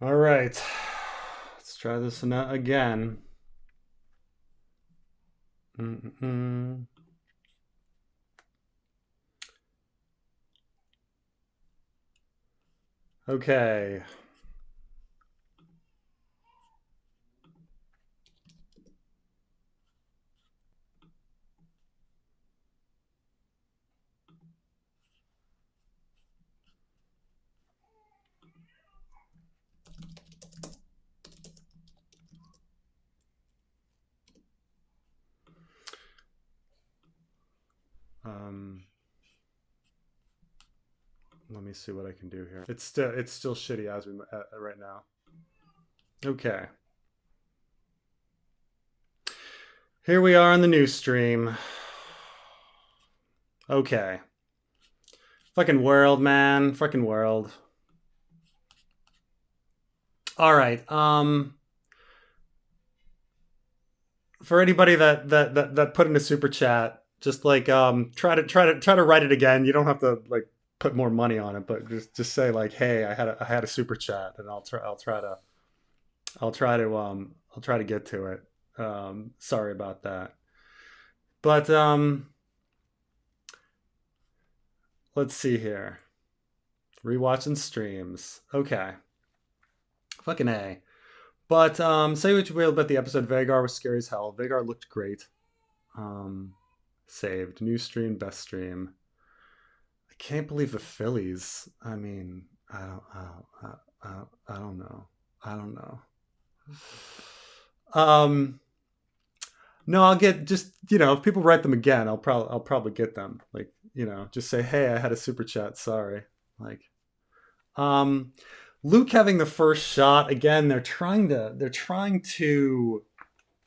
All right. Let's try this again. Mm-mm. Okay. Um, Let me see what I can do here. It's still shitty as we right now. Okay. Here we are on the news stream. Okay. Fucking world, man. Fucking world. All right. For anybody that put in a super chat, just like try to write it again. You don't have to like put more money on it, but just say like, hey, I had a super chat, and I'll try to get to it. Sorry about that. But let's see here. Rewatching streams. Okay. Fucking A. But say what you will about the episode. Vagar was scary as hell. Vagar looked great. Um, Saved. New stream, best stream. I can't believe the Phillies. I mean, I don't know. I don't know. Um, no, I'll get just if people write them again, I'll probably get them. Like just say, hey, I had a super chat. Sorry. Like, um, Luke having the first shot again. They're trying to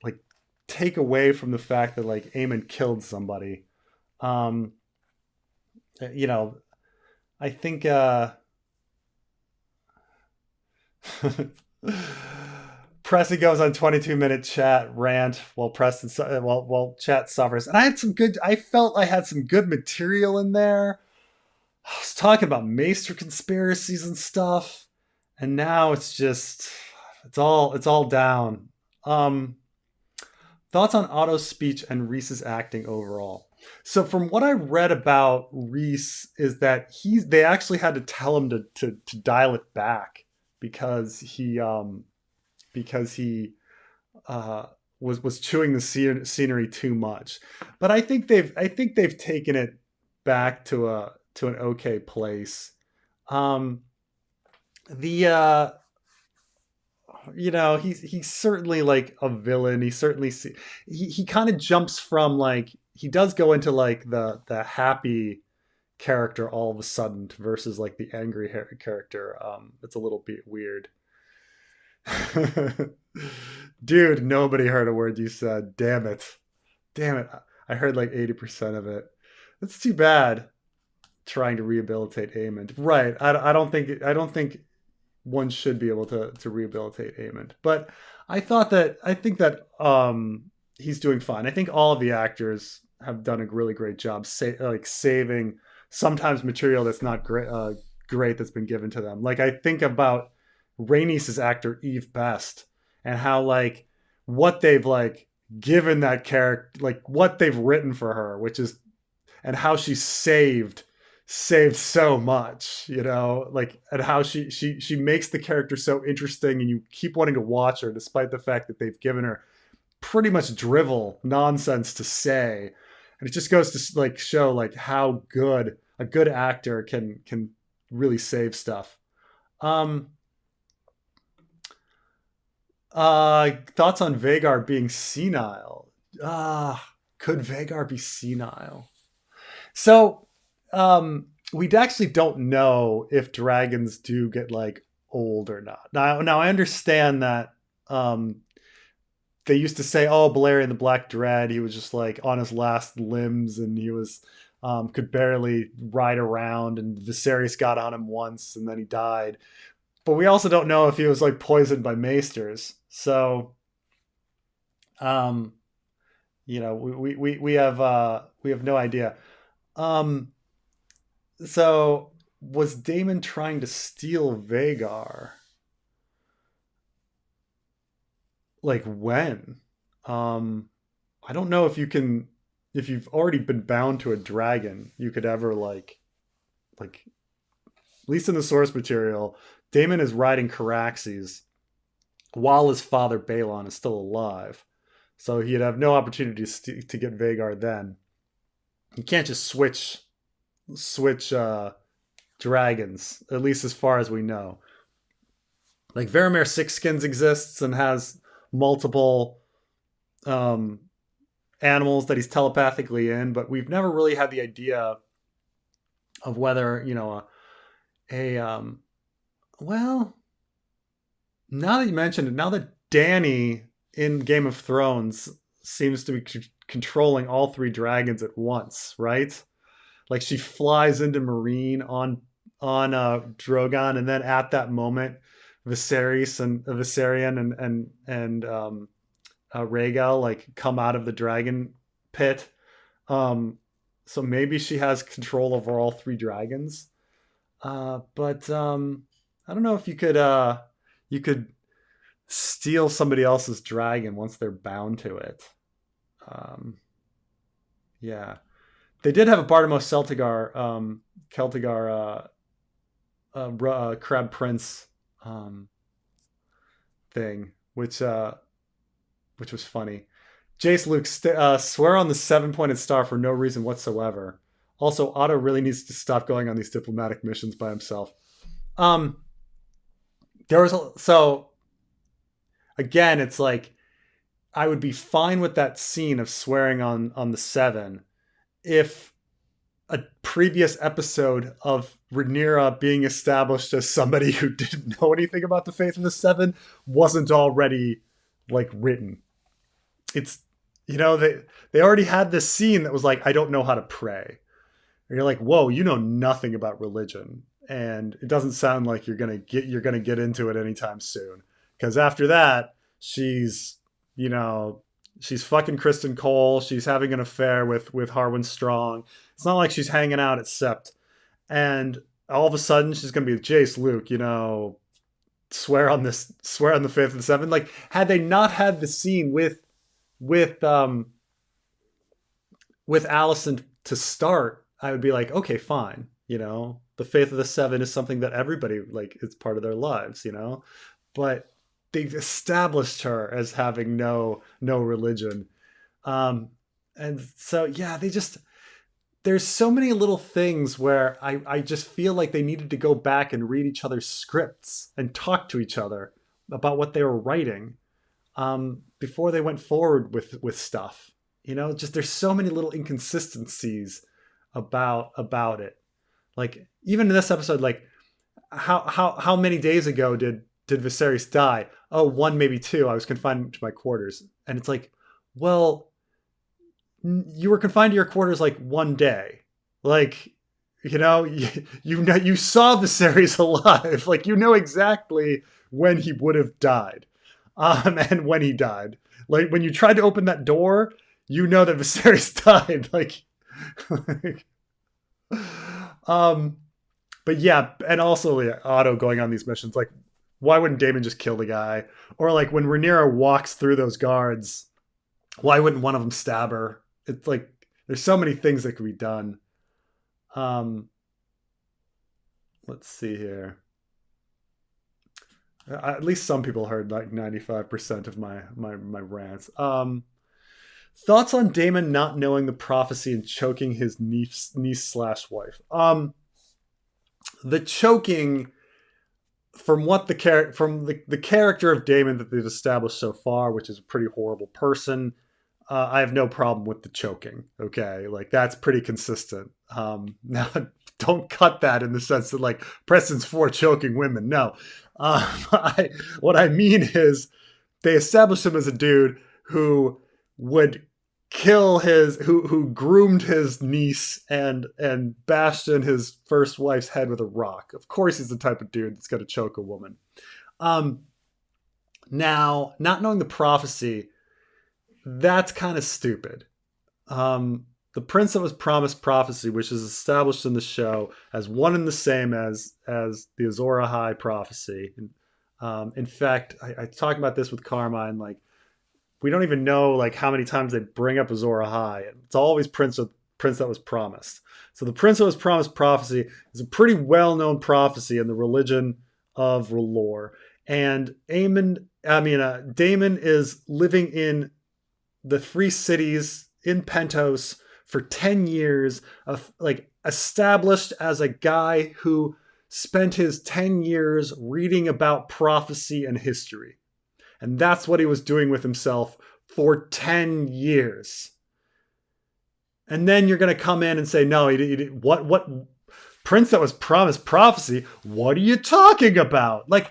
like take away from the fact that like Eamon killed somebody. Um, you know, I think Preston goes on 22-minute chat rant while while chat suffers, and I felt I had some good material in there. I was talking about Maester conspiracies and stuff, and now it's all down. Um, Thoughts on Otto's speech and Reese's acting overall? So from what I read about Reese is that they actually had to tell him to dial it back because he uh, was chewing the scenery too much. But I think they've taken it back to an okay place. Um, the he's certainly like a villain. He kind of jumps from like he does go into like the happy character all of a sudden versus like the angry character. It's a little bit weird. Dude, nobody heard a word you said. Damn it. Damn it. I heard like 80% of it. That's too bad. Trying to rehabilitate Aemond. Right. I don't think one should be able to rehabilitate Aemond. But I think that he's doing fine. I think all of the actors have done a really great job saving sometimes material that's not great that's been given to them. Like I think about Rhaenys' actor Eve Best and how like what they've like given that character, like what they've written for her, which is and how she saved so much, like and how she makes the character so interesting and you keep wanting to watch her despite the fact that they've given her pretty much drivel nonsense to say. And it just goes to like show like how good a good actor can really save stuff. um Thoughts on Vagar being senile? Could Vagar be senile? So, we actually don't know if dragons do get like old or not. Now I understand that they used to say, "Oh, Balerion the Black Dread, he was just like on his last limbs, and he was could barely ride around, and Viserys got on him once, and then he died." But we also don't know if he was like poisoned by maesters. So, um, we have no idea. Um, So was Damon trying to steal Vagar? like when. Um, I don't know if you can, if you've already been bound to a dragon, you could ever like at least in the source material, Daemon is riding Caraxes while his father Balon is still alive. So he'd have no opportunity to get Vagar then. You can't just switch dragons, at least as far as we know. Like Varamir Sixskins exists and has multiple um, animals that he's telepathically in, but we've never really had the idea of whether a well, now that you mentioned it, now that Dany in Game of Thrones seems to be controlling all three dragons at once, right? Like she flies into Marine on Drogon, and then at that moment, Viserion and Rhaegal like come out of the dragon pit. Um, so maybe she has control over all three dragons. But I don't know if you could steal somebody else's dragon once they're bound to it. Um, yeah, they did have a Bartimos Celtigar Crab Prince um, thing, which was funny. Jace Luke swear on the 7-pointed star for no reason whatsoever. Also, Otto really needs to stop going on these diplomatic missions by himself. Um, so again, it's like I would be fine with that scene of swearing on the 7 if a previous episode of Rhaenyra being established as somebody who didn't know anything about the faith of the 7 wasn't already like written. It's they already had this scene that was like, I don't know how to pray. And you're like, whoa, you know nothing about religion, and it doesn't sound like you're gonna get into it anytime soon. Because after that, she's she's fucking Kristen Cole. She's having an affair with Harwin Strong. It's not like she's hanging out at Sept, and all of a sudden she's gonna be with Jace Luke. Swear on the faith of the 7. Like, had they not had the scene with Alicent to start, I would be like, okay, fine. The faith of the 7 is something that everybody, like, it's part of their lives. But they've established her as having no religion, and so yeah, there's so many little things where I just feel like they needed to go back and read each other's scripts and talk to each other about what they were writing before they went forward with stuff. Just there's so many little inconsistencies about it. Like even in this episode, like how many days ago did Viserys die? Oh, 1, maybe 2. I was confined to my quarters, and it's like, well, you were confined to your quarters like 1 day. Like, you know you saw Viserys alive. Like, exactly when he would have died, and when he died. Like when you tried to open that door, that Viserys died. But yeah, and also Otto going on these missions. Like, why wouldn't Daemon just kill the guy? Or like when Rhaenyra walks through those guards, why wouldn't one of them stab her? It's like there's so many things that could be done. Let's see here. At least some people heard like 95% of my rants. Thoughts on Daemon not knowing the prophecy and choking his niece/wife. The choking, from what the character of Daemon that they've established so far, which is a pretty horrible person, I have no problem with the choking. Okay, like that's pretty consistent. Now, don't cut that in the sense that like Preston's for choking women. No, what I mean is they established him as a dude who would kill who groomed his niece and bashed in his first wife's head with a rock. Of course he's the type of dude that's going to choke a woman. Now, not knowing the prophecy, that's kind of stupid. The prince that was promised prophecy, which is established in the show as one and the same as the Azor Ahai prophecy. In fact, I talked about this with Carmine. Like, we don't even know like how many times they bring up Azor Ahai. It's always Prince that was promised. So the Prince that was promised prophecy is a pretty well-known prophecy in the religion of R'hllor. And Daemon is living in the Free Cities in Pentos for 10 years, of like established as a guy who spent his 10 years reading about prophecy and history. And that's what he was doing with himself for 10 years. And then you're going to come in and say, no, what Prince that was promised prophecy? What are you talking about? Look,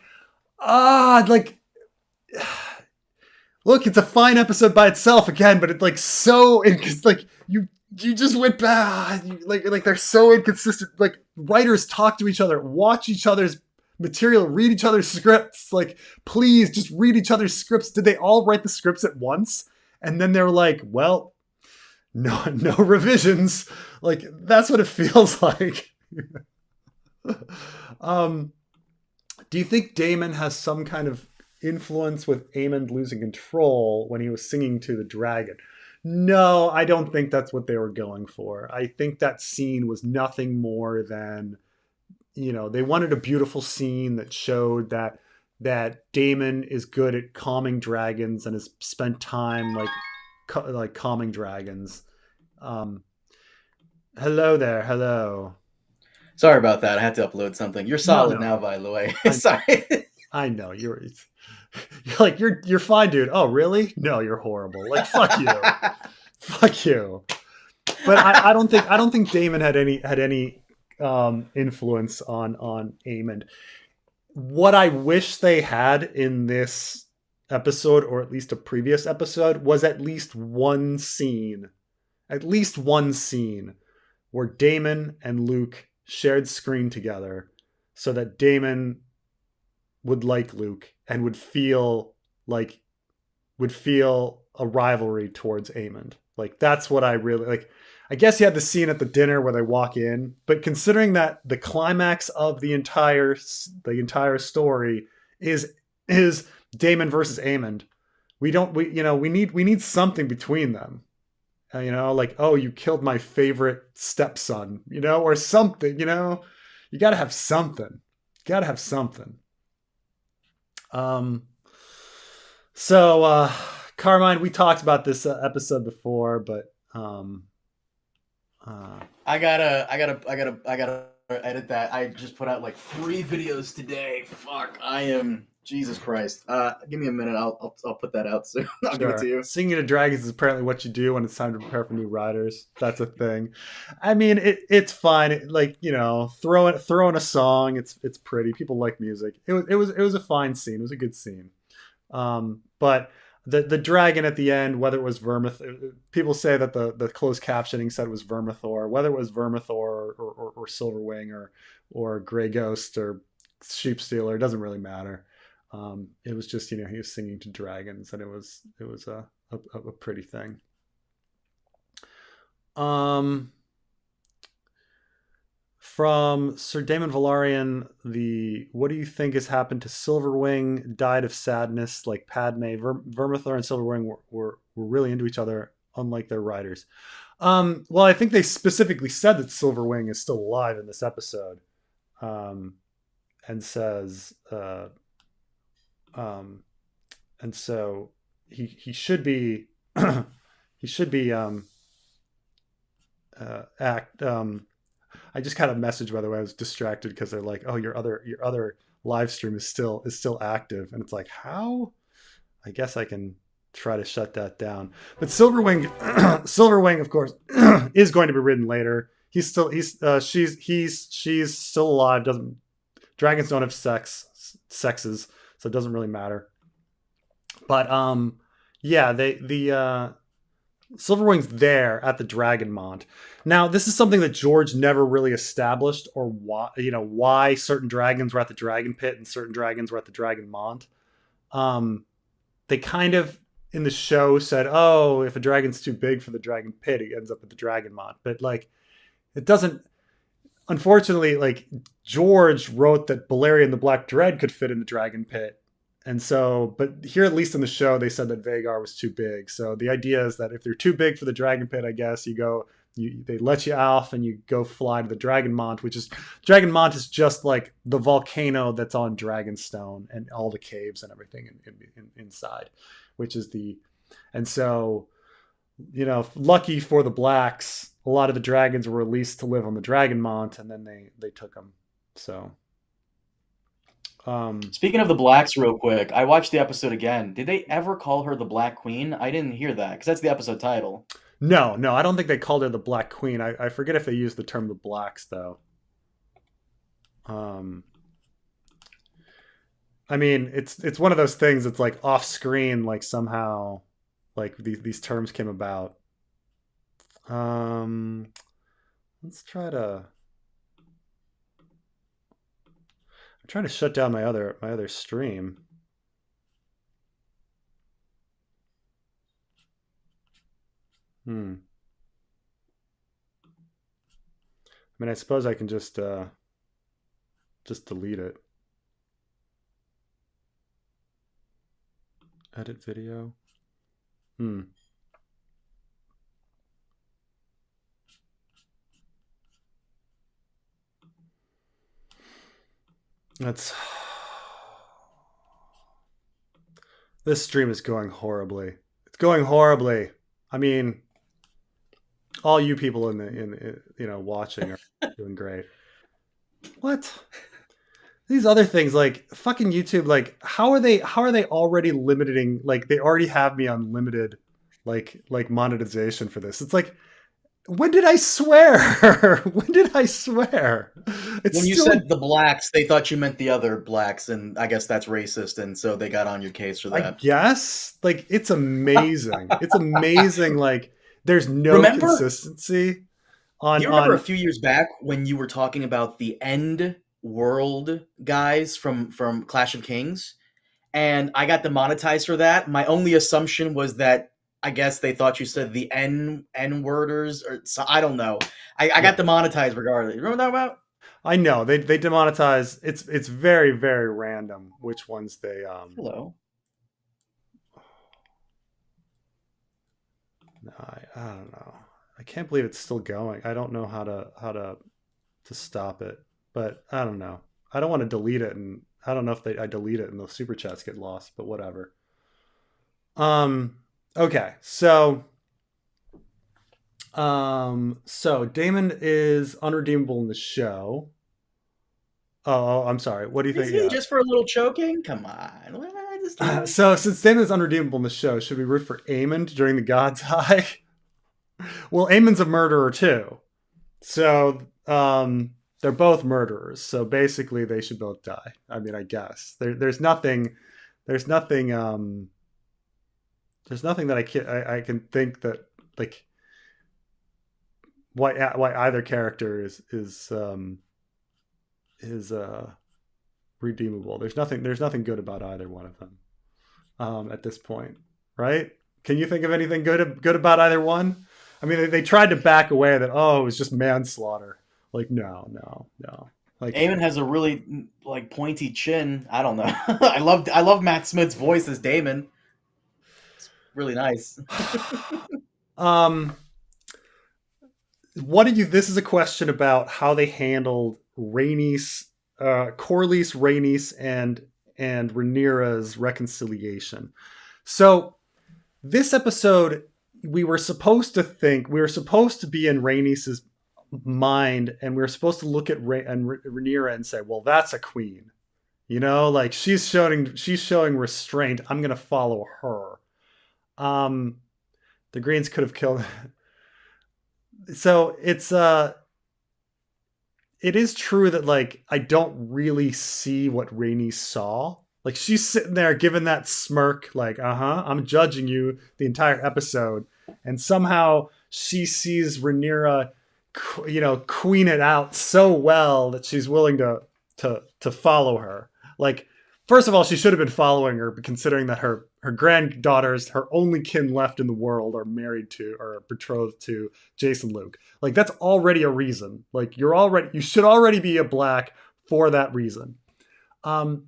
it's a fine episode by itself again, but it's like so, it's like you just went back, like they're so inconsistent. Like writers talk to each other, watch each other's material, read each other's scripts. Like, please just read each other's scripts. Did they all write the scripts at once? And then they're like, well, no revisions. Like, that's what it feels like. Do you think Daemon has some kind of influence with Aemond losing control when he was singing to the dragon? No, I don't think that's what they were going for. I think that scene was nothing more than, they wanted a beautiful scene that showed that Daemon is good at calming dragons and has spent time like calming dragons. Hello there. Hello. Sorry about that. I had to upload something. You're solid now, by the way. Sorry. I know you're like, you're fine, dude. Oh, really? No, you're horrible. Like, fuck you. Fuck you. But I don't think Daemon had any influence on Aemond. What I wish they had in this episode, or at least a previous episode, was at least one scene where Daemon and Luke shared screen together, so that Daemon would like Luke and would feel a rivalry towards Aemond. Like, that's what I really like. I guess you had the scene at the dinner where they walk in, but considering that the climax of the entire story is Daemon versus Aemond, we need something between them. Like, oh, you killed my favorite stepson, or something. You got to have something. So Carmine, we talked about this episode before, but I gotta edit that. I just put out like 3 videos today. Fuck, I am Jesus Christ. Give me a minute. I'll put that out soon. I'll give it to you. Singing to dragons is apparently what you do when it's time to prepare for new riders. That's a thing. I mean, it's fine. Throwing a song. It's pretty. People like music. It was a fine scene. It was a good scene. But the dragon at the end, whether it was Vermithor, people say that the closed captioning said it was Vermithor. Whether it was Vermithor or Silverwing or Grey Ghost or Sheepstealer, it doesn't really matter. It was just, he was singing to dragons, and it was a pretty thing. From Sir Damon Valarian, what do you think has happened to Silverwing? Died of sadness like Padme. Vermithor and Silverwing were really into each other, unlike their riders. Well, I think they specifically said that Silverwing is still alive in this episode, and says, and so he should be I just got a message, by the way. I was distracted because they're like, "Oh, your other live stream is still active," and it's like, how? I guess I can try to shut that down. But Silverwing, of course, is going to be ridden later. She's still alive. Dragons don't have sexes, so it doesn't really matter. But Silverwing's there at the Dragonmont. Now, this is something that George never really established, or why certain dragons were at the Dragon Pit and certain dragons were at the Dragonmont. They kind of, in the show, said, oh, if a dragon's too big for the Dragon Pit, it ends up at the Dragonmont. But, it doesn't... Unfortunately, George wrote that Balerion the Black Dread could fit in the Dragon Pit, And so, but here, at least in the show, they said that Vagar was too big. So the idea is that if they're too big for the dragon pit, I guess they let you off and you go fly to the Dragonmont, which is Dragonmont is just like the volcano that's on Dragonstone and all the caves and everything inside, which is and so, lucky for the blacks, a lot of the dragons were released to live on the Dragonmont, and then they took them. So, Speaking of the blacks, real quick, I watched the episode again. Did they ever call her the Black Queen? I didn't hear that because that's the episode title. no, no, I don't think they called her the Black Queen. I forget if they used the term the blacks though. Um, I mean, it's one of those things. It's like off screen, like somehow, like these terms came about. Um, let's try to. I'm trying to shut down my other stream. Hmm. I mean, I suppose I can just delete it. Edit video. Hmm. That's This stream is going horribly. It's going horribly. I mean, all you people in watching are doing great. What? These other things like fucking YouTube, like how are they already limiting, like they already have me on limited like monetization for this. It's like, when did I swear? When did I swear? It's When you still, said the blacks, they thought you meant the other blacks, and I guess that's racist, and so they got on your case for I that. guess, like it's amazing. It's amazing. Like there's no Remember? consistency Do on you remember a on few years back when you were talking about the End World guys from Clash of Kings, and I got demonetized for that? My only assumption was that I guess they thought you said the N worders, or so, I don't know. I got Yeah. demonetized regardless. You remember that about? I know they demonetize. It's very very random which ones they Hello. I don't know. I can't believe it's still going. I don't know how to stop it, but I don't know. I don't want to delete it, and I don't know if I delete it and the super chats get lost, but whatever. Um. Okay. So Damon is unredeemable in the show. Oh, I'm sorry. What do you Is think? he Yeah. just for a little choking? Come on. Just, So since Damon is unredeemable in the show, should we root for Aemond during the God's Eye? Well, Aemond's a murderer too. So they're both murderers. So basically, they should both die. I mean, I guess there's nothing, there's nothing that I can think that like why either character is redeemable. There's nothing good about either one of them at this point, right? Can you think of anything good about either one? I mean, they tried to back away that, oh, it was just manslaughter. Like, no, no, no. Like, Eamon has a really like pointy chin. I don't know. I love Matt Smith's voice as Damon. It's really nice. um, what did you? This is a question about how they handled Rhaenys, Corlys, Rhaenys, and Rhaenyra's reconciliation. So this episode, we were supposed to be in Rhaenys's mind, and we were supposed to look at Rhaenyra and say, well, that's a queen. Like she's showing restraint. I'm gonna follow her. Um, the Greens could have killed. So it is true that like I don't really see what Rainey saw. Like she's sitting there giving that smirk, like, I'm judging you the entire episode, and somehow she sees Rhaenyra, queen it out so well that she's willing to follow her. Like, first of all, she should have been following her, considering that her granddaughters, her only kin left in the world, are married to or betrothed to Jason Luke. Like that's already a reason. Like you should already be a black for that reason. Um,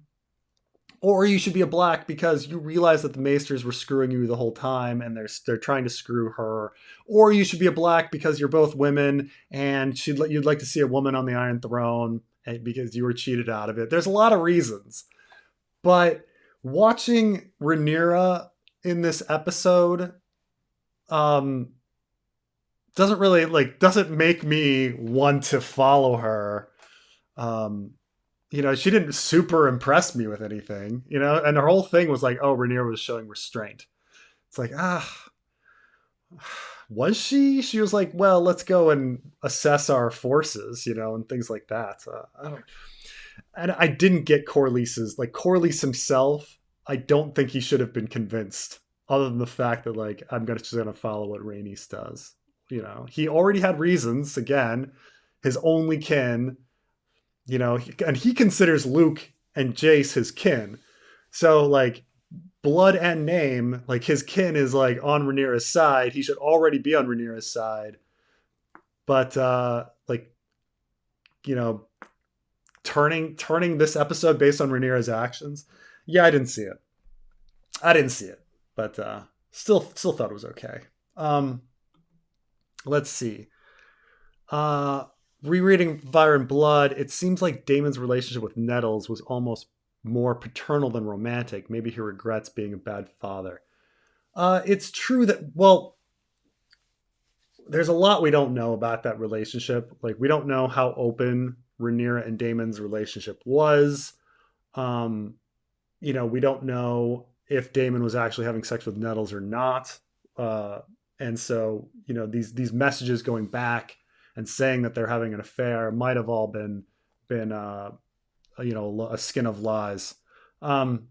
or you should be a black because you realize that the maesters were screwing you the whole time and they're trying to screw her, or you should be a black because you're both women and you'd like to see a woman on the Iron Throne because you were cheated out of it. There's a lot of reasons, but watching Rhaenyra in this episode um doesn't make me want to follow her. um she didn't super impress me with anything, and her whole thing was like, oh, Rhaenyra was showing restraint. It's like, was she? She was like, well, let's go and assess our forces, and things like that. I don't, and I didn't get Corlys himself. I don't think he should have been convinced, other than the fact that like just gonna follow what Rhaenys does. He already had reasons. Again, his only kin. And he considers Luke and Jace his kin. So like blood and name, like his kin is like on Rhaenyra's side. He should already be on Rhaenyra's side. But you know, turning this episode based on Rhaenyra's actions, yeah, I didn't see it. But still thought it was okay. Let's see. Rereading Fire and Blood, it seems like Daemon's relationship with Nettles was almost more paternal than romantic. Maybe he regrets being a bad father. It's true that, well, there's a lot we don't know about that relationship. Like, we don't know how open Rhaenyra and Daemon's relationship was. We don't know if Daemon was actually having sex with Nettles or not. And so, these messages going back and saying that they're having an affair might have all been a skin of lies. And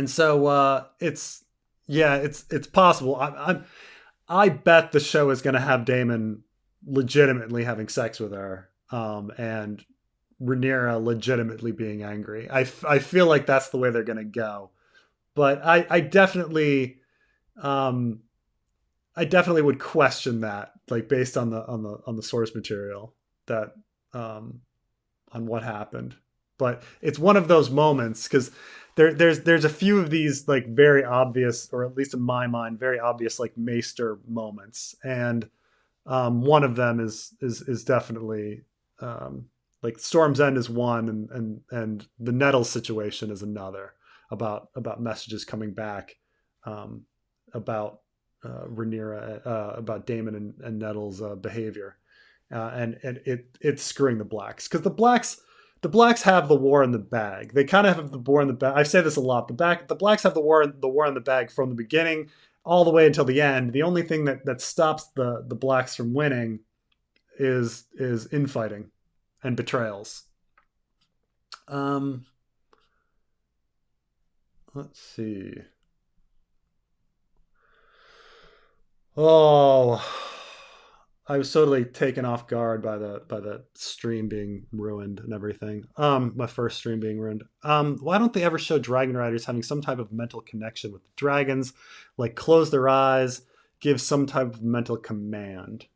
so it's possible. I bet the show is going to have Daemon legitimately having sex with her, and Rhaenyra legitimately being angry. I feel like that's the way they're going to go. But I definitely would question that, like based on the source material, that on what happened. But it's one of those moments because there's a few of these like very obvious, or at least in my mind, very obvious like Maester moments, and one of them is definitely like Storm's End is one, and the Nettles situation is another, about messages coming back about Rhaenyra, about Daemon and Nettles' behavior, and it's screwing the blacks, because the blacks have the war in the bag. They kind of have the war in the bag. I say this a lot. The blacks have the war in the bag from the beginning all the way until the end. The only thing that stops the blacks from winning is infighting and betrayals. Let's see. Oh, I was totally taken off guard by the stream being ruined and everything. My first stream being ruined. Why don't they ever show dragon riders having some type of mental connection with the dragons, like close their eyes, give some type of mental command?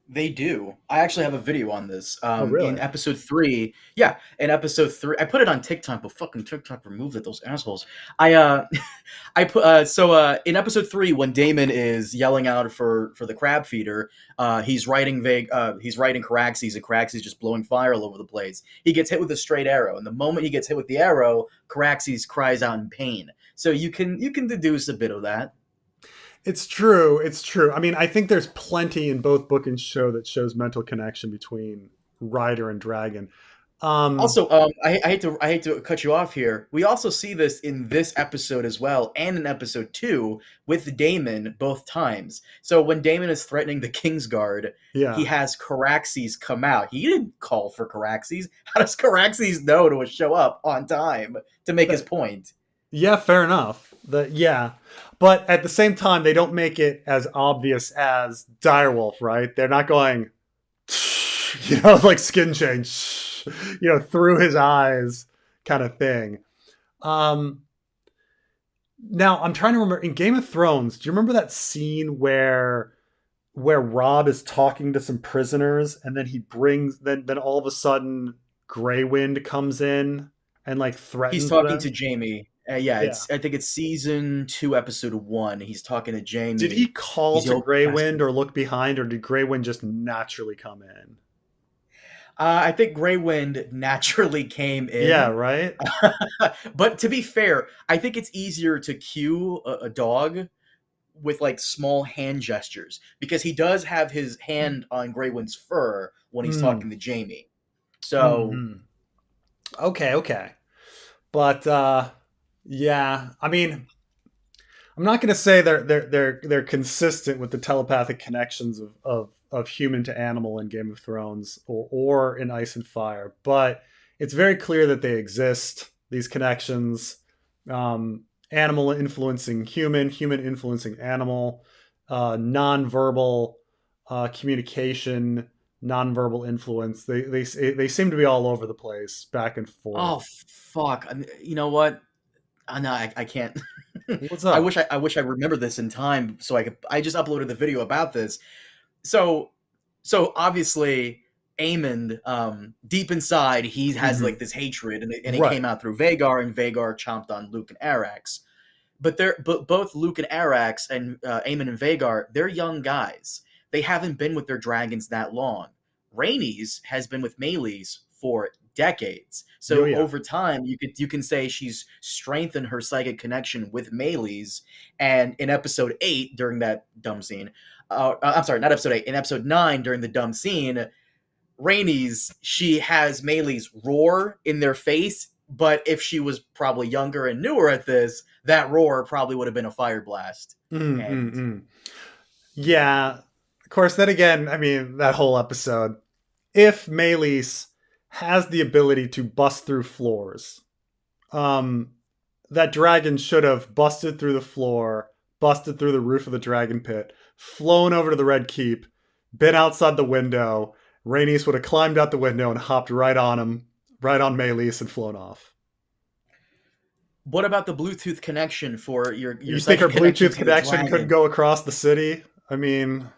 They do. I actually have a video on this. Oh, In really? episode 3, yeah, in episode 3, I put it on TikTok, but fucking TikTok removed it. Those assholes. I I put in episode 3, when Damon is yelling out for the crab feeder, he's riding Caraxes, and Caraxes just blowing fire all over the place. He gets hit with a straight arrow, and the moment he gets hit with the arrow, Caraxes cries out in pain. So you can deduce a bit of that. It's true. It's true. I mean, I think there's plenty in both book and show that shows mental connection between rider and dragon. Um, Also, I hate to cut you off here. We also see this in this episode as well, and in episode 2 with Damon both times. So when Damon is threatening the Kingsguard, he yeah. has Caraxes come out. He didn't call for Caraxes. How does Caraxes know to show up on time to make his point? Yeah, fair enough. Yeah, but at the same time, they don't make it as obvious as Direwolf, right? They're not going, like skin change, through his eyes, kind of thing. Um, Now I'm trying to remember in Game of Thrones. Do you remember that scene where Rob is talking to some prisoners, and then then all of a sudden Grey Wind comes in? and like He's threatens talking to them. Jamie. Yeah, Yeah. it's I think it's season 2, episode 1. He's talking to Did he Jamie. call He's to old Grey asking. Wind or look behind, or did Grey Wind just naturally come in? I think Grey Wind naturally came Yeah, in. right? But to be fair, I think it's easier to cue a dog with like small hand gestures because he does have his hand on Grey Wind's fur when he's Mm. talking to Jamie. So Hmm. Okay, okay. But yeah, I mean, I'm not going to say they're consistent with the telepathic connections of human to animal in Game of Thrones or in Ice and Fire, but it's very clear that they exist. These connections, animal influencing human, human influencing animal, nonverbal communication, nonverbal influence. They seem to be all over the place, back and oh forth. fuck, you know what? No, I can't. What's I up? wish I wish I remembered this in time so I could. I just uploaded the video about this. So obviously, Aemond, deep inside, he has Hmm. like this hatred, and it Right. came out through Vagar, and Vagar chomped on Luke and Arax. But both Luke and Arax and Aemon and Vagar, they're young guys. They haven't been with their dragons that long. Rhaenys has been with Meleys for decades. Yo, So yeah. over time, you can say she's strengthened her psychic connection with Meleys. And in episode 8, during that dumb scene, I'm sorry, not episode 8. In episode 9, during the dumb scene, Rhaenys, she has Meleys roar in their face, but if she was probably younger and newer at this, that roar probably would have been a fire blast. Mm, mm, And mm. Yeah. Of course, then again, I mean, that whole episode. If Meleys has the ability to bust through floors, um, that dragon should have busted through the floor, busted through the roof of the dragon pit, flown over to the Red Keep, been outside the window. Rhaenys would have climbed out the window and hopped right on him, right on Meleys, and flown off. what about the Bluetooth connection for your You think her psychic connection Bluetooth to the connection could dragon? go across the city? I mean,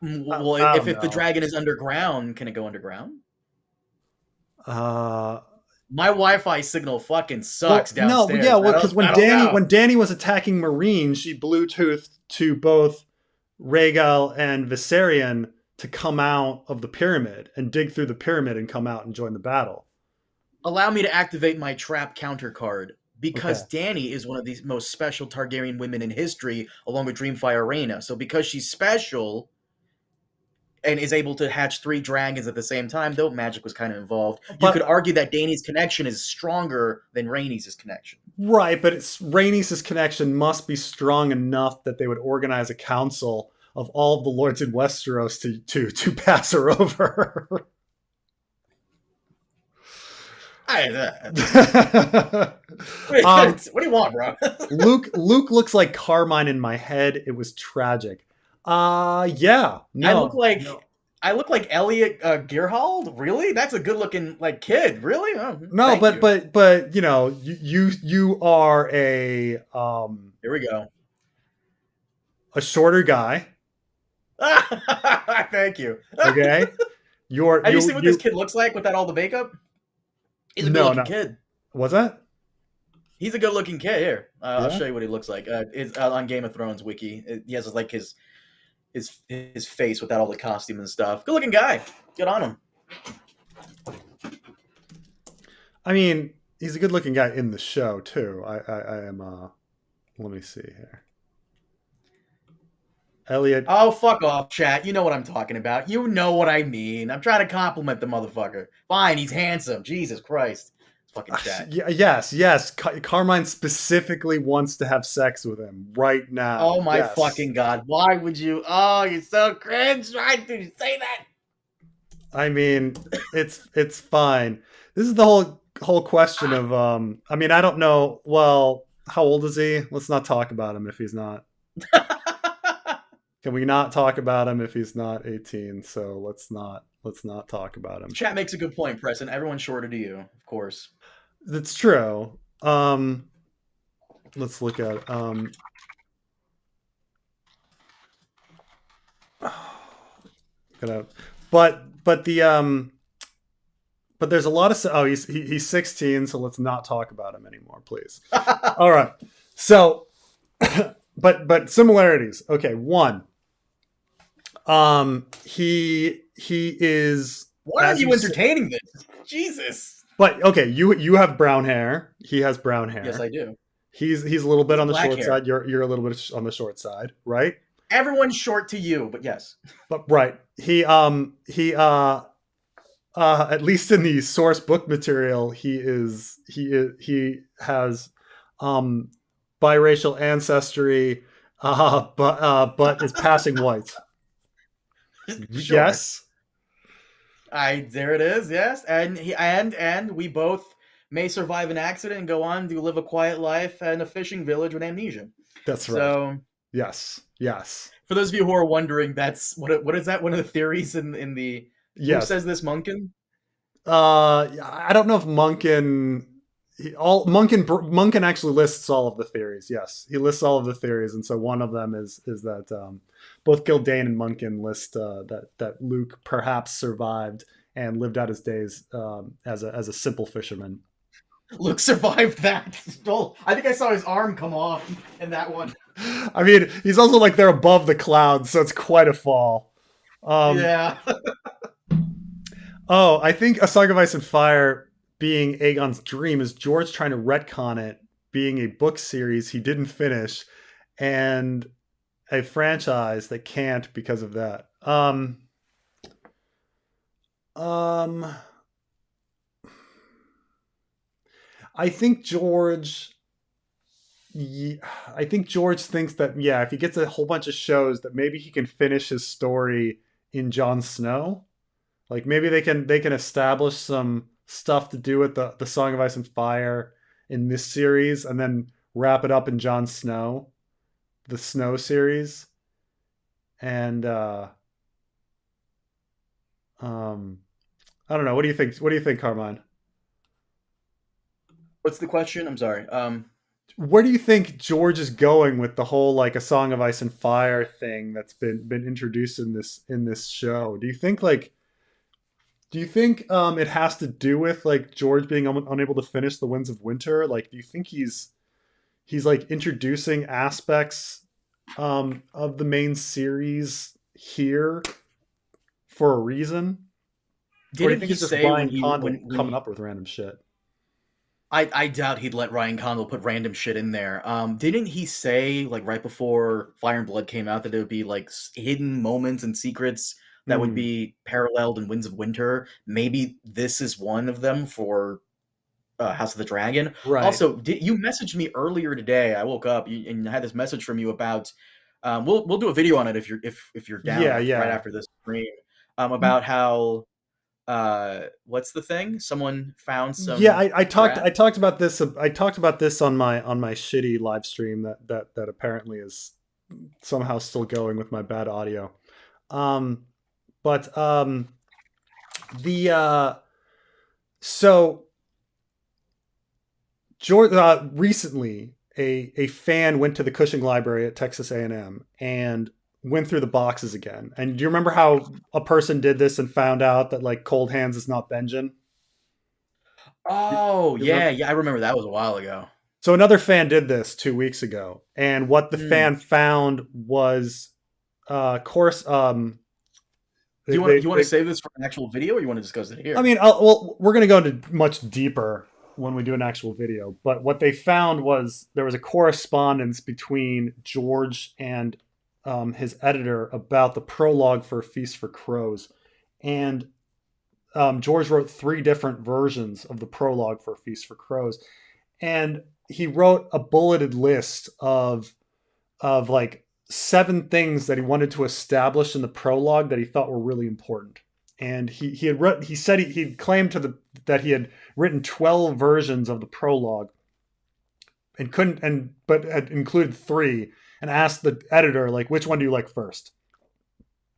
Well, I don't if the know. dragon is underground, can it go underground? Uh, My Wi-Fi signal fucking sucks well, no, yeah, downstairs. well, because I don't know. When Danny was attacking Marine, she Bluetoothed to both Rhaegal and Viserion to come out of the pyramid and dig through the pyramid and come out and join the battle. Allow me to activate my trap counter card Okay, because Dany is one of the most special Targaryen women in history, along with Dreamfire Rhaena. So because she's special and is able to hatch 3 dragons at the same time, though magic was kind of involved, you could but argue that Dany's connection is stronger than Rhaenys' connection. right, but it's Rhaenys' connection must be strong enough that they would organize a council of all of the lords in Westeros to pass her over. I, um, what do you want, bro? Luke looks like Carmine in my head. It was tragic. Yeah, I look no, like no, I look like Elliot Gearhald. Really? That's a good looking like kid. Really? Oh, no. thank you. But you know, you are Here we go. a shorter guy. Thank you. Okay, you're Have you seen what this you. kid looks like without all the makeup? He's a good No, looking no. kid. Was that? He's a good looking kid. Here, I'll Yeah. show you what he looks like. It's on Game of Thrones wiki. He has like his face without all the costume and stuff. Good looking guy. Good on him. I mean, he's a good-looking guy in the show too. I am. Let me see here. Elliot. Oh, fuck off, chat. You know what I'm talking about. You know what I mean. I'm trying to compliment the motherfucker. Fine, he's handsome. Jesus Christ. Fucking chat. Yes, yes. Carmine specifically wants to have sex with him right now. Oh my Yes. fucking god. Why would you? Oh, you're so cringe. Why did you say that? I mean, it's fine. This is the whole question of I mean, I don't know. Well, how old is he? Let's not talk about him if he's not. Can we not talk about him if he's not 18? So let's not talk about him. Chat makes a good point, Preston. Everyone's shorter to you, of course. That's true. Let's look at gonna but but there's a lot of he's 16, so let's not talk about him anymore, please. All right. So, but similarities. Okay, one. He is, Why are as you you said, entertaining this? Jesus. but okay, you have brown hair. He has brown Yes, hair. I do. He's a little He bit has on the black short hair. side. You're a little bit on the short side, right? Everyone's short to you, but yes. But right, at least in the source book material, he has um biracial ancestry, but is passing white. Sure. Yes, I there it is. Yes, and we both may survive an accident and go on to live a quiet life in a fishing village with amnesia. that's right. So, Yes, yes, for those of you who are wondering, that's what is that? One of the theories in the who yes. says this, Munkin? I don't know if Munkin actually lists all of the theories. Yes, he lists all of the theories, and so one of them is that both Gildane and Munkin list that Luke perhaps survived and lived out his days as a simple fisherman. Luke survived that. I think I saw his arm come off in that one. I mean, he's also like they're above the clouds, so it's quite a fall. Um, Yeah. oh, I think A Song of Ice and Fire being Aegon's dream is George trying to retcon it being a book series he didn't finish and a franchise that can't because of that. Um, I think George. I think George thinks that if he gets a whole bunch of shows, that maybe he can finish his story in Jon Snow. Like maybe they can establish some stuff to do with the Song of Ice and Fire in this series, and then wrap it up in Jon Snow, the Snow series, and um, I don't know. What do you think? What do you think, Carmine? What's the question? I'm sorry. Where do you think George is going with the whole like A Song of Ice and Fire thing that's been introduced in this show? Do you think it has to do with like George being unable to finish the Winds of Winter? Like, do you think he's like introducing aspects of the main series here for a reason, or do you Didn't think he it's just say Ryan Condon when coming up with random shit? I doubt he'd let Ryan Condal put random shit in there. Didn't he say like right before Fire and Blood came out that there would be like hidden moments and secrets that would Hmm. be paralleled in Winds of Winter? Maybe this is one of them for House of the Dragon. Right. Also, you messaged me earlier today? I woke up and I had this message from you about. We'll do a video on it if you're down Yeah. after right Yeah. after this stream. About how what's the thing? Someone found Yeah, some I trash. talked about this. I talked about this on my shitty live stream that apparently is somehow still going with my bad audio. Um, but the so George recently a fan went to the Cushing Library at Texas A and went through the boxes again. And do you remember how a person did this and found out that like Cold Hands is not Benjen? Oh, You yeah, remember? yeah, I remember that was a while ago. So another fan did this 2 weeks ago, and what the Hmm. fan found was, course, Do you want to they save this for an actual video, or you want to discuss it I here? mean, well, we're going to go into much deeper when we do an actual video. But what they found was there was a correspondence between George and his editor about the prologue for Feast for Crows, and George wrote three different versions of the prologue for Feast for Crows, and he wrote a bulleted list of like seven things that he wanted to establish in the prologue that he thought were really important. And he said he claimed that he had written 12 versions of the prologue and couldn't and but had included three and asked the editor like which one do you like first.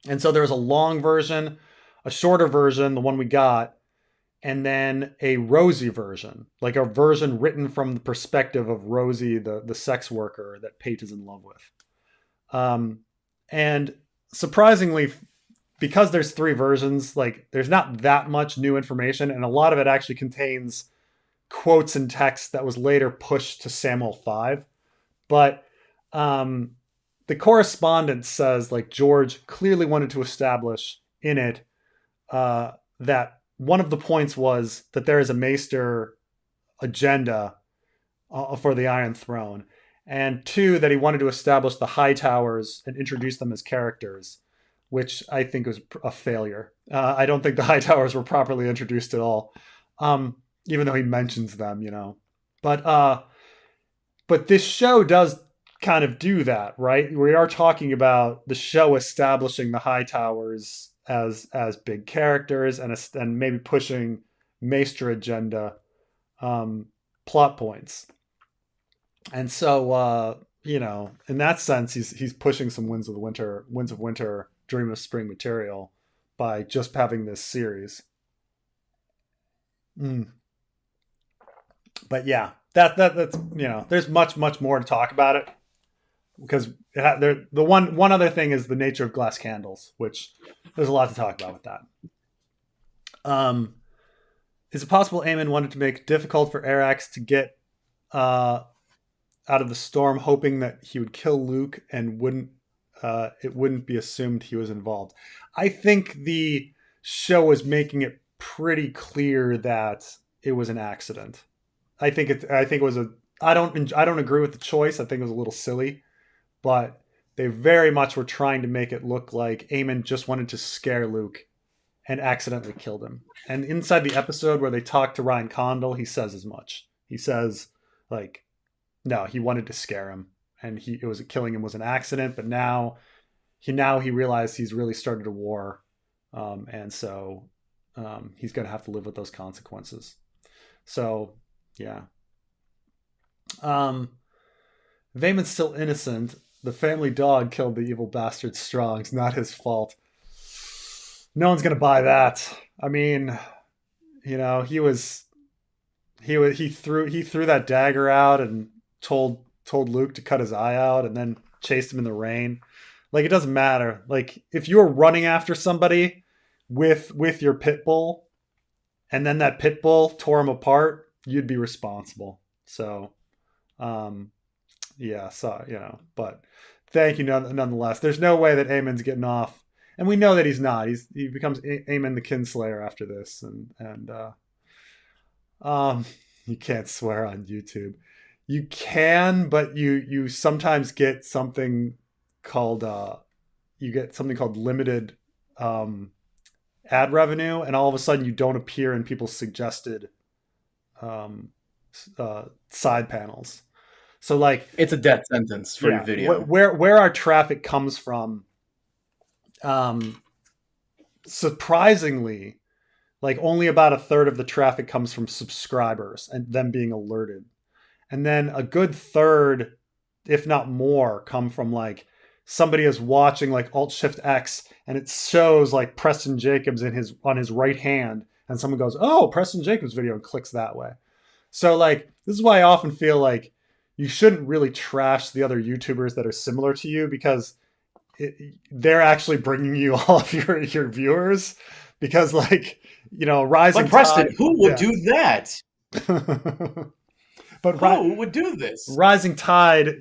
And so there was a long version, a shorter version, the one we got, and then a Rosie version, like a version written from the perspective of Rosie, the sex worker that Pate is in love with. Um, and surprisingly, because there's three versions, like there's not that much new information, and a lot of it actually contains quotes and text that was later pushed to Samuel 5. But um, the correspondence says like George clearly wanted to establish in it that one of the points was that there is a Maester agenda for the Iron Throne, and two, that he wanted to establish the High Towers and introduce them as characters, which I think was a failure. I don't think the High Towers were properly introduced at all, even though he mentions them, you know. But this show does kind of do that, right? We are talking about the show establishing the High Towers as big characters and maybe pushing Maester agenda plot points. And so you know, in that sense, he's pushing some Winds of Winter, Dream of Spring material by just having this series. Mm. But yeah, that's you know, there's much more to talk about it because the one other thing is the nature of glass candles, which there's a lot to talk about with that. Is it possible Aemon wanted to make it difficult for Arax to get out of the storm, hoping that he would kill Luke and it wouldn't be assumed he was involved? I think the show was making it pretty clear that it was an accident. I think it was a. I don't agree with the choice. I think it was a little silly, but they very much were trying to make it look like Aemon just wanted to scare Luke and accidentally killed him. And inside the episode where they talk to Ryan Condal, he says as much. He says like, no, he wanted to scare him, and killing him was an accident. But now he realized he's really started a war, and so he's going to have to live with those consequences. So yeah. Vaemon's still innocent. The family dog killed the evil bastard Strong. It's not his fault. No one's gonna buy that. I mean, you know, he threw that dagger out and told Luke to cut his eye out, and then chased him in the rain. Like, it doesn't matter. Like, if you were running after somebody with your pit bull, and then that pit bull tore him apart, you'd be responsible. So, yeah, so, you know, but thank you nonetheless. There's no way that Aemon's getting off, and we know that he's not. He becomes Aemon the Kinslayer after this, and you can't swear on YouTube. You can, but you sometimes get something called limited ad revenue, and all of a sudden you don't appear in people's suggested side panels. So like, it's a death sentence for your video. Where our traffic comes from, surprisingly, like only about a third of the traffic comes from subscribers and them being alerted, and then a good third, if not more, come from like somebody is watching like Alt Shift X and it shows like Preston Jacobs on his right hand, and someone goes, "Oh, Preston Jacobs video," and clicks that way. So like, this is why I often feel like you shouldn't really trash the other YouTubers that are similar to you, because they're actually bringing you all of your viewers, because like, you know, Rising But Preston, Tide, who would do that? But who would do this? Rising Tide,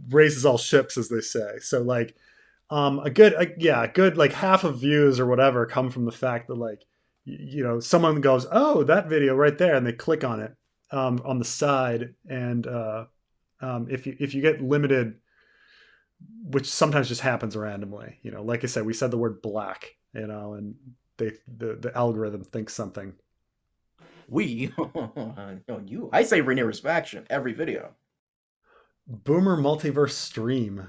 raises all ships, as they say. So like, a good like half of views or whatever come from the fact that like, you know, someone goes, "Oh, that video right there," and they click on it on the side, and if you get limited, which sometimes just happens randomly, you know, like I said, we said the word black, you know, and the algorithm thinks something. No, you. I say Rhaenyra's faction every video. Boomer multiverse stream.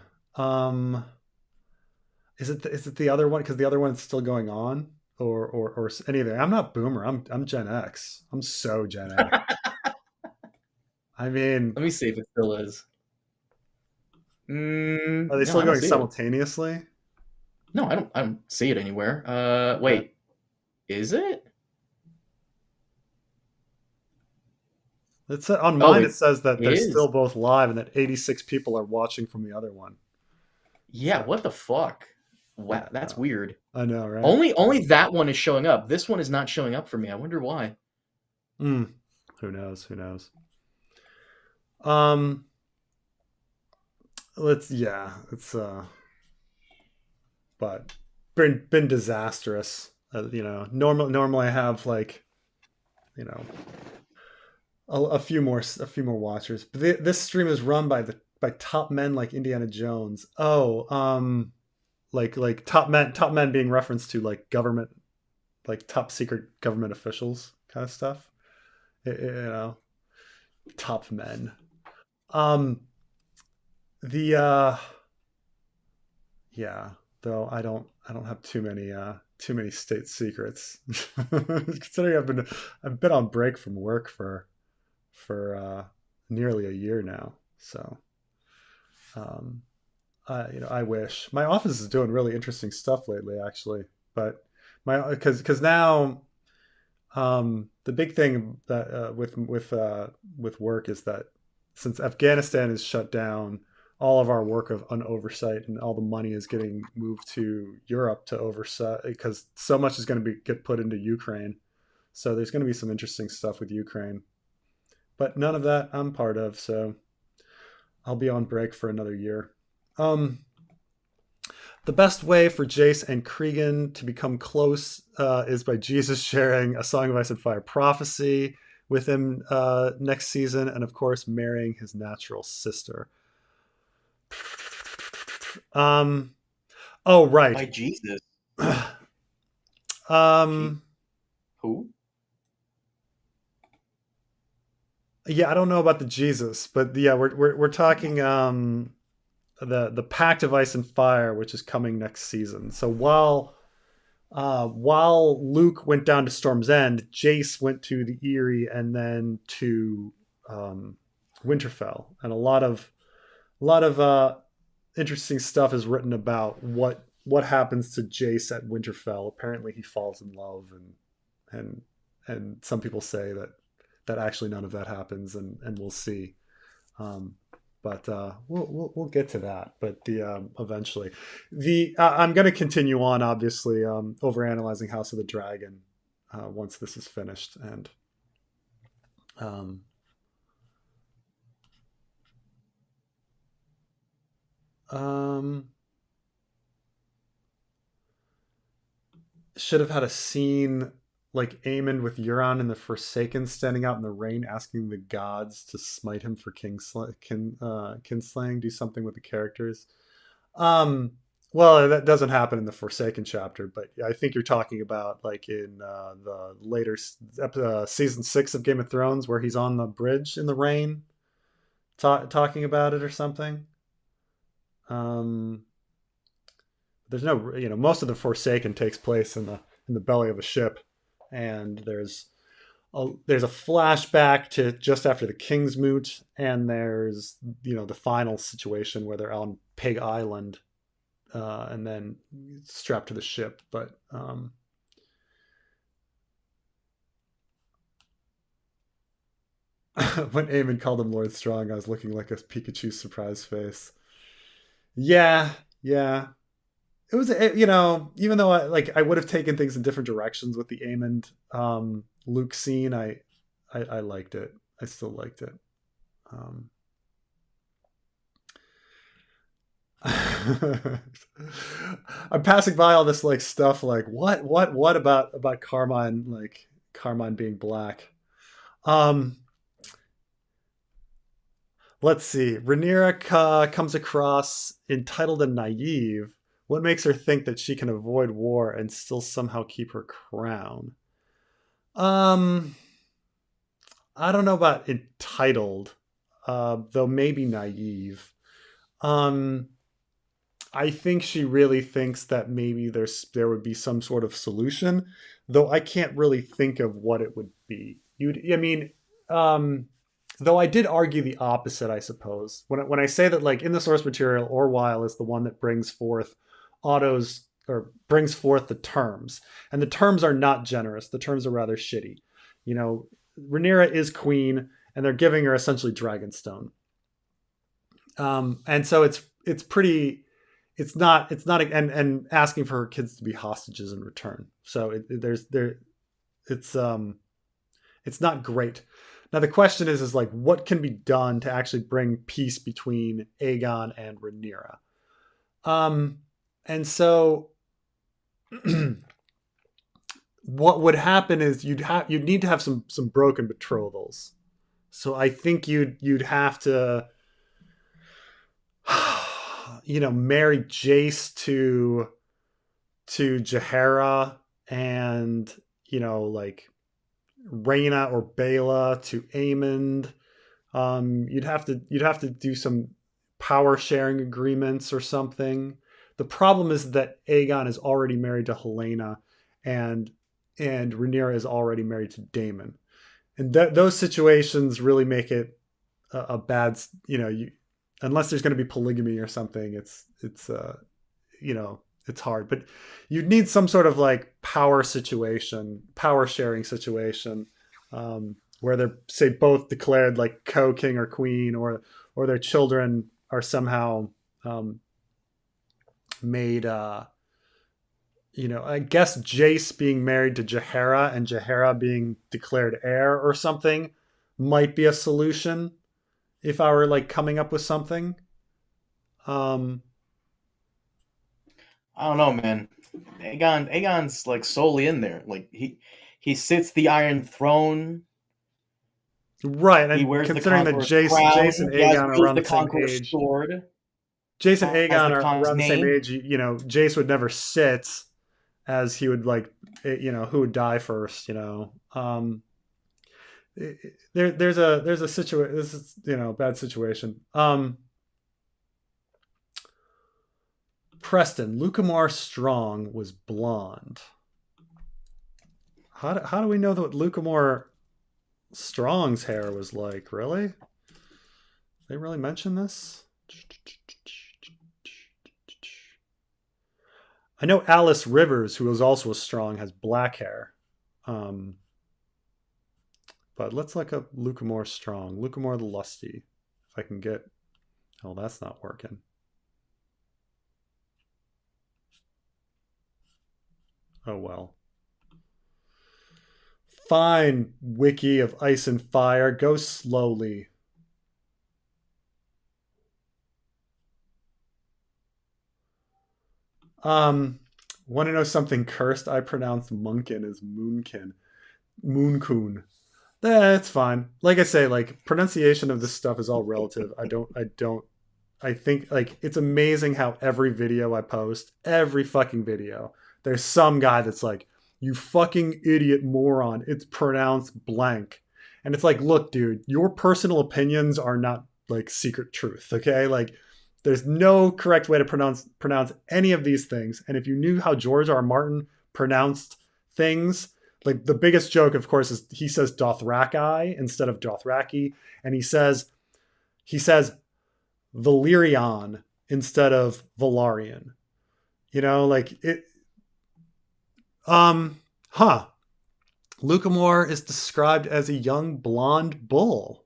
Is it the other one? Because the other one's still going on, or anything. I'm not Boomer. I'm Gen X. I'm so Gen X. I mean, let me see if it still is. Are they still going simultaneously? No, I don't see it anywhere. Wait, is it? It's on mine. It says that they're still both live and that 86 people are watching from the other one. Yeah, what the fuck? Wow, that's weird. I know, right? Only that one is showing up. This one is not showing up for me. I wonder why. Mm, who knows? Who knows? Um, let's yeah, it's but been disastrous. Normally I have like a few more watchers. But this stream is run by top men like Indiana Jones. Oh, like top men being referenced to like government, like top secret government officials kind of stuff. Top men. Um, the yeah, though I don't have too many state secrets. Considering I've been on break from work for nearly a year now. So um, I wish my office is doing really interesting stuff lately, actually. But my because now the big thing that with work is that since Afghanistan is shut down, all of our work on oversight and all the money is getting moved to Europe to oversight because so much is going to be get put into Ukraine. So there's going to be some interesting stuff with Ukraine, but none of that I'm part of. So I'll be on break for another year. Um, the best way for Jace and Cregan to become close is by Jesus sharing a Song of Ice and Fire prophecy with him next season, and of course, marrying his natural sister. Um. Oh, right. By Jesus. Gee, um. who? Yeah, I don't know about the Jesus, but yeah, we're talking the Pact of Ice and Fire, which is coming next season. So while Luke went down to Storm's End, Jace went to the Eyrie and then to Winterfell, and a lot of interesting stuff is written about what happens to Jace at Winterfell. Apparently, he falls in love, and and some people say that actually none of that happens, and we'll see. Um, but we'll get to that. But the eventually, the I'm going to continue on, obviously, over analyzing House of the Dragon once this is finished, and um, um, should have had a scene like Aemon with Euron and the Forsaken standing out in the rain, asking the gods to smite him for kinslaying. Do something with the characters. Um, well, that doesn't happen in the Forsaken chapter, but I think you're talking about like in the later season 6 of Game of Thrones, where he's on the bridge in the rain, talking about it or something. Um, there's no, most of the Forsaken takes place in the belly of a ship, and there's a flashback to just after the King's Moot, and there's the final situation where they're on Pig Island, and then strapped to the ship. But when Eamon called him Lord Strong, I was looking like a Pikachu surprise face. Yeah, yeah. It was, even though I would have taken things in different directions with the Eamon Luke scene, I liked it. I still liked it. Um, I'm passing by all this like stuff like what about Carmine, like Carmine being black. Um let's see. Rhaenyra comes across entitled and naive. What makes her think that she can avoid war and still somehow keep her crown? Um I don't know about entitled, though maybe naive. Um I think she really thinks that maybe there would be some sort of solution, though I can't really think of what it would be. I mean, um, though I did argue the opposite, I suppose. When I say that, like in the source material, Orwell is the one that brings forth Otto's or brings forth the terms, and the terms are not generous. The terms are rather shitty. Rhaenyra is queen, and they're giving her essentially Dragonstone, and so it's it's not and asking for her kids to be hostages in return. So it's it's not great. Now the question is like what can be done to actually bring peace between Aegon and Rhaenyra. Um, and so what would happen is you'd need to have some broken betrothals. So I think you'd have to marry Jace to Jaehaera, and like Rhaena or Bela to Aemond. You'd have to do some power sharing agreements or something. The problem is that Aegon is already married to Helena, and Rhaenyra is already married to Daemon, and those situations really make it a bad. Unless there's going to be polygamy or something, it's hard. But you'd need some sort of like power sharing situation, where they're say both declared like co-king or queen, or their children are somehow made. I guess Jace being married to Jaehaera and Jaehaera being declared heir or something might be a solution if I were like coming up with something. Um, I don't know, man. Aegon's like solely in there. Like he sits the Iron Throne. right, He and wears the considering that Conqueror's crown. Jace and He has Aegon are wields around the the same Conqueror's age, sword. Jace and Has Aegon the are Con's around the same name. age. Jace would never sit, as he would like, who would die first. There's a situation. This is bad situation. Preston, Lucamore Strong was blonde. How do we know that Lucamore Strong's hair was like? Really? They really mention this? I know Alice Rivers, who is also a Strong, has black hair. Um, but let's look up Lucamore Strong. Lucamore the Lusty. If I can get. Oh, that's not working. Oh well. Fine, Wiki of Ice and Fire. Go slowly. Want to know something cursed? I pronounce Munkin as Moonkin. Moonkun. That's fine. Like I say, like pronunciation of this stuff is all relative. I think like it's amazing how every video I post, every fucking video, there's some guy that's like, "You fucking idiot moron, it's pronounced blank." And it's like, "Look, dude, your personal opinions are not like secret truth, okay? Like there's no correct way to pronounce any of these things. And if you knew how George R. R. Martin pronounced things, like the biggest joke, of course, is he says Dothraki instead of Dothraki, and he says Valyrian instead of Valarian. Like it. Huh. Lucamore is described as a young blonde bull.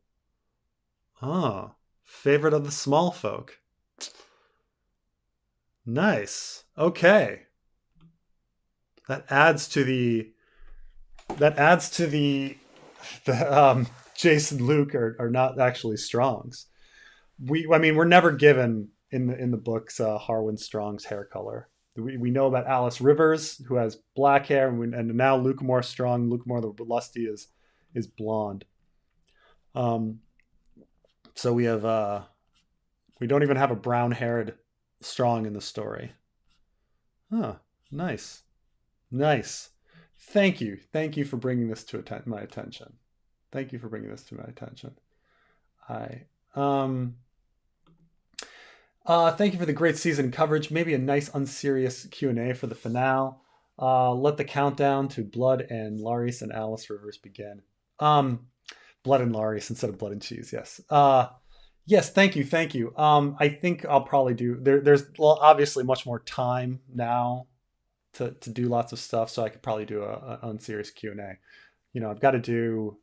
Ah, favorite of the small folk. Nice. Okay. That adds to the Jason Luke are not actually Strongs. We're never given in the books Harwin Strong's hair color. We know about Alice Rivers, who has black hair, and now Lucamore Strong, Lucamore the Lusty is blonde. So we don't even have a brown haired Strong in the story. Huh. Nice. Nice. Thank you for bringing this to my attention. Thank you for bringing this to my attention. I thank you for the great season coverage. Maybe a nice unserious Q&A for the finale. Let the countdown to Blood and Laris and Alice Rivers begin. Blood and Laris instead of Blood and Cheese. Yes. Yes. Thank you. I think I'll probably do. There's obviously much more time now to do lots of stuff, so I could probably do a unserious Q&A. I've got to do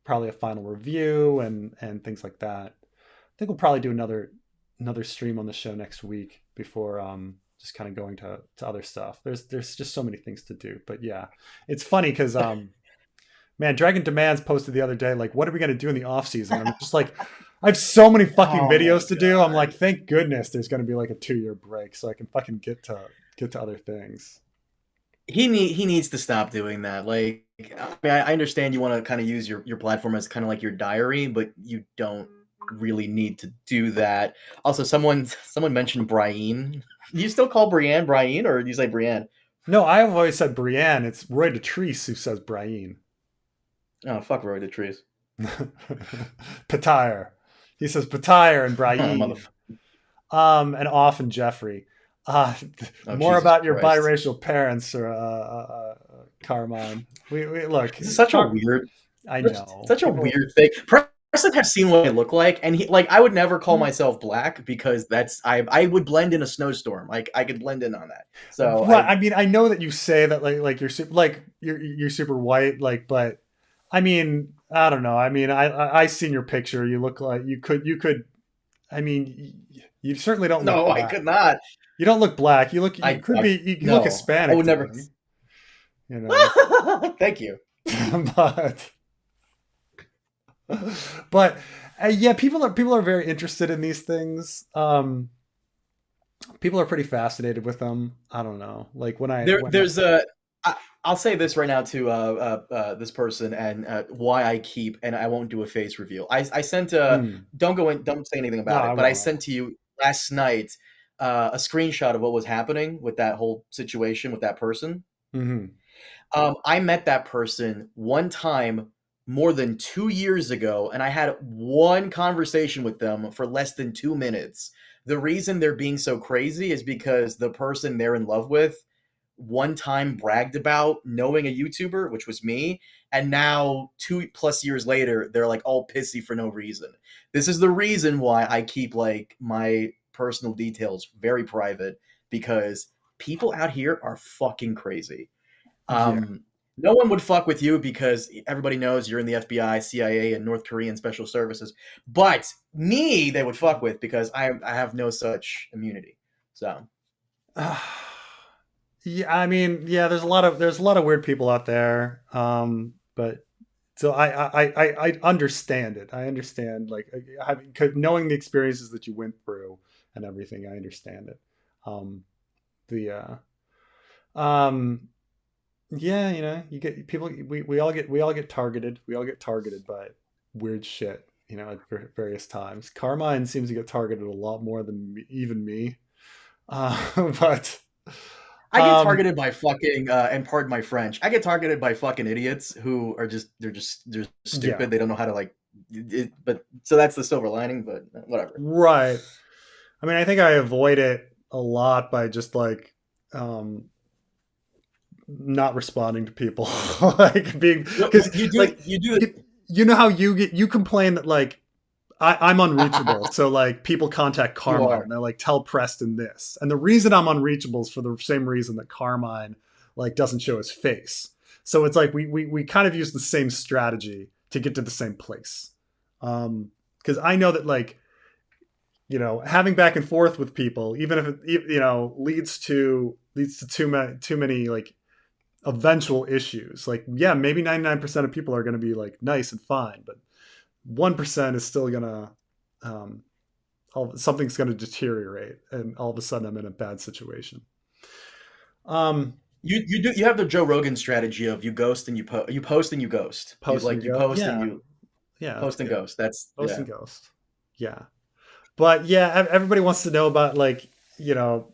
probably a final review and things like that. I think we'll probably do another another stream on the show next week before just kind of going to other stuff. There's just so many things to do. But yeah, it's funny because man, Dragon Demands posted the other day, like, what are we gonna do in the off season? I'm just like, I have so many fucking Oh my videos to do. I'm like, god. thank goodness there's gonna be like a 2 year break so I can fucking get to other things. He needs to stop doing that. Like, I mean, I understand you want to kind of use your platform as kind of like your diary, but you don't really need to do that. Also, someone mentioned Brienne. Do you still call Brienne, or do you say Brienne? No, I have always said Brienne. It's Roy Dotrice who says Brienne. Oh, fuck Roy Dotrice. Petire. He says Petire and Oh, Brienne. motherfucker. And off and Jeffrey. Uh, Oh, more Jesus about your Christ. biracial parents, or Carmine. We look. This is such a weird, I know such a people. weird thing. Preston has seen what I look like, and he like I would never call myself black because that's I would blend in a snowstorm. Like I could blend in on that. So Right. I I mean, I know that you say that like you're super like you're super white, like, but I mean, I don't know. I mean, I seen your picture. You look like you could. I mean, you certainly don't look no, I black. could not. You don't look black. You could I be. You look no, I Hispanic would to never. me. You know, Thank you. but but yeah, people are very interested in these things. People are pretty fascinated with them. I don't know. Like There's a. I'll say this right now to this person and why I keep and I won't do a face reveal. I sent don't say anything No, about I it, but I won't. sent to you last night a screenshot of what was happening with that whole situation with that person. Mm-hmm. I met that person one time more than 2 years ago, and I had one conversation with them for less than 2 minutes. The reason they're being so crazy is because the person they're in love with one time bragged about knowing a YouTuber, which was me, and now 2+ years later, they're like all pissy for no reason. This is the reason why I keep like my personal details very private because people out here are fucking crazy. Yeah. Um, no one would fuck with you because everybody knows you're in the FBI, CIA, and North Korean special services. But me, they would fuck with because I have no such immunity. So Yeah, I mean, yeah, there's a lot of weird people out there. But so I understand it. I understand, like, having, knowing the experiences that you went through and everything. I understand it. Um, the um, yeah, you get people. We all get targeted. We all get targeted by weird shit. At various times. Carmine seems to get targeted a lot more than even me. But I get um, targeted by fucking and pardon my French. I get targeted by fucking idiots who are they're yeah, stupid. They don't know how to like. But so that's the silver lining. But whatever. right. I mean, I think I avoid it a lot by just like um not responding to people, like being, because You do like you do you know how you complain that, like, I'm unreachable, so like people contact you Carmine are. and they're like, tell Preston this, and the reason I'm unreachable is for the same reason that Carmine like doesn't show his face. So it's like we kind of use the same strategy to get to the same place. Because I know that, like, having back and forth with people, even if it leads to too many like eventual issues. Like, yeah, maybe 99% of people are going to be like nice and fine, but 1% is still gonna something's gonna deteriorate, and all of a sudden I'm in a bad situation. Um, You have the Joe Rogan strategy of you ghost and you post and you ghost. You Post like and you go. post and Yeah, you yeah, that's post and good. ghost. That's Post yeah. and ghost. Yeah, but yeah, everybody wants to know about, like,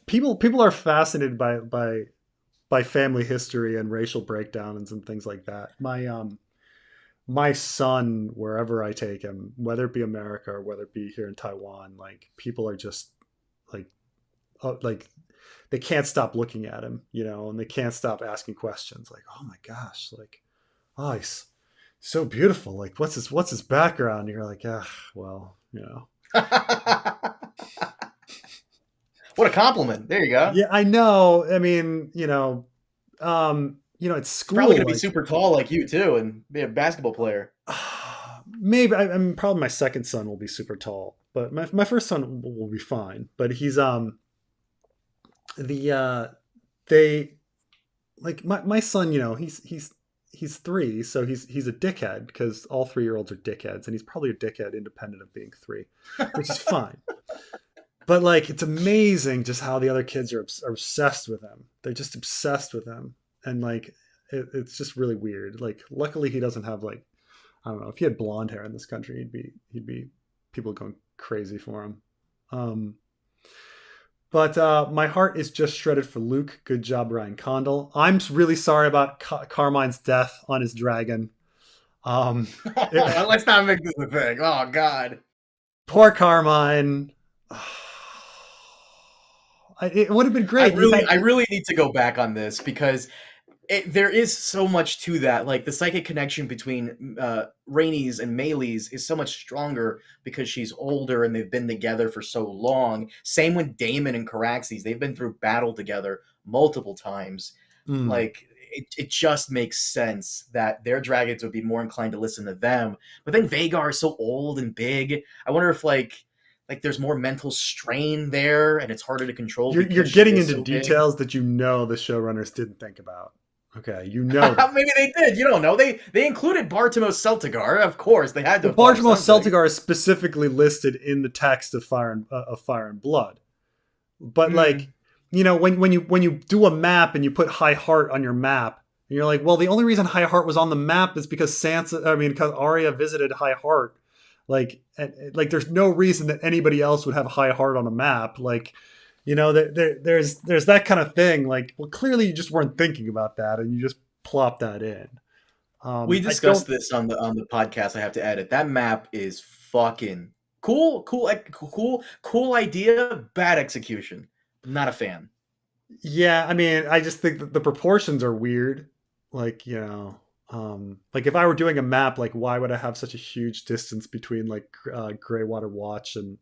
people are fascinated by family history and racial breakdowns and things like that. My son, wherever I take him, whether it be America or whether it be here in Taiwan, like, people are just like, like, they can't stop looking at him, and they can't stop asking questions like, oh my gosh, like, oh, he's so beautiful. Like, what's his background? And you're like, ah, well, What a compliment. There you go. yeah, I know. I mean, at He's probably school, gonna be like, super tall like you too and be a basketball player. maybe I mean, probably my second son will be super tall. but my first son will be fine. But he's the they like my son, he's 3, so he's a dickhead because all 3-year-olds are dickheads, and he's probably a dickhead independent of being 3, which is fine. But like, it's amazing just how the other kids are obsessed with him. They're just obsessed with him, and like, it's just really weird. Like, luckily he doesn't have like, I don't know, if he had blonde hair in this country, he'd be people going crazy for him. Um, but my heart is just shredded for Luke. Good job, Ryan Condal. I'm really sorry about Carmine's death on his dragon. Um, it, Let's not make this a thing. Oh God. poor Carmine. It would have been I great. You really, had I really need to go back on this because there is so much to that. Like the psychic connection between Rhaenys and Meleys is so much stronger because she's older and they've been together for so long. Same with Daemon and Caraxes; they've been through battle together multiple times. mm, Like it just makes sense that their dragons would be more inclined to listen to them. But then Vagar is so old and big. I wonder if like there's more mental strain there and it's harder to control you're because she getting is into so big. details that the showrunners didn't think about. Okay, you know that. Maybe they did. You don't know. They included Bartimos Celtigar. Of course, they had to Well, have thought of Baltimore something. Celtigar is specifically listed in the text of Fire and Blood. But Mm. like, when you do a map and you put High Heart on your map, and you're like, well, the only reason High Heart was on the map is because because Arya visited High Heart. Like, there's no reason that anybody else would have High Heart on a map. Like, there's that kind of thing. Like, well, clearly you just weren't thinking about that, and you just plop that in. We I discussed don't. this on the podcast. I have to edit. That map is fucking cool. Cool idea. Bad execution. Not a fan. Yeah, I mean, I just think that the proportions are weird. Like, like if I were doing a map, like why would I have such a huge distance between like Greywater Watch and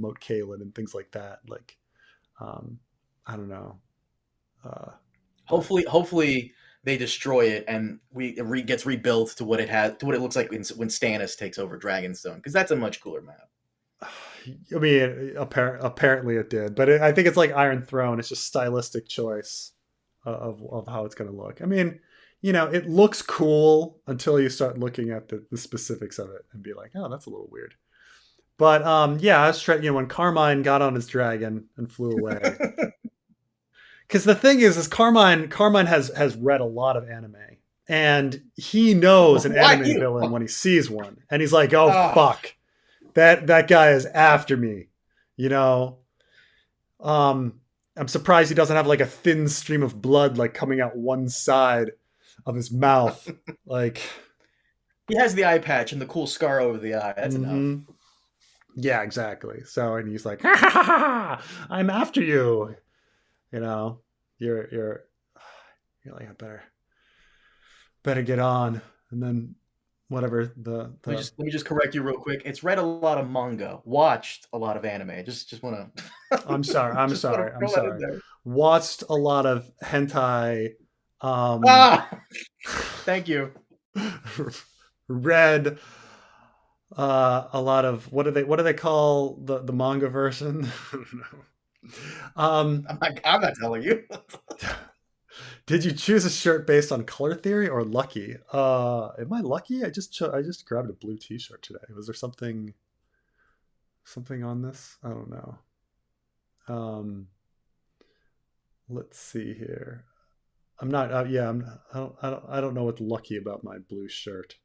Moat Cailin and things like that? Like, um, I don't know. Uh, but Hopefully they destroy it and gets rebuilt to what it had to what it looks like when Stannis takes over Dragonstone because that's a much cooler map. I mean, apparently it did, but I think it's like Iron Throne. It's just stylistic choice of how it's going to look. I mean, it looks cool until you start looking at the specifics of it and be like, oh, that's a little weird. But yeah, I was trying. When Carmine got on his dragon and flew away, because the thing is Carmine has read a lot of anime, and he knows an Why anime you? villain when he sees one, and he's like, oh Oh, fuck, that guy is after me, you know. Um, I'm surprised he doesn't have like a thin stream of blood like coming out one side of his mouth, like. he has the eye patch and the cool scar over the eye. That's enough. Mm-hmm. Yeah, exactly. So, and he's like, ha, ha, ha, ha, I'm after you. You know, you're you're like, I better get on. And then whatever Let me just correct you real quick. It's read a lot of manga, watched a lot of anime. Just want I'm sorry, to I'm just want to sorry, I'm throw that in sorry. there. Watched a lot of hentai, um, Ah, thank you. read a lot of what do they call the manga version? I don't know. I'm not telling you. Did you choose a shirt based on color theory or lucky? Am I lucky? I just grabbed a blue T-shirt today. Was there something on this? I don't know. Um, let's see here. I'm not. Yeah, I don't know what's lucky about my blue shirt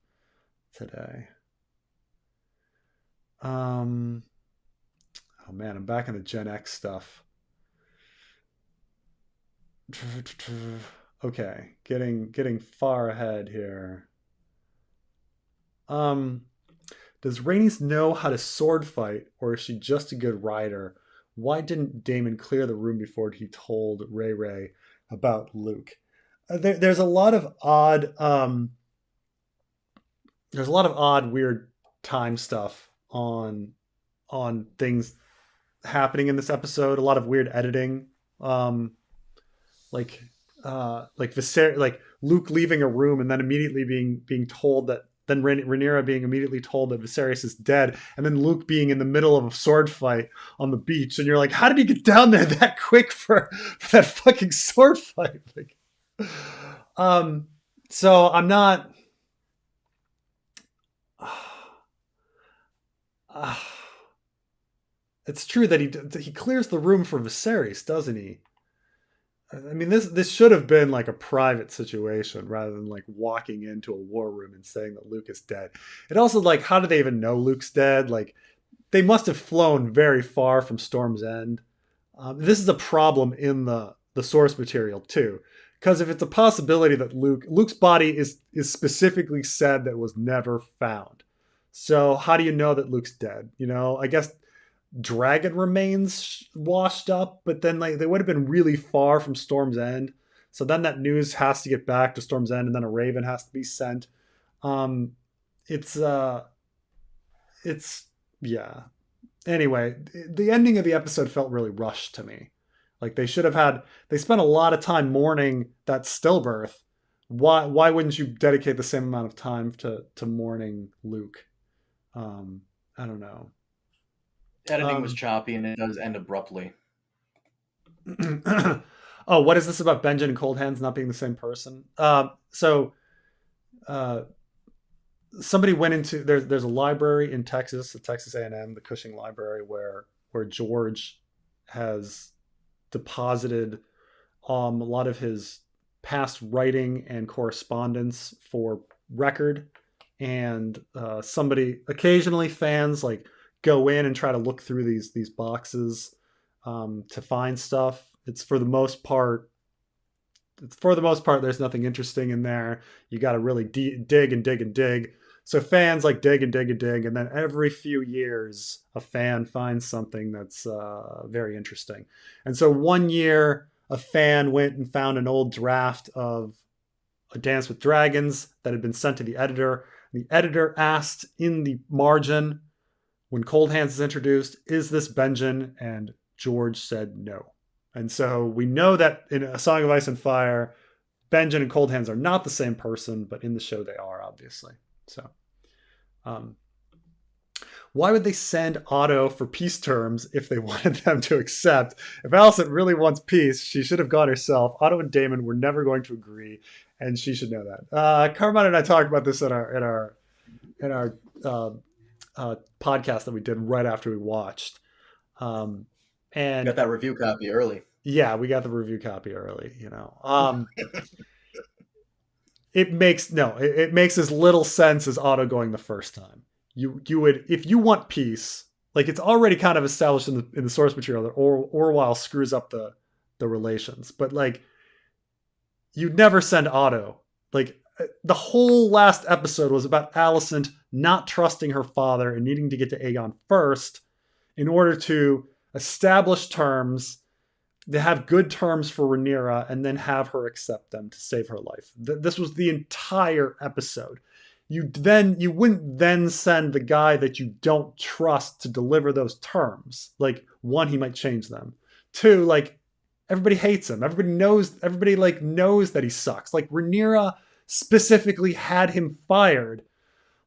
today. Um, oh man, I'm back in the Gen X stuff. Okay, getting far ahead here. Um, Does Rhaenys know how to sword fight, or is she just a good rider? Why didn't Daemon clear the room before he told Ray about Luke? There's a lot of weird time stuff on things happening in this episode. A lot of weird editing, like like Luke leaving a room and then immediately being told that then Rhaenyra being immediately told that Viserys is dead, and then Luke being in the middle of a sword fight on the beach, and you're like, how did he get down there that quick for that fucking sword fight? Like, um, so I'm not. Uh, it's true that he clears the room for Viserys, doesn't he? I mean, this should have been like a private situation rather than like walking into a war room and saying that Luke is dead. It also, like, how do they even know Luke's dead? Like, they must have flown very far from Storm's End. This is a problem in the source material too, because if it's a possibility that Luke's body is specifically said that was never found, so how do you know that Luke's dead? You know, I guess dragon remains washed up, but then like they would have been really far from Storm's End. So then that news has to get back to Storm's End, and then a raven has to be sent. Um, it's it's yeah. Anyway, the ending of the episode felt really rushed to me. Like they should have had. They spent a lot of time mourning that stillbirth. Why wouldn't you dedicate the same amount of time to mourning Luke? I don't know. Editing was choppy, and it does end abruptly. Oh, what is this about Benjen and Cold Hands not being the same person? Uh, somebody went into there's a library in Texas, the Texas A&M, the Cushing Library, where George has deposited a lot of his past writing and correspondence for record. And somebody occasionally fans like go in and try to look through these boxes to find stuff. It's for the most part there's nothing interesting in there. You got to really dig and dig and dig. So fans like dig and dig and dig, and then every few years a fan finds something that's very interesting. And so one year a fan went and found an old draft of A Dance with Dragons that had been sent to the editor. The editor asked in the margin, when Cold Hands is introduced, is this Benjen? And George said no. And so we know that in A Song of Ice and Fire, Benjen and Cold Hands are not the same person, but in the show they are, obviously. So, why would they send Otto for peace terms if they wanted them to accept? If Alicent really wants peace, she should have gone herself. Otto and Daemon were never going to agree, and she should know that. Carmine and I talked about this in our podcast that we did right after we watched. And got that review copy early. Yeah, we got the review copy early. You know, it makes as little sense as Otto going the first time. You would, if you want peace, like it's already kind of established in the source material that Orwell screws up the relations, but like you'd never send Otto. Like the whole last episode was about Alicent not trusting her father and needing to get to Aegon first in order to establish terms, to have good terms for Rhaenyra, and then have her accept them to save her life. This was the entire episode. You wouldn't then send the guy that you don't trust to deliver those terms. Like, one, he might change them. Two, like everybody hates him. Everybody knows that he sucks. Like Rhaenyra specifically had him fired.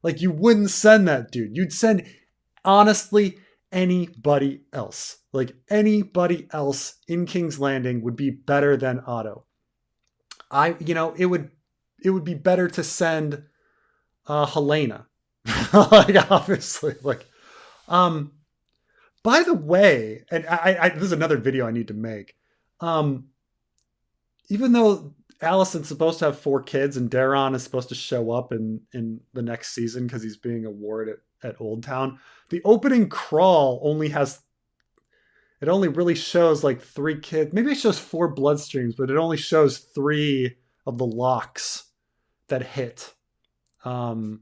Like you wouldn't send that dude. You'd send, honestly, anybody else. Like anybody else in King's Landing would be better than Otto. It would be better to send Helena. Like obviously, like by the way, and I this is another video I need to make. Even though Alicent's supposed to have 4 kids and Daron is supposed to show up in the next season because he's being a ward at Old Town, the opening crawl only really shows like 3 kids. Maybe it shows 4 bloodstreams, but it only shows 3 of the locks that hit when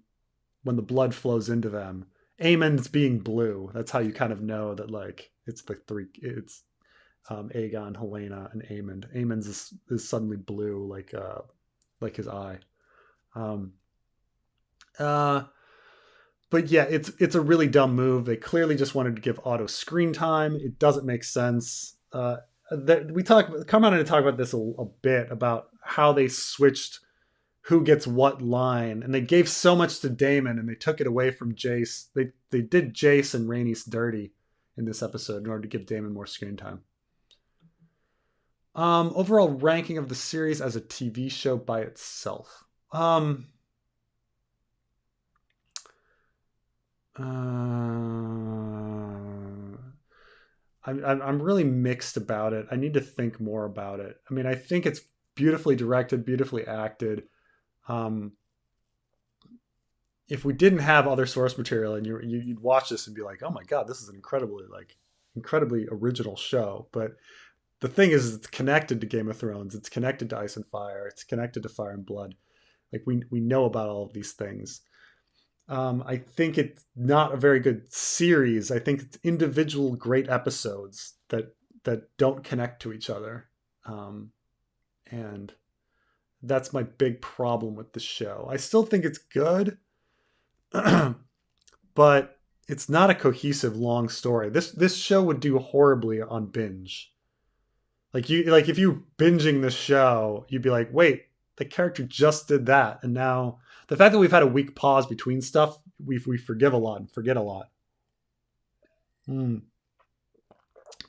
the blood flows into them. Aemon's being blue. That's how you kind of know that like it's the 3. It's Aegon, Helena, and Aemon. Aemon's is suddenly blue, like his eye. But yeah, it's a really dumb move. They clearly just wanted to give Otto screen time. It doesn't make sense. Carmine and I talk about this a bit about how they switched who gets what line, and they gave so much to Damon and they took it away from Jace. They did Jace and Rhaenys dirty in this episode in order to give Damon more screen time. Overall ranking of the series as a TV show by itself. I'm really mixed about it. I need to think more about it. I mean, I think it's beautifully directed, beautifully acted. If we didn't have other source material and you'd watch this and be like, oh my god, this is an incredibly original show. But the thing is, it's connected to Game of Thrones. It's connected to Ice and Fire. It's connected to Fire and Blood. Like we know about all of these things. I think it's not a very good series. I think it's individual great episodes that don't connect to each other, and that's my big problem with the show. I still think it's good, but it's not a cohesive long story. This show would do horribly on binge. Like if you binging this show, you'd be like, wait, the character just did that, and now the fact that we've had a week pause between stuff, we forgive a lot and forget a lot.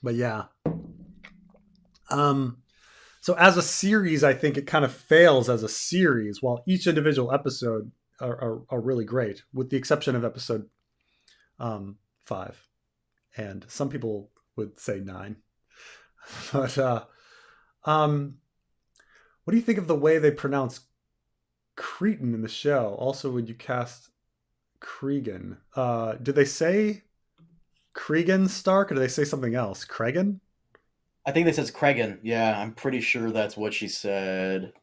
But yeah. So as a series, I think it kind of fails as a series, while each individual episode are really great, with the exception of episode 5. And some people would say 9. But what do you think of the way they pronounce Cretan in the show? Also, would you cast Cregan? Did they say Cregan Stark, or did they say something else? Cregan? I think this is Cregan. Yeah, I'm pretty sure that's what she said.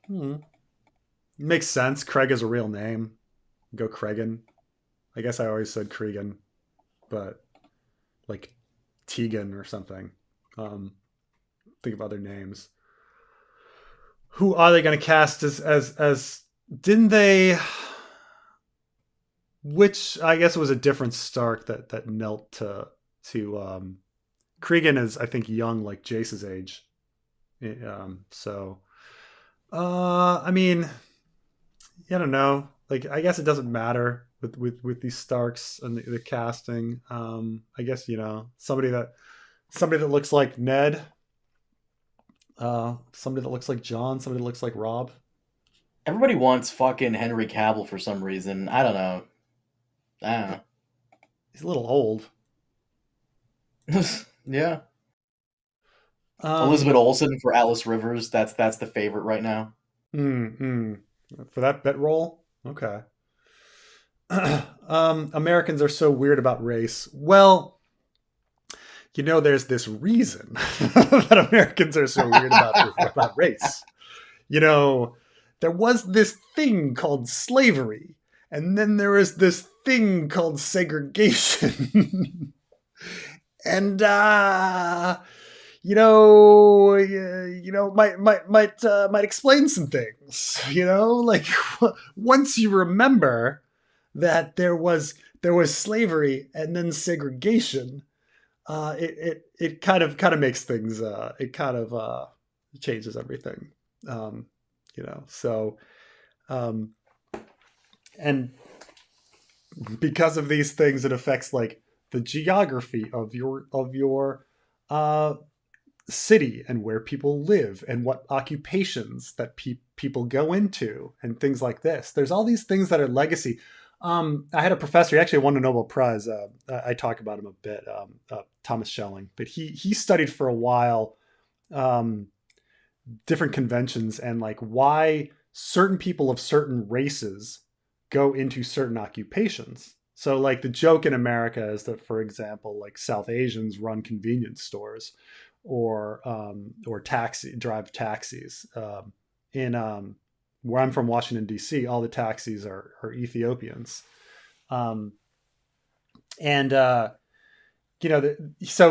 Makes sense. Craig is a real name. Go Cregan. I guess I always said Cregan, but like Tegan or something. Think of other names. Who are they going to cast as didn't they, which I guess it was a different Stark that knelt to Cregan is, I think, young, like Jace's age. I mean, I don't know. Like, I guess it doesn't matter with these Starks and the casting. I guess, somebody that looks like Ned, somebody that looks like John, somebody that looks like Rob. Everybody wants fucking Henry Cavill for some reason. I don't know. He's a little old. Yeah. Elizabeth Olsen for Alice Rivers. That's the favorite right now. For that bet roll? Okay. Americans are so weird about race. Well, there's this reason that Americans are so weird about race. There was this thing called slavery, and then there was this thing called segregation. And might explain some things. Like once you remember that there was slavery and then segregation, it kind of makes things. It kind of changes everything. And because of these things, it affects like the geography of your city and where people live and what occupations that people go into and things like this. There's all these things that are legacy. I had a professor, he actually won a Nobel Prize. I talk about him a bit, Thomas Schelling, but he studied for a while different conventions and like why certain people of certain races go into certain occupations. So like the joke in America is that, for example, like South Asians run convenience stores or drive taxis. In where I'm from, Washington, D.C., all the taxis are Ethiopians. So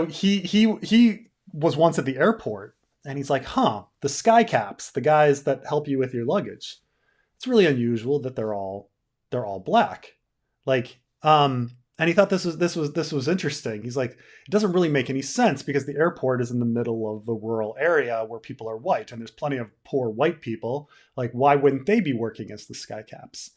he was once at the airport and he's like, the sky caps, the guys that help you with your luggage. It's really unusual that they're all black. Like, And he thought this was interesting. He's like, it doesn't really make any sense because the airport is in the middle of the rural area where people are white, and there's plenty of poor white people. Like, why wouldn't they be working as the skycaps?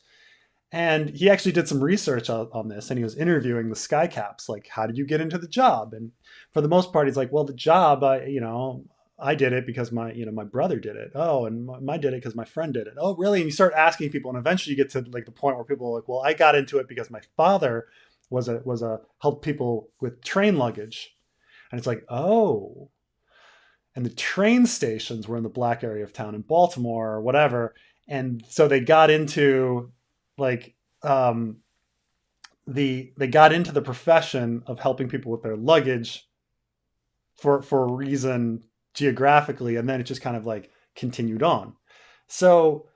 And he actually did some research on this, and he was interviewing the skycaps, like, how did you get into the job? And for the most part, he's like, well, the job, I did it because my brother did it. Oh, and my did it because my friend did it. Oh, really? And you start asking people, and eventually you get to like the point where people are like, well, I got into it because my father was a helped people with train luggage. And it's like, oh. And the train stations were in the black area of town in Baltimore or whatever. And so they got into like they got into the profession of helping people with their luggage for a reason geographically, and then it just kind of like continued on. So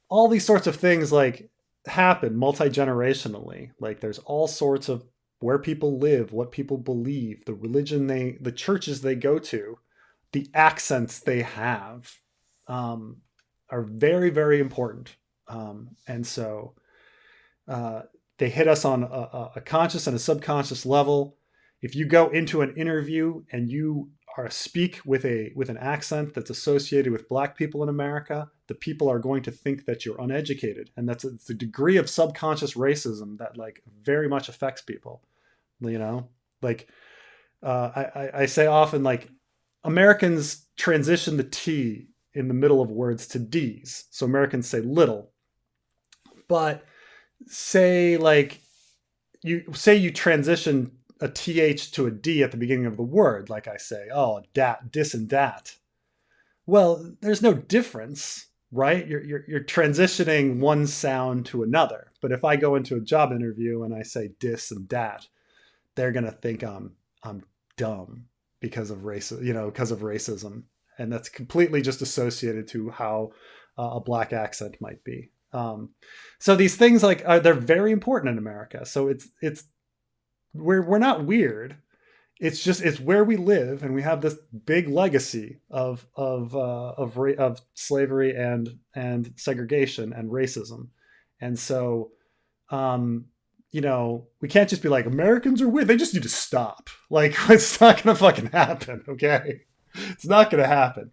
all these sorts of things like happen multi-generationally. Like there's all sorts of where people live, what people believe, the churches they go to, the accents they have, um, are very, very important. And so uh, they hit us on a conscious and a subconscious level. If you go into an interview and you are speak with an accent that's associated with black people in America, the people are going to think that you're uneducated, and it's a degree of subconscious racism that like very much affects people. You know, like I say often, like Americans transition the T in the middle of words to D's, so Americans say little, but say like you transition a th to a d at the beginning of the word, like I say, oh, dat, dis, and dat. Well, there's no difference, right? You're transitioning one sound to another. But if I go into a job interview and I say dis and dat, they're gonna think I'm dumb because of because of racism, and that's completely just associated to how a black accent might be. So these things like they're very important in America. So it's we're not weird. It's just it's where we live, and we have this big legacy of slavery and segregation and racism, and so we can't just be like Americans are weird. They just need to stop. Like it's not gonna fucking happen. Okay, it's not gonna happen.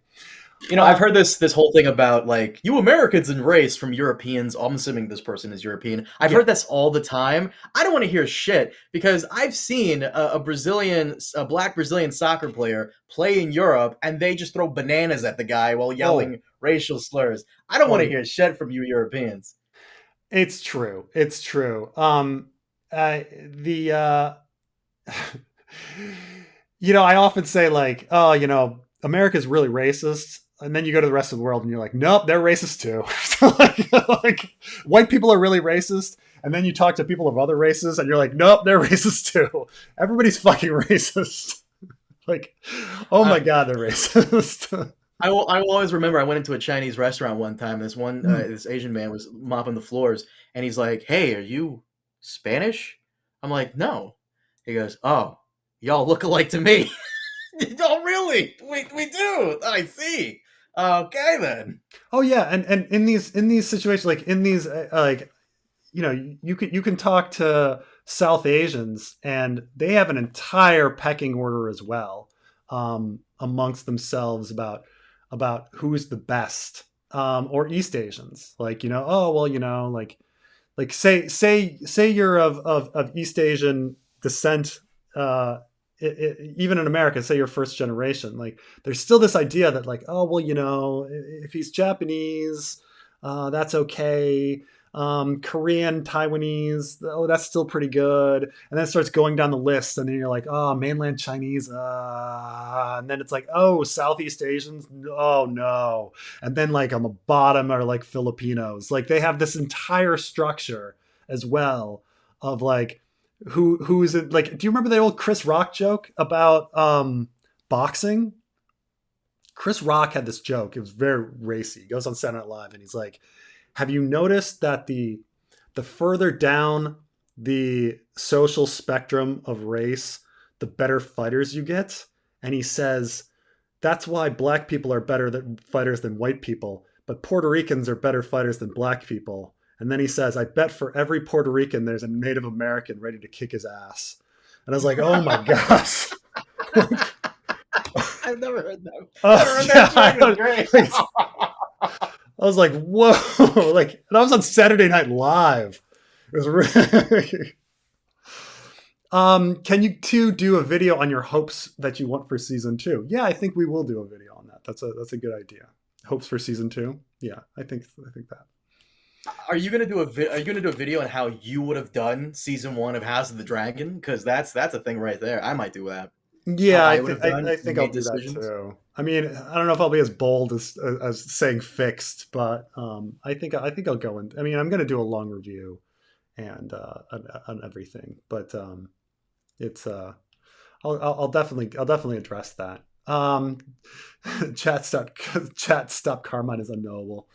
I've heard this whole thing about like you Americans and race from Europeans. I'm assuming this person is European. I've Yeah. heard this all the time. I don't want to hear shit because I've seen a black Brazilian soccer player play in Europe, and they just throw bananas at the guy while Oh. yelling racial slurs. I don't Oh want to yeah. hear shit from you Europeans. It's true. It's true. The I often say like, oh, America's really racist, and then you go to the rest of the world and you're like, nope, they're racist too. like white people are really racist, and then you talk to people of other races and you're like, nope, they're racist too. Everybody's fucking racist. Like, oh my Uh, god, they're racist. I will always remember I went into a Chinese restaurant one time. This Asian man was mopping the floors, and he's like, "Hey, are you Spanish?" I'm like, "No." He goes, "Oh, y'all look alike to me." Oh, really? We do. I see. Okay then. Oh yeah, and in these situations, like in these like you can talk to South Asians, and they have an entire pecking order as well, amongst themselves about who's the best, or East Asians, like oh well, like say you're of East Asian descent, even in America, say you're first generation, like there's still this idea that like, oh well, if he's Japanese, that's okay. Korean, Taiwanese, oh that's still pretty good. And then it starts going down the list, and then you're like, oh, mainland Chinese, and then it's like, oh, Southeast Asians, oh no. And then like on the bottom are like Filipinos. Like they have this entire structure as well of like who's it, like, do you remember the old Chris Rock joke about boxing? Chris Rock had this joke. It was very racy. He goes on Saturday Night Live and he's like, have you noticed that the further down the social spectrum of race, the better fighters you get? And he says, that's why black people are better fighters than white people, but Puerto Ricans are better fighters than black people. And then he says, "I bet for every Puerto Rican, there's a Native American ready to kick his ass." And I was like, "Oh my gosh!" Like, I've never heard that. oh Never heard yeah, that joke. It's great. like, I was like, "Whoa!" Like, and I was on Saturday Night Live. It was really. Can you two do a video on your hopes that you want for season two? Yeah, I think we will do a video on that. That's a good idea. Hopes for season two. Yeah, I think that. Are you gonna do Are you gonna do a video on how you would have done season one of House of the Dragon? Because that's a thing right there. I might do that. How Yeah, I would have I done think I'll made do that decisions. too. I mean, I don't know if I'll be as bold as saying fixed, but I think I'll go in. I mean, I'm going to do a long review and on everything, but it's I'll definitely address that. Chat stop. Carmine is unknowable.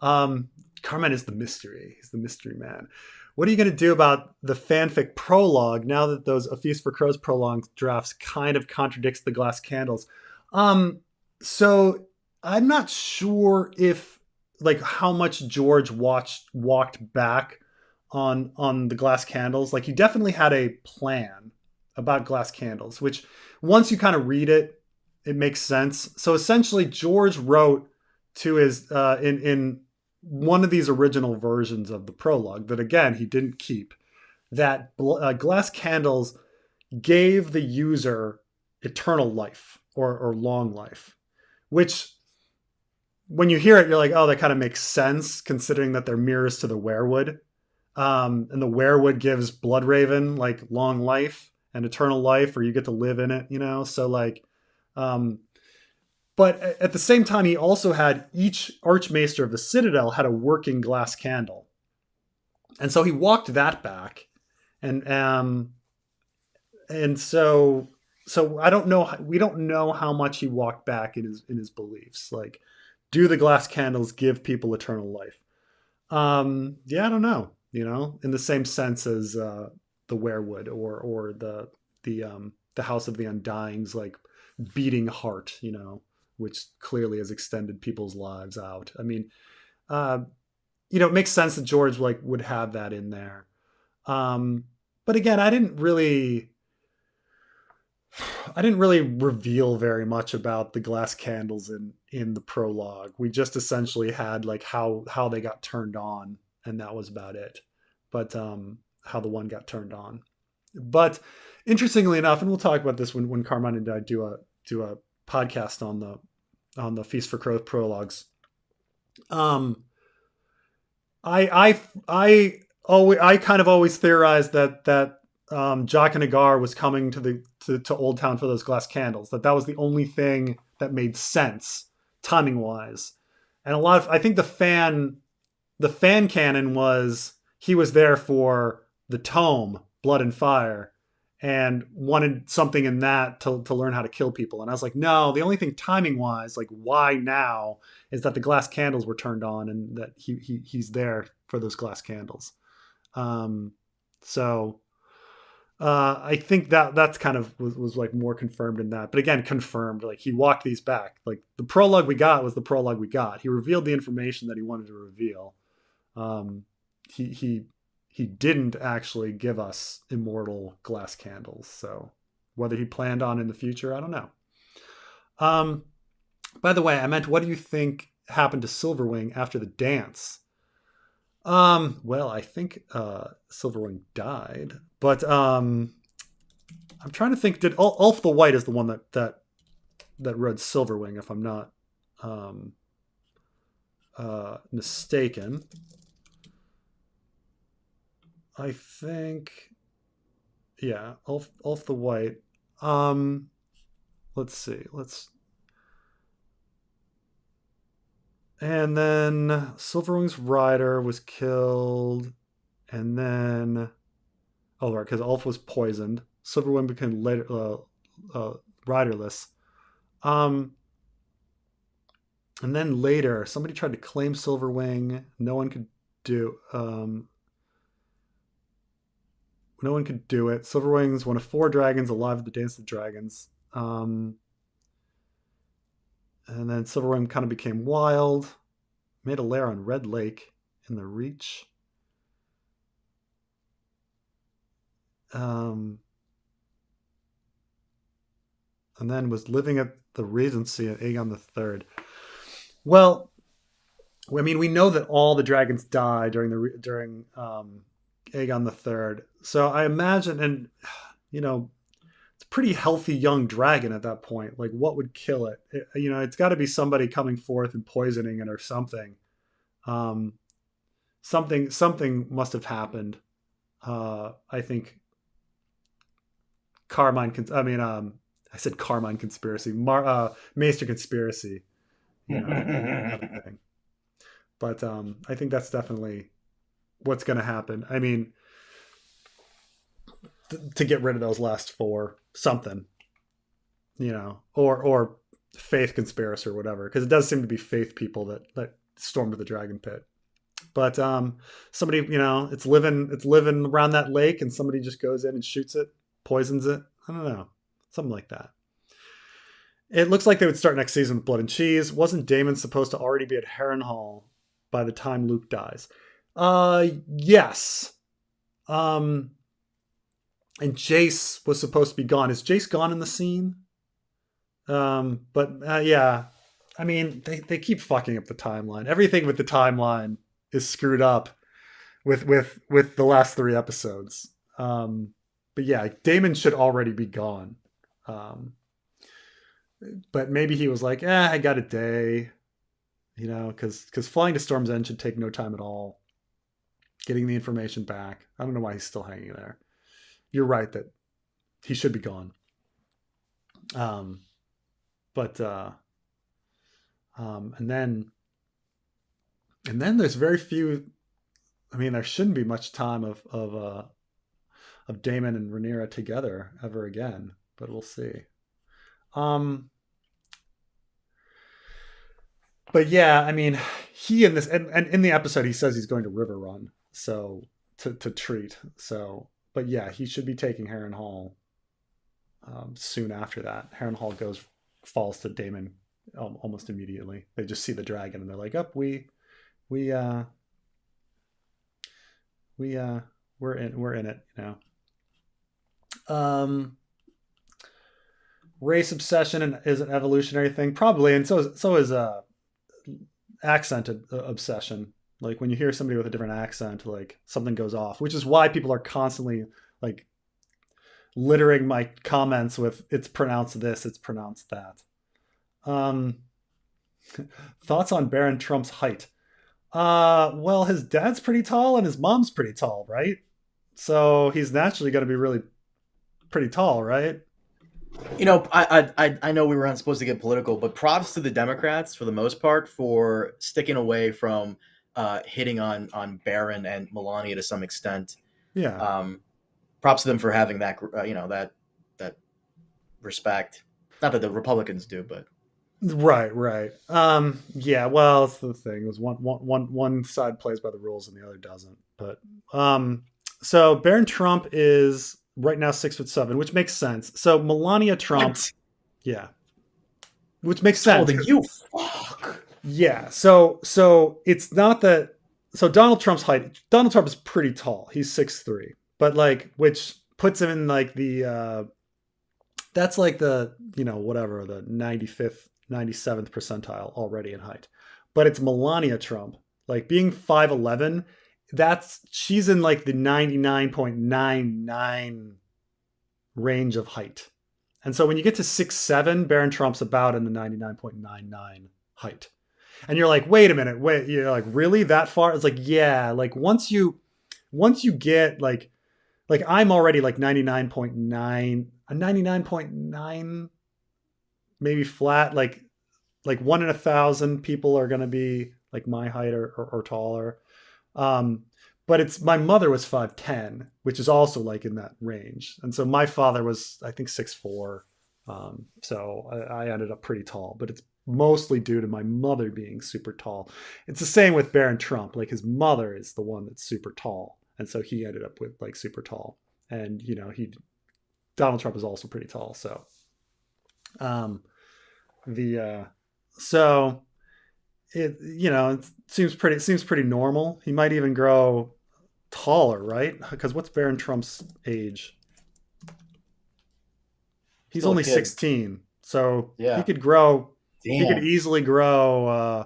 Carmine is the mystery. He's the mystery man. What are you going to do about the fanfic prologue now that those A Feast for Crows prologue drafts kind of contradicts the Glass Candles? Um, so I'm not sure if like how much George walked back on the Glass Candles. Like he definitely had a plan about Glass Candles, which once you kind of read it, it makes sense. So essentially, George wrote to his in one of these original versions of the prologue that again he didn't keep, that Glass Candles gave the user eternal life or long life, which when you hear it you're like, oh, that kind of makes sense considering that they're mirrors to the werewood. And the werewood gives Bloodraven like long life and eternal life, or you get to live in it, you know. So like um but at the same time, he also had each Archmaester of the Citadel had a working glass candle, and so he walked that back, and so I don't know. We don't know how much he walked back in his beliefs. Like, do the glass candles give people eternal life? Yeah, I don't know. You know, in the same sense as the werewood or the House of the Undying's like beating heart. You know, which clearly has extended people's lives out. I mean, uh, you know, it makes sense that George like would have that in there. Um, but again, I didn't really reveal very much about the glass candles in the prologue. We just essentially had like how they got turned on, and that was about it. But how the one got turned on. But interestingly enough, and we'll talk about this when Carmine and I do a podcast on the Feast for Crows prologues. Um, I kind of always theorized that Jock and Agar was coming to Old Town for those glass candles. That was the only thing that made sense timing wise. And a lot of I think the fan canon was he was there for the tome Blood and Fire and wanted something in that to learn how to kill people. And I was like, no, the only thing timing wise, like why now, is that the glass candles were turned on and that he's there for those glass candles. Um, so I think that's kind of was like more confirmed in that. But again, confirmed like he walked these back. Like the prologue we got was the prologue we got. He revealed the information that he wanted to reveal. Um, he he didn't actually give us immortal glass candles. So whether he planned on in the future, I don't know. Um, by the way, I meant what do you think happened to Silverwing after the dance? Well, I think Silverwing died, but I'm trying to think. Did Ulf the White is the one that rode Silverwing, if I'm not um, mistaken. I think, yeah, Ulf the White. Um, let's see. And then Silverwing's rider was killed, and then oh right, because Ulf was poisoned. Silverwing became later riderless. Um, and then later, somebody tried to claim Silverwing. Do. No one could do it. Silverwing's one of four dragons alive at the Dance of the Dragons. And then Silverwing kind of became wild. Made a lair on Red Lake in the Reach. Um, and then was living at the Regency at Aegon the Third. Well, I mean, we know that all the dragons die during Aegon the Third. So I imagine, and you know, it's a pretty healthy young dragon at that point. Like, what would kill it? It's got to be somebody coming forth and poisoning it or something. Um, something must have happened. I think Carmine. I mean, I said Carmine conspiracy. Maester conspiracy. Another thing. But I think that's definitely what's going to happen. I mean, to get rid of those last four, something, or faith conspiracy or whatever, because it does seem to be faith people that stormed the dragon pit. But somebody, it's living around that lake, and somebody just goes in and shoots it, poisons it. I don't know, something like that. It looks like they would start next season with Blood and Cheese. Wasn't Daemon supposed to already be at Harrenhal by the time Luke dies? Yes. And Jace was supposed to be gone. Is Jace gone in the scene? But yeah. I mean, they keep fucking up the timeline. Everything with the timeline is screwed up with the last three episodes. But yeah, Daemon should already be gone. But maybe he was like, I got a day, because flying to Storm's End should take no time at all. Getting the information back. I don't know why he's still hanging there. You're right that he should be gone. But and then there's very few. I mean, there shouldn't be much time of Daemon and Rhaenyra together ever again. But we'll see. But yeah, I mean, he in this and in the episode he says he's going to River Run, so to treat. So, but yeah, he should be taking Harrenhal soon after that. Harrenhal falls to Daemon almost immediately. They just see the dragon and they're like, "Up, we're in it," Race obsession is an evolutionary thing, probably, and so is accent obsession. Like when you hear somebody with a different accent, like something goes off, which is why people are constantly like littering my comments with "it's pronounced this, it's pronounced that." Thoughts on Baron Trump's height? Well, his dad's pretty tall and his mom's pretty tall, right? So he's naturally going to be really pretty tall, right? I know we were not supposed to get political, but props to the Democrats for the most part for sticking away from hitting on Barron and Melania to some extent. Yeah. Props to them for having that that respect. Not that the Republicans do, but Right. Yeah, well, it's the thing. It was one side plays by the rules and the other doesn't. But so Baron Trump is right now 6'7", which makes sense. So Melania Trump, what? yeah, which makes Taller sense. than you, fuck. Yeah. So it's not that. So Donald Trump's height. Donald Trump is pretty tall. He's 6'3", but like, which puts him in like the. That's like the whatever the 95th, 97th percentile already in height, but it's Melania Trump like being 5'11". She's in like the 99.99 range of height. And so when you get to 6'7", Baron Trump's about in the 99.99 height. And you're like, wait a minute, you're like, really that far? It's like, yeah, like once you get like I'm already like 99.9 maybe flat, like 1 in 1,000 people are going to be like my height or taller. But it's my mother was 5'10", which is also like in that range. And so my father was, I think, 6'4". So I ended up pretty tall, but it's mostly due to my mother being super tall. It's the same with Baron Trump. Like his mother is the one that's super tall. And so he ended up with like super tall. And, Donald Trump is also pretty tall. So, so it it seems pretty normal. He might even grow taller, right? Because what's Baron Trump's age? He's Still a only kid. 16, so he Yeah. could grow. He could Damn. easily grow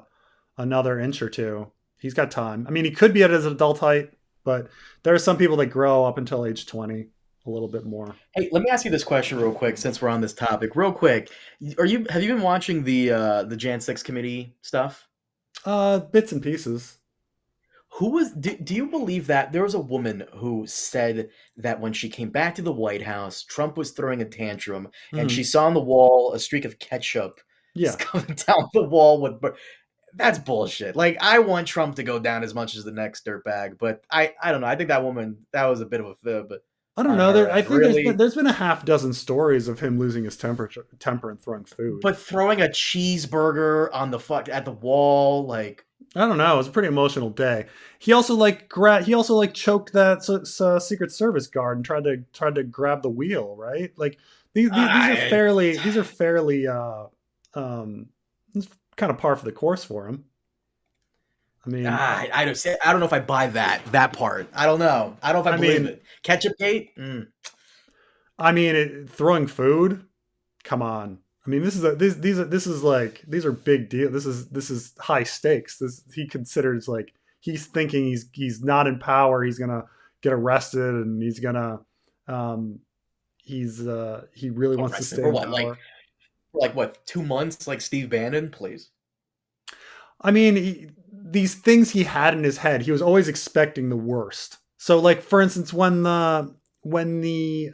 another inch or two. He's got time. I mean, he could be at his adult height, but there are some people that grow up until age 20, a little bit more. Hey, let me ask you this question real quick since we're on this topic. Real quick. Have you been watching the Jan 6 committee stuff? Bits and pieces. Who was do you believe that there was a woman who said that when she came back to the White House, Trump was throwing a tantrum and she Hmm. saw on the wall a streak of ketchup just Yeah. coming down the wall with that's bullshit. Like I want Trump to go down as much as the next dirtbag, but I don't know. I think that woman that was a bit of a fib I don't on know. her I end. think Really? there's been a half dozen stories of him losing his temper and throwing food. But throwing a cheeseburger on the fuck at the wall, like I don't know. It was a pretty emotional day. He also he also like choked that Secret Service guard and tried to grab the wheel. Right? Like I, these are fairly um it's kind of par for the course for him. I mean, I don't know if I buy that part. I don't know. I don't know if I I believe mean, it. Ketchup gate? Mm. throwing food. Come on. I mean, these are big deal. This is high stakes. This he considers like he's thinking he's not in power. He's gonna get arrested, and he's gonna he really wants to Arrested stay for in what? power. Like what? 2 months? Like Steve Bannon? Please. I mean, these things he had in his head, he was always expecting the worst. So, like for instance, when the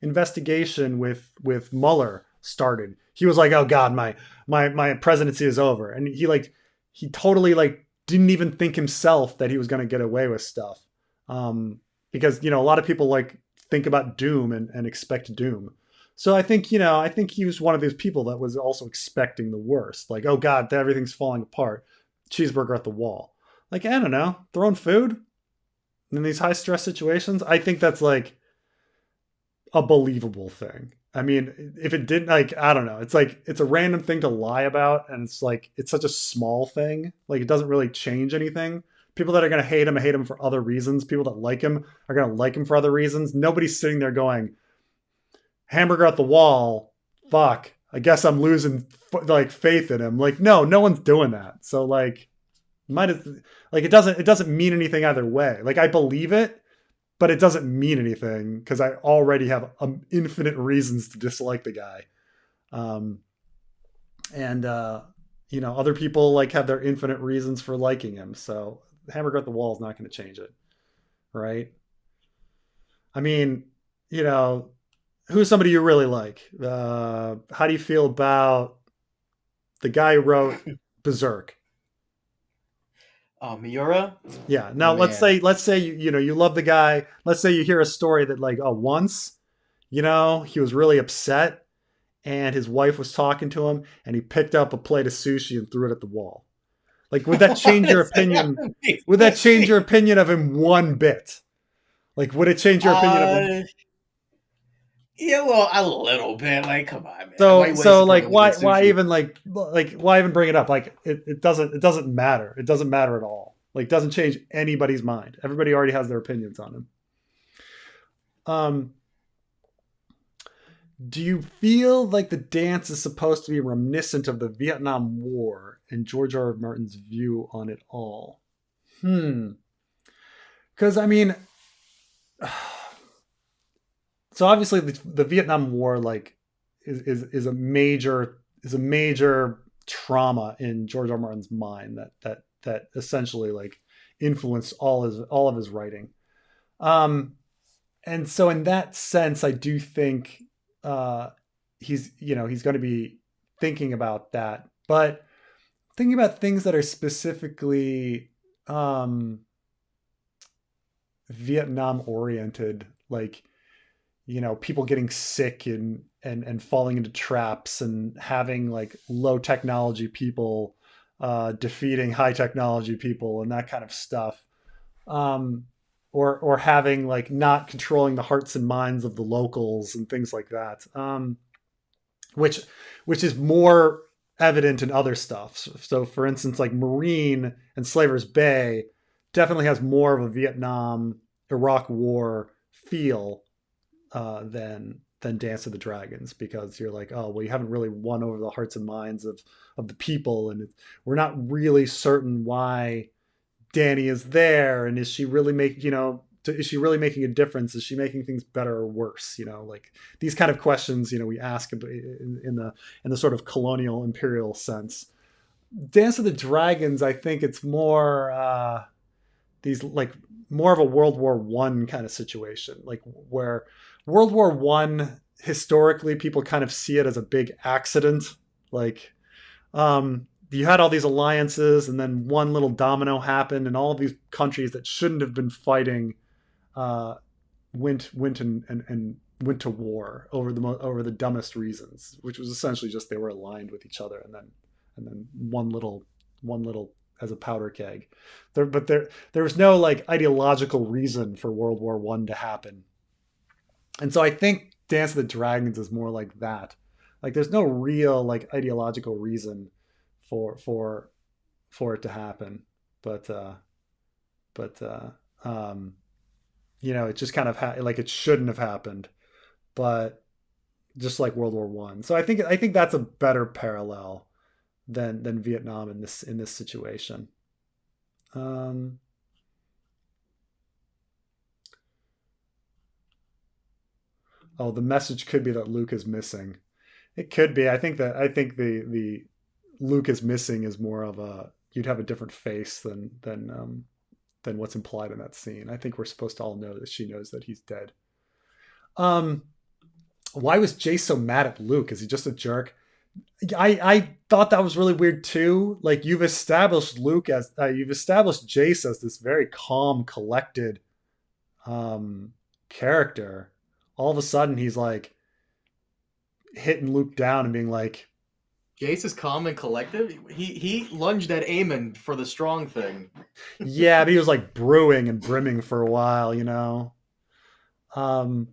investigation with Mueller started, he was like, "Oh God, my presidency is over," and he totally like didn't even think himself that he was going to get away with stuff, because a lot of people like think about doom and expect doom. So I think he was one of those people that was also expecting the worst. Like, oh God, everything's falling apart. Cheeseburger at the wall. Like, I don't know, throwing food in these high stress situations. I think that's like a believable thing. I mean, if it didn't, like, I don't know. It's like it's a random thing to lie about, and it's like it's such a small thing. Like it doesn't really change anything. People that are gonna hate him for other reasons. People that like him are gonna like him for other reasons. Nobody's sitting there going, hamburger at the wall. Fuck. I guess I'm losing like faith in him. Like, no one's doing that. So like, might as like it doesn't mean anything either way. Like I believe it, but it doesn't mean anything because I already have infinite reasons to dislike the guy. Um, and other people like have their infinite reasons for liking him. So hamburger at the wall is not going to change it, right? I mean, you know, who's somebody you really like? How do you feel about the guy who wrote Berserk? Oh, Miura? Yeah. My Now man. let's say you love the guy. Let's say you hear a story that like once, he was really upset and his wife was talking to him and he picked up a plate of sushi and threw it at the wall. Like would that change your opinion? Would that change your Sushi. opinion of him one bit? Like would it change your opinion of him? Uh, yeah, a little bit. Like, come on, man. Why So you wasting like probably good why sushi? even why even bring it up? Like it doesn't matter. It doesn't matter at all. Like it doesn't change anybody's mind. Everybody already has their opinions on him. Um, do you feel like the dance is supposed to be reminiscent of the Vietnam War and George R. R. Martin's view on it all? Because I mean, so obviously the Vietnam War like is a major trauma in George R. R. Martin's mind that essentially like influenced all of his writing. Um, and so in that sense, I do think uh, he's going to be thinking about that, but thinking about things that are specifically um, Vietnam oriented, like people getting sick and falling into traps and having like low technology people defeating high technology people and that kind of stuff. Um, or having like not controlling the hearts and minds of the locals and things like that. Which which is more evident in other stuff. So for instance, like Marine and Slaver's Bay definitely has more of a Vietnam Iraq War feel than Dance of the Dragons, because you're like, oh well, you haven't really won over the hearts and minds of the people, and we're not really certain why Danny is there, and is she really is she really making a difference? Is she making things better or worse? Like these kind of questions, we ask in the sort of colonial imperial sense. Dance of the Dragons, I think it's more these like more of a World War I kind of situation, like where World War I historically people kind of see it as a big accident. Like you had all these alliances, and then one little domino happened, and all of these countries that shouldn't have been fighting uh, went to war over the dumbest reasons, which was essentially just they were aligned with each other, and then one little as a powder keg. There was no like ideological reason for World War I to happen, and so I think Dance of the Dragons is more like that. Like there's no real like ideological reason for for for it to happen, but but it just kind of like it shouldn't have happened, but just like World War I. So I think that's a better parallel than Vietnam in this situation. Um, oh, the message could be that Luke is missing. It could be. I think the Luke is missing is more of a you'd have a different face than what's implied in that scene. I think we're supposed to all know that she knows that he's dead. Um, why was Jace so mad at Luke? Is he just a jerk? I thought that was really weird too. Like you've established Jace as this very calm, collected character. All of a sudden, he's like hitting Luke down and being like, Jace is calm and collective. He lunged at Aemon for the strong thing. yeah, but he was like brewing and brimming for a while. Um,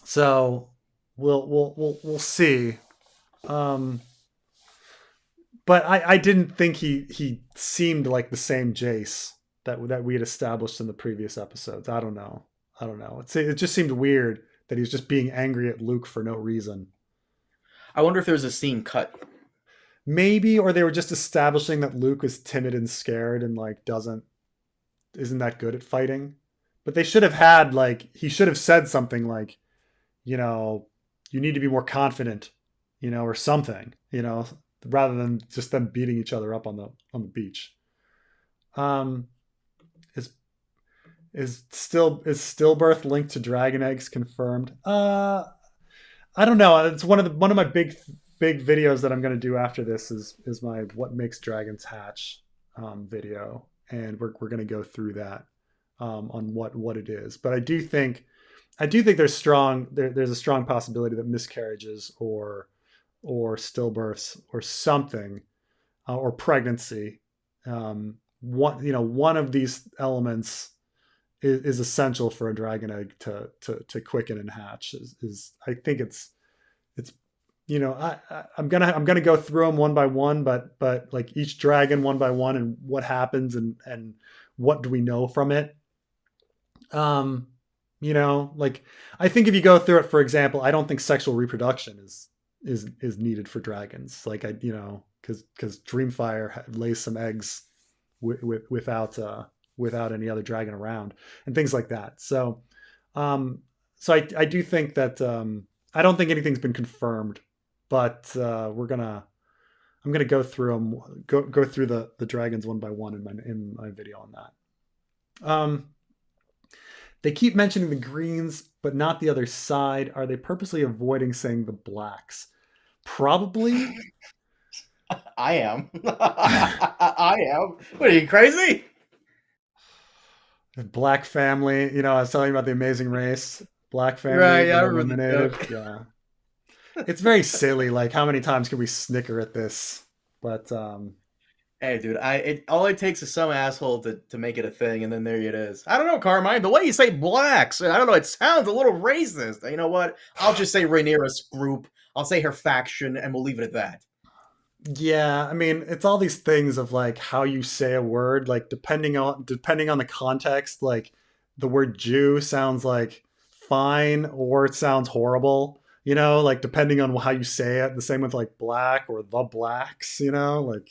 so we'll see. Um, but I didn't think he seemed like the same Jace that we had established in the previous episodes. I don't know. It just seemed weird that he was just being angry at Luke for no reason. I wonder if there was a scene cut. Maybe, or they were just establishing that Luke is timid and scared and like doesn't isn't that good at fighting. But they should have had like he should have said something like, you know, you need to be more confident, or something, rather than just them beating each other up on the beach. Um, is is stillbirth linked to dragon eggs confirmed? I don't know. It's one of my big videos that I'm going to do after this is my what makes dragons hatch video, and we're going to go through that on what it is. But I do think there's a strong possibility that miscarriages or stillbirths or something or pregnancy, one of these elements is essential for a dragon egg to quicken and hatch. I think it's I'm gonna go through them one by one, but like each dragon one by one and what happens and what do we know from it. Like I think if you go through it, for example, I don't think sexual reproduction is needed for dragons. Like because Dreamfire lays some eggs without any other dragon around and things like that. So I do think that I don't think anything's been confirmed, but I'm gonna go through them, go through the dragons one by one in my video on that. They keep mentioning the greens, but not the other side. Are they purposely avoiding saying the blacks? Probably. I am. I am. What are you crazy? Black family. I was telling you about the Amazing Race. Black family Right, yeah, I get remember the eliminated. joke. Yeah, it's very silly. Like how many times can we snicker at this? But Hey, dude, all it takes is some asshole to make it a thing, and then there it is. I don't know, Carmine. The way you say blacks, I don't know. It sounds a little racist. You know what? I'll just say Rhaenyra's group. I'll say her faction, and we'll leave it at that. yeah, I mean, it's all these things of like how you say a word, like depending on the context, like the word Jew sounds like fine or it sounds horrible. Like depending on how you say it. The same with like black or the blacks. Like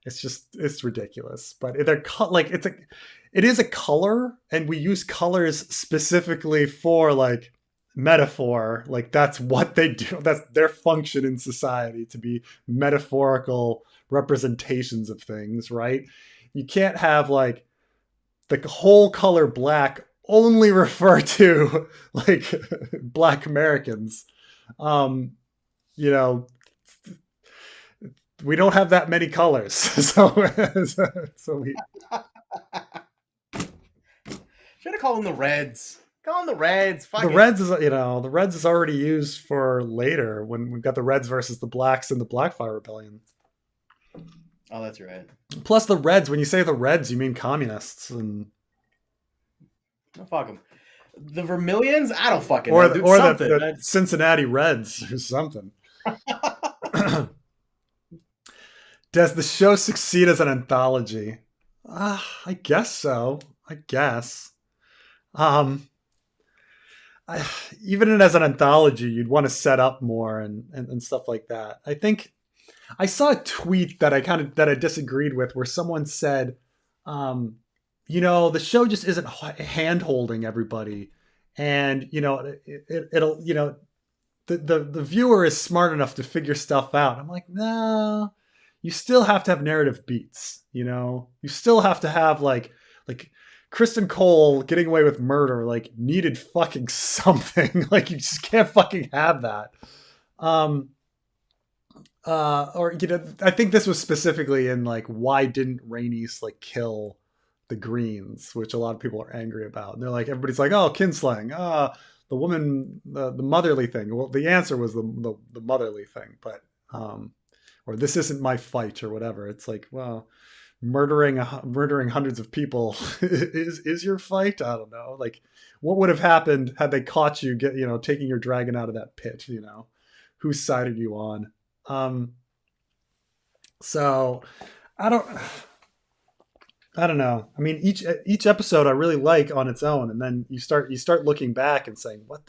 it's ridiculous. But they're like it is a color, and we use colors specifically for like metaphor. Like that's what they do. That's their function in society, to be metaphorical representations of things, right? You can't have like the whole color black only refer to like black Americans. Um, you know, we don't have that many colors, so we Should have called them the Reds. Call them the Reds. the Fuck it. Reds is the Reds is already used for later when we've got the Reds versus the Blacks in the Blackfire Rebellion. Oh, that's right. Plus the Reds, when you say the Reds, you mean communists and Oh, fuck them. The Vermilions? I don't fucking or know. the, Dude, or something. the Cincinnati Reds or something. Does the show succeed as an anthology? I guess so. I guess. Um, Even as an anthology, you'd want to set up more and stuff like that. I think I saw a tweet that I disagreed with, where someone said, the show just isn't hand holding everybody, and it'll the viewer is smart enough to figure stuff out. I'm like, no, you still have to have narrative beats. You still have to have like Kristen Cole getting away with murder, like, needed fucking something. Like, you just can't fucking have that. I think this was specifically in like, why didn't Rhaenys like kill the Greens, which a lot of people are angry about. And they're like, everybody's like, oh, kinslaying, the woman, the motherly thing. Well, the answer was the motherly thing, but or this isn't my fight or whatever. It's like, well, murdering hundreds of people is your fight. I don't know. Like, what would have happened had they caught you taking your dragon out of that pit? Whose side are you on? So I don't know. I mean, each episode I really like on its own, and then you start looking back and saying, what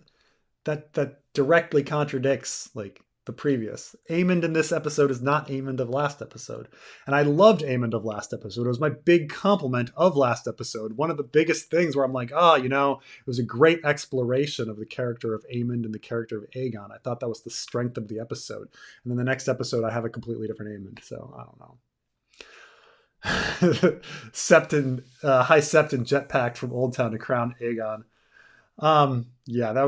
that directly contradicts like the previous. Aemond in this episode is not Aemond of last episode. And I loved Aemond of last episode. It was my big compliment of last episode. One of the biggest things where I'm like, it was a great exploration of the character of Aemond and the character of Aegon. I thought that was the strength of the episode. And then the next episode, I have a completely different Aemond. So I don't know. High Septon jetpacked from Old Town to crown Aegon. Yeah, that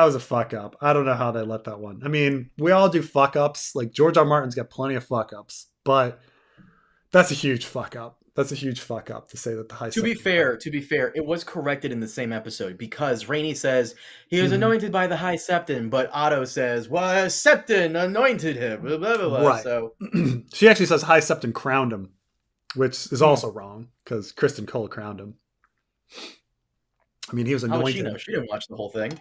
was a fuck up. I don't know how they let that one. I mean, we all do fuck ups. Like, George R. Martin's got plenty of fuck ups, but that's a huge fuck up. That's a huge fuck up to say that the High To be fair, it was corrected in the same episode, because Rhaenys says he was anointed by the High Septon, but Otto says, well, Septon anointed him, blah, blah, blah. Right. So she actually says High Septon crowned him, which is also wrong, because Kristen Cole crowned him. I mean, he was anointed. How would she know? She didn't watch the whole thing.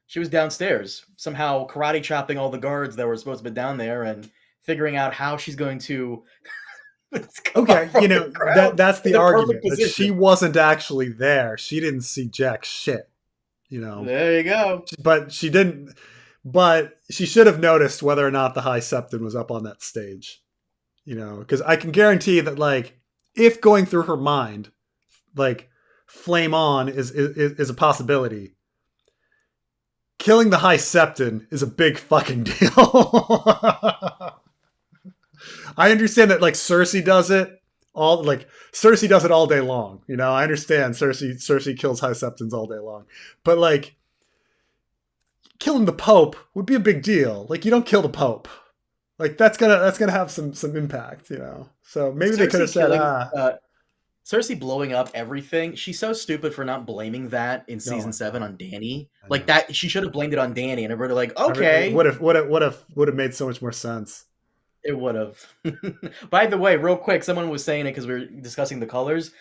She was downstairs, somehow karate chopping all the guards that were supposed to be down there and figuring out how she's going to. Okay, that's the argument. That she wasn't actually there. She didn't see jack shit. There you go. But she didn't. But she should have noticed whether or not the High Septon was up on that stage. Because I can guarantee that, like, if going through her mind, like, flame on is a possibility, killing the High Septon is a big fucking deal. I understand that, like, Cersei does it all day long. I understand Cersei kills High Septons all day long, but like, killing the Pope would be a big deal. Like, you don't kill the Pope. Like, that's gonna have some impact. So maybe Cersei, they could have said, Cersei blowing up everything. She's so stupid for not blaming that in season 7 on Dany. Like, that she should have blamed it on Dany, and everybody like, okay, would have made so much more sense. It would have. By the way, real quick, someone was saying it because we were discussing the colors.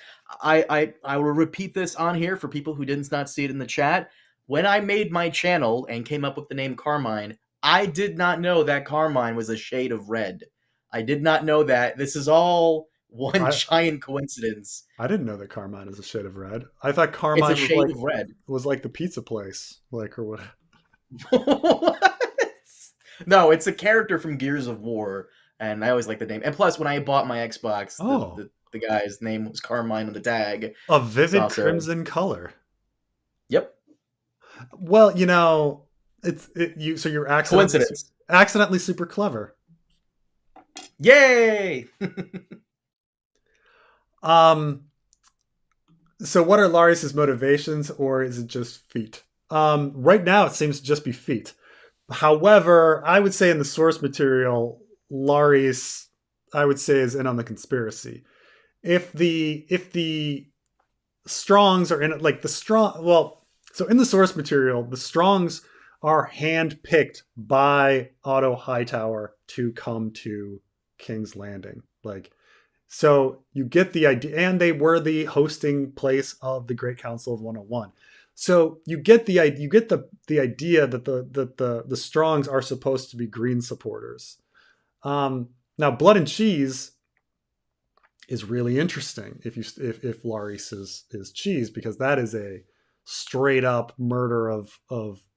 I will repeat this on here for people who did not see it in the chat. When I made my channel and came up with the name Carmine, I did not know that Carmine was a shade of red. I did not know that. This is all One I giant coincidence. I didn't know that Carmine is a shade of red. I thought It's a Carmine shade of red. was like the pizza place, like or what? What? No, it's a character from Gears of War, and I always like the name. And plus, when I bought my Xbox, Oh, the guy's name was Carmine on the tag. a It's vivid also crimson color. yep, Well, you so you're coincidence. accidentally super clever. Yay! Um, so what are Larius's motivations, or is it just feet? Right now it seems to just be feet. However, I would say in the source material, Larius, I would say, is in on the conspiracy. If the Strongs are in it, like the strong, well, so in the source material, the Strongs are handpicked by Otto Hightower to come to King's Landing. Like, so you get the idea, and they were the hosting place of the Great Council of 101. So you get the idea that the Strongs are supposed to be Green supporters. Now, Blood and Cheese is really interesting if Laris is cheese, because that is a straight up murder of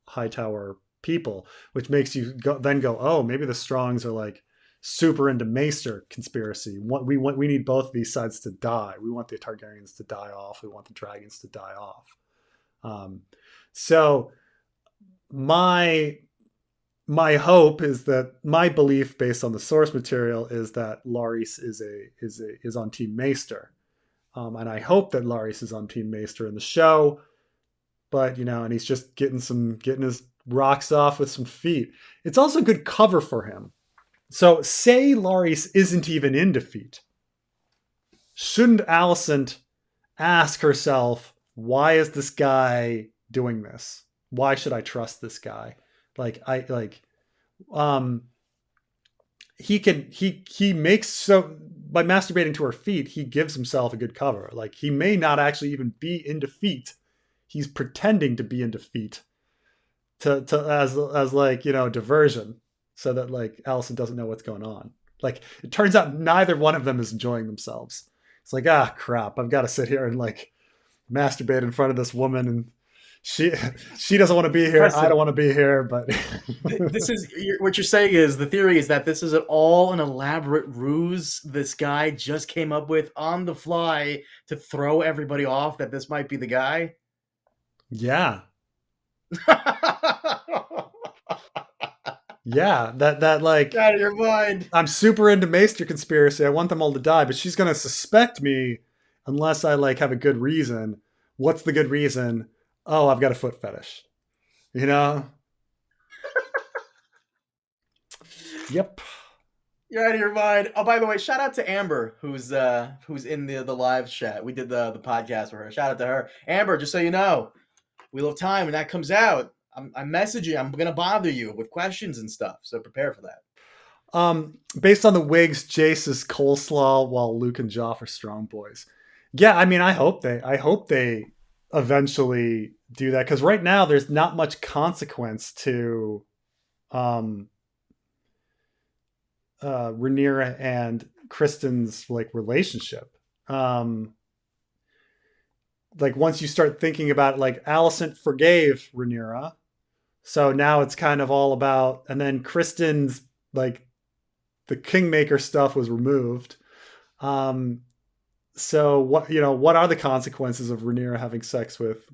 Hightower people, which makes you go, oh, maybe the Strongs are like super into Maester conspiracy. We need both of these sides to die. We want the Targaryens to die off. We want the dragons to die off. So my hope is that my belief based on the source material is that Laris is on Team Maester, and I hope that Laris is on Team Maester in the show. But and he's just getting his rocks off with some feet. It's also good cover for him. So say Laris isn't even in defeat. Shouldn't Alicent ask herself, why is this guy doing this? Why should I trust this guy? He makes, so by masturbating to her feet, he gives himself a good cover. Like, he may not actually even be in defeat. He's pretending to be in defeat to as like, diversion, so that like Alicent doesn't know what's going on. Like, it turns out neither one of them is enjoying themselves. It's like, crap, I've got to sit here and like masturbate in front of this woman, and she doesn't want to be here. I don't want to be here. But This is what you're saying is the theory is that this is all an elaborate ruse this guy just came up with on the fly to throw everybody off that this might be the guy. Yeah. Yeah, that like, out of your mind. I'm super into Maester conspiracy. I want them all to die, but she's gonna suspect me unless I like have a good reason. What's the good reason? Oh, I've got a foot fetish. Yep. You're out of your mind. Oh, by the way, shout out to Amber, who's in the live chat. We did the podcast for her. Shout out to her. Amber, just so you know, Wheel of Time, when that comes out, I'm messaging. I'm gonna bother you with questions and stuff. So prepare for that. Based on the wigs, Jace is coleslaw while Luke and Joff are strong boys. Yeah, I mean, I hope they eventually do that, because right now there's not much consequence to Rhaenyra and Kristen's like relationship. Like, once you start thinking about it, like, Alicent forgave Rhaenyra, so now it's kind of all about, and then Kristen's like, the Kingmaker stuff was removed. So what are the consequences of Rhaenyra having sex with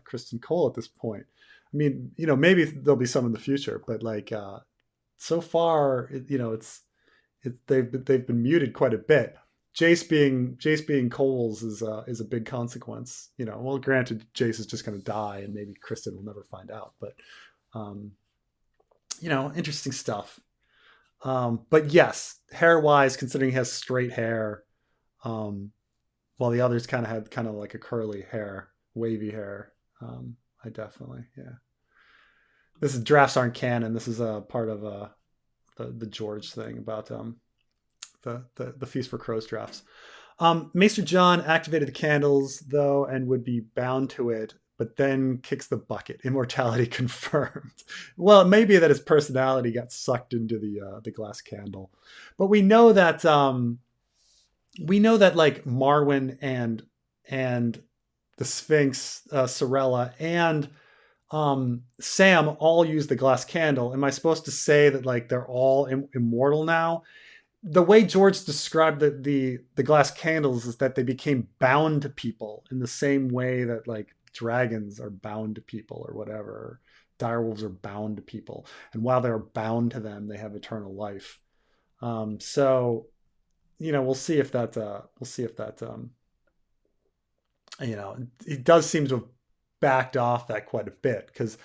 Kristen Cole at this point? I mean, maybe there'll be some in the future, but like, so far, they've been muted quite a bit. Jace being Cole's is a big consequence. Well, granted, Jace is just going to die, and maybe Kristen will never find out. But interesting stuff. But yes, hair wise, considering he has straight hair, while the others kind of had like a curly hair, wavy hair. I definitely, yeah. This is drafts aren't canon. This is a part of the George thing about the Feast for Crows drafts. Maester John activated the candles though, and would be bound to it, but then kicks the bucket. Immortality confirmed. Well, it may be that his personality got sucked into the glass candle, but we know that we know that like Marwyn and the Sphinx, Sorella, and Sam all use the glass candle. Am I supposed to say that like they're all immortal now? The way George described the glass candles is that they became bound to people in the same way that like dragons are bound to people or whatever. Or direwolves are bound to people, and while they're bound to them, they have eternal life. So we'll see if that it does seem to have backed off that quite a bit because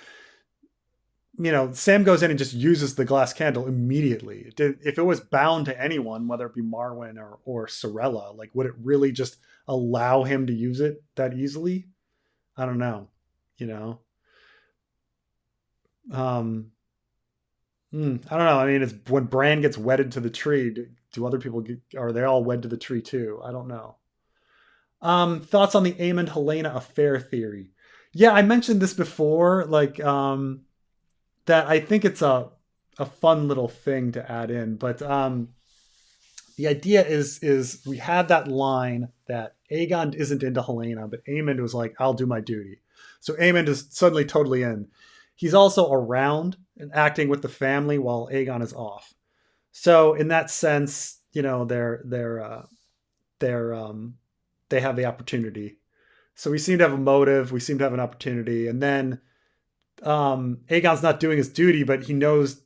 Sam goes in and just uses the glass candle immediately. If it was bound to anyone, whether it be Marwyn or Sorella, like would it really just allow him to use it that easily? I don't know. You know, um, I don't know. I mean, it's when Bran gets wedded to the tree. Do other people are they all wed to the tree too? I don't know. Thoughts on the Aemond Helena affair theory? Yeah, I mentioned this before. Like, that I think it's a fun little thing to add in. But the idea is we had that line that Aegon isn't into Helena, but Aemond was like, "I'll do my duty." So Aemond is suddenly totally in. He's also around and acting with the family while Aegon is off. So in that sense, they're they have the opportunity. So we seem to have a motive. We seem to have an opportunity, and then Aegon's not doing his duty, but he knows,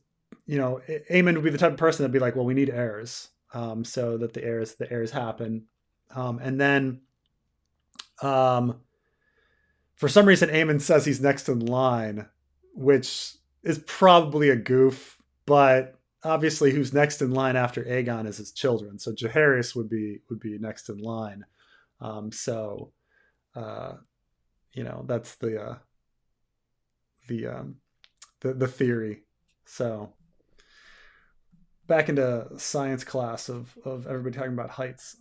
Aemon would be the type of person that'd be like, well, we need heirs, so that the heirs happen, and then um, for some reason, Aemon says he's next in line, which is probably a goof, but obviously, who's next in line after Aegon is his children. So Jaehaerys would be next in line. So uh, that's the the theory. So back into science class of everybody talking about heights.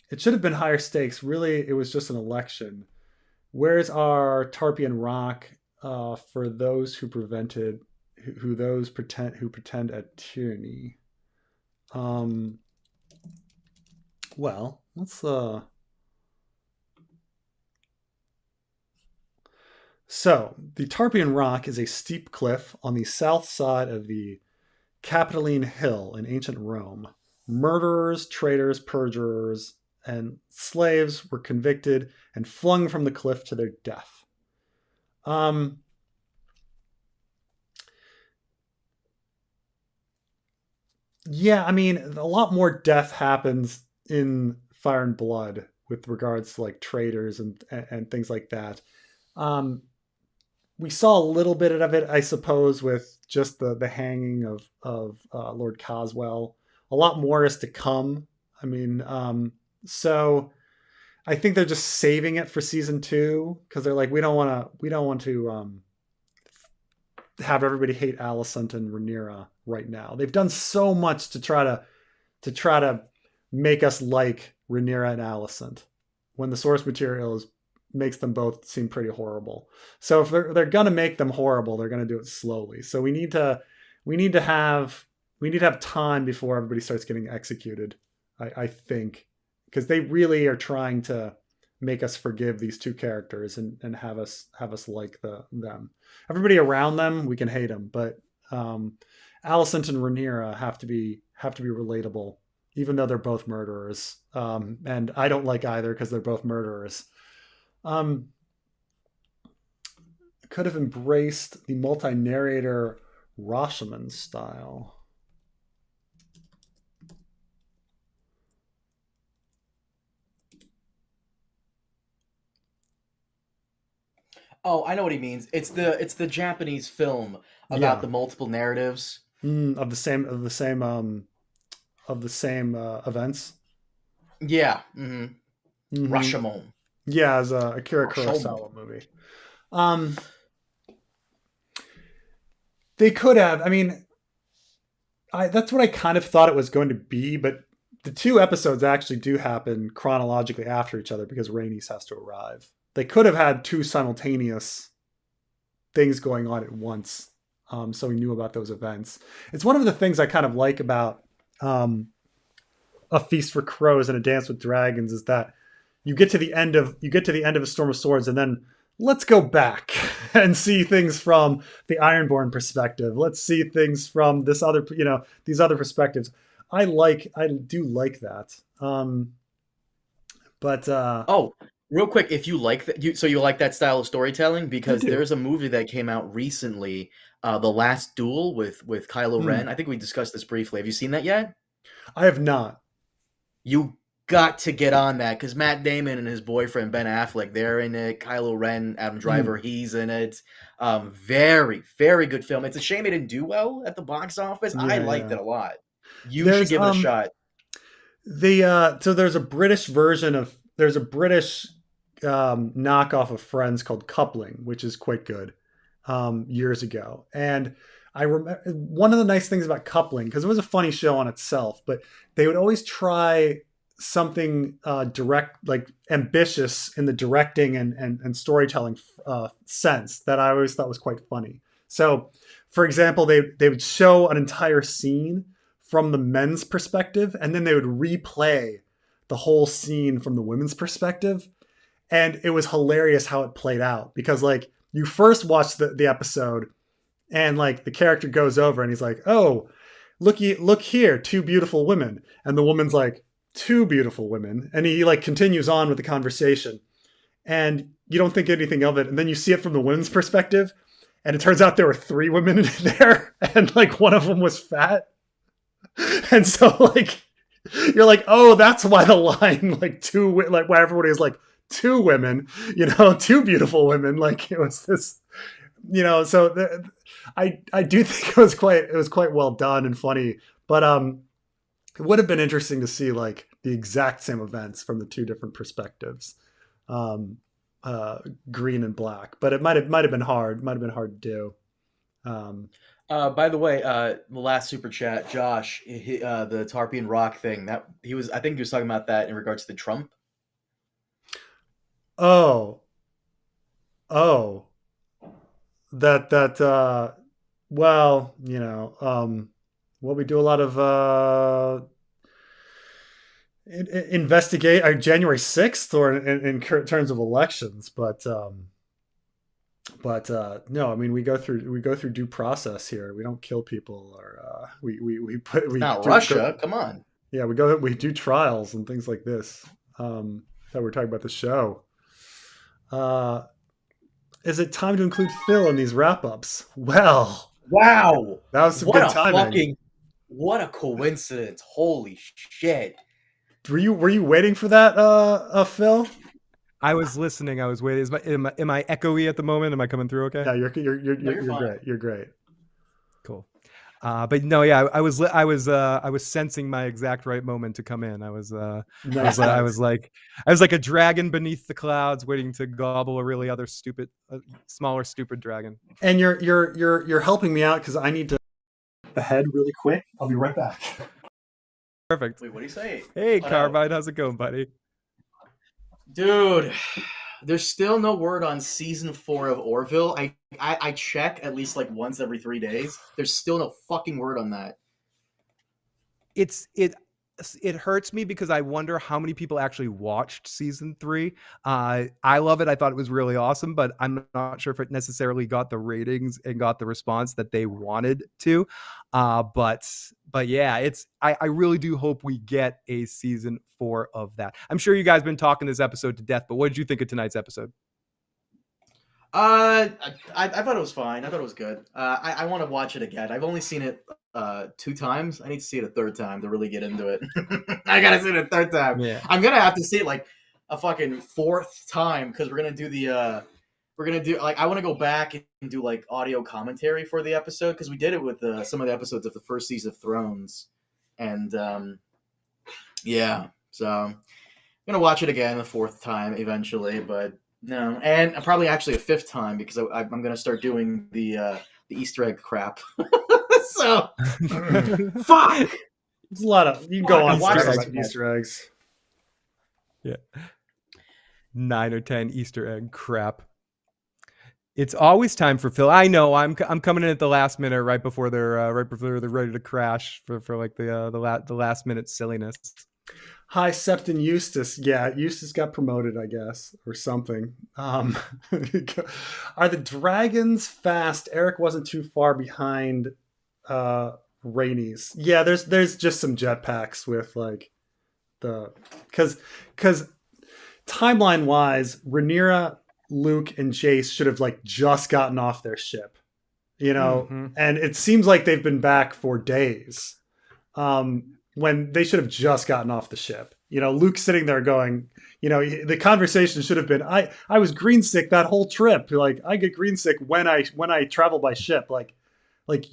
It should have been higher stakes. Really, it was just an election. Where's our Tarpeian Rock for those who pretend at tyranny? Um, well, let's So, the Tarpeian Rock is a steep cliff on the south side of the Capitoline Hill in ancient Rome. Murderers, traitors, perjurers, and slaves were convicted and flung from the cliff to their death. Um, yeah, I mean, a lot more death happens in Fire and Blood with regards to like traitors and things like that. Um, we saw a little bit of it, I suppose, with just the hanging of Lord Coswell. A lot more is to come. I mean, so I think they're just saving it for season two because they're like, we don't want to have everybody hate Alicent and Rhaenyra right now. They've done so much to try to make us like Rhaenyra and Alicent when the source material makes them both seem pretty horrible. So if they're gonna make them horrible, they're gonna do it slowly. So we need to have time before everybody starts getting executed. I think because they really are trying to make us forgive these two characters and have us like them. Everybody around them we can hate them, but Alicent and Rhaenyra have to be relatable, even though they're both murderers. And I don't like either because they're both murderers. Um, could have embraced the multi-narrator Rashomon style. Oh, I know what he means. It's the Japanese film about Yeah, the multiple narratives. of the same events. Yeah. Hmm. Rashomon. Yeah, as a Akira Rashomon. Kurosawa movie. Um, they could have. I mean, that's what I kind of thought it was going to be, but the two episodes actually do happen chronologically after each other because Rhaenys has to arrive. They could have had two simultaneous things going on at once, so we knew about those events. It's one of the things I kind of like about um, A Feast for Crows and A Dance with Dragons is that you get to the end of A Storm of Swords, and then let's go back and see things from the Ironborn perspective. Let's see things from this other, these other perspectives. I do like that. But Oh, real quick, if you like that, so you like that style of storytelling, I because do. there's a movie that came out recently, The Last Duel with Kylo Ren. Hmm. I think we discussed this briefly. Have you seen that yet? I have not. You got to get on that because Matt Damon and his boyfriend Ben Affleck, they're in it. Kylo Ren, Adam Hmm. Driver, he's in it. Very, very good film. It's a shame it didn't do well at the box office. I Yeah, liked yeah. it a lot. You should There's give it a shot. so there's a British version of there's a British knockoff of Friends called Coupling, which is quite good, years ago. And I remember one of the nice things about Coupling, because it was a funny show on itself, but they would always try something direct, like ambitious in the directing and storytelling sense that I always thought was quite funny. So, for example, they would show an entire scene from the men's perspective, and then they would replay the whole scene from the women's perspective. And it was hilarious how it played out because, like, you first watch the episode, and like the character goes over and he's like, "Oh, look here, two beautiful women," and the woman's like, "Two beautiful women," and he like continues on with the conversation, and you don't think anything of it, and then you see it from the women's perspective, and it turns out there were three women there, and like one of them was fat, and so like you're like, oh, that's why the line like like why everybody is like two women, two beautiful women, like it was this, so I do think it was quite well done and funny, but it would have been interesting to see like the exact same events from the two different perspectives, um, green and black, but it might have been hard, to do. Um, By the way, the last super chat, Josh, the Tarpian Rock thing that I think he was talking about that in regards to the Trump. oh, oh, that well, well, we do a lot of investigate January 6th or in terms of elections, but no, I mean we go through due process here. We don't kill people, or we put It's we not do go, Russia. Come on. yeah, we do trials and things like this. That we're talking about the show. Uh, is it time to include Phil in these wrap ups? Well, Wow. that was some What good a timing. what a coincidence. Holy shit. Were you waiting for that, Phil? I was listening. I was waiting. Am I echoey at the moment? Am I coming through okay? No, you're fine. great. You're great. Cool. But no, yeah, I was sensing my exact right moment to come in. Nice. I was like a dragon beneath the clouds, waiting to gobble a really other stupid, smaller stupid dragon. And you're helping me out because I need to the head really quick. I'll be right back. Perfect. Wait, what do you say? Hey, Carbide, how's it going, buddy? Dude, there's still no word on season 4 of Orville. I check at least like once every 3 days. There's still no fucking word on that. It hurts me because I wonder how many people actually watched season 3. I love it. I thought it was really awesome, but I'm not sure if it necessarily got the ratings and got the response that they wanted to. But yeah, I really do hope we get a season 4 of that. I'm sure you guys have been talking this episode to death, but what did you think of tonight's episode? I thought it was fine. I thought it was good. I want to watch it again. I've only seen it 2 times. I need to see it a third time to really get into it. I gotta see it a third time. Yeah. I'm gonna have to see it like a fucking 4th time because we're gonna do like I want to go back and do like audio commentary for the episode because we did it with some of the episodes of the first season of Thrones, and yeah, so I'm gonna watch it again a 4th time eventually, but no, and probably actually a 5th time because I'm gonna start doing the Easter egg crap. So fuck. There's a lot of you can go on Watch forever this about again. Easter eggs. Yeah. 9 or 10 Easter egg crap. It's always time for Phil. I know I'm coming in at the last minute, right before they're ready to crash for like the last minute silliness. Hi, Septon Eustace. Yeah, Eustace got promoted, I guess, or something. Are the dragons fast? Eric wasn't too far behind Rainey's. Yeah, there's just some jetpacks with like the because timeline wise, Rhaenyra, Luke, and Jace should have like just gotten off their ship, you know, Mm-hmm. and it seems like they've been back for days. When they should have just gotten off the ship. You know, Luke's sitting there going, you know, the conversation should have been, I was green sick that whole trip. Like I get green sick when I travel by ship. Like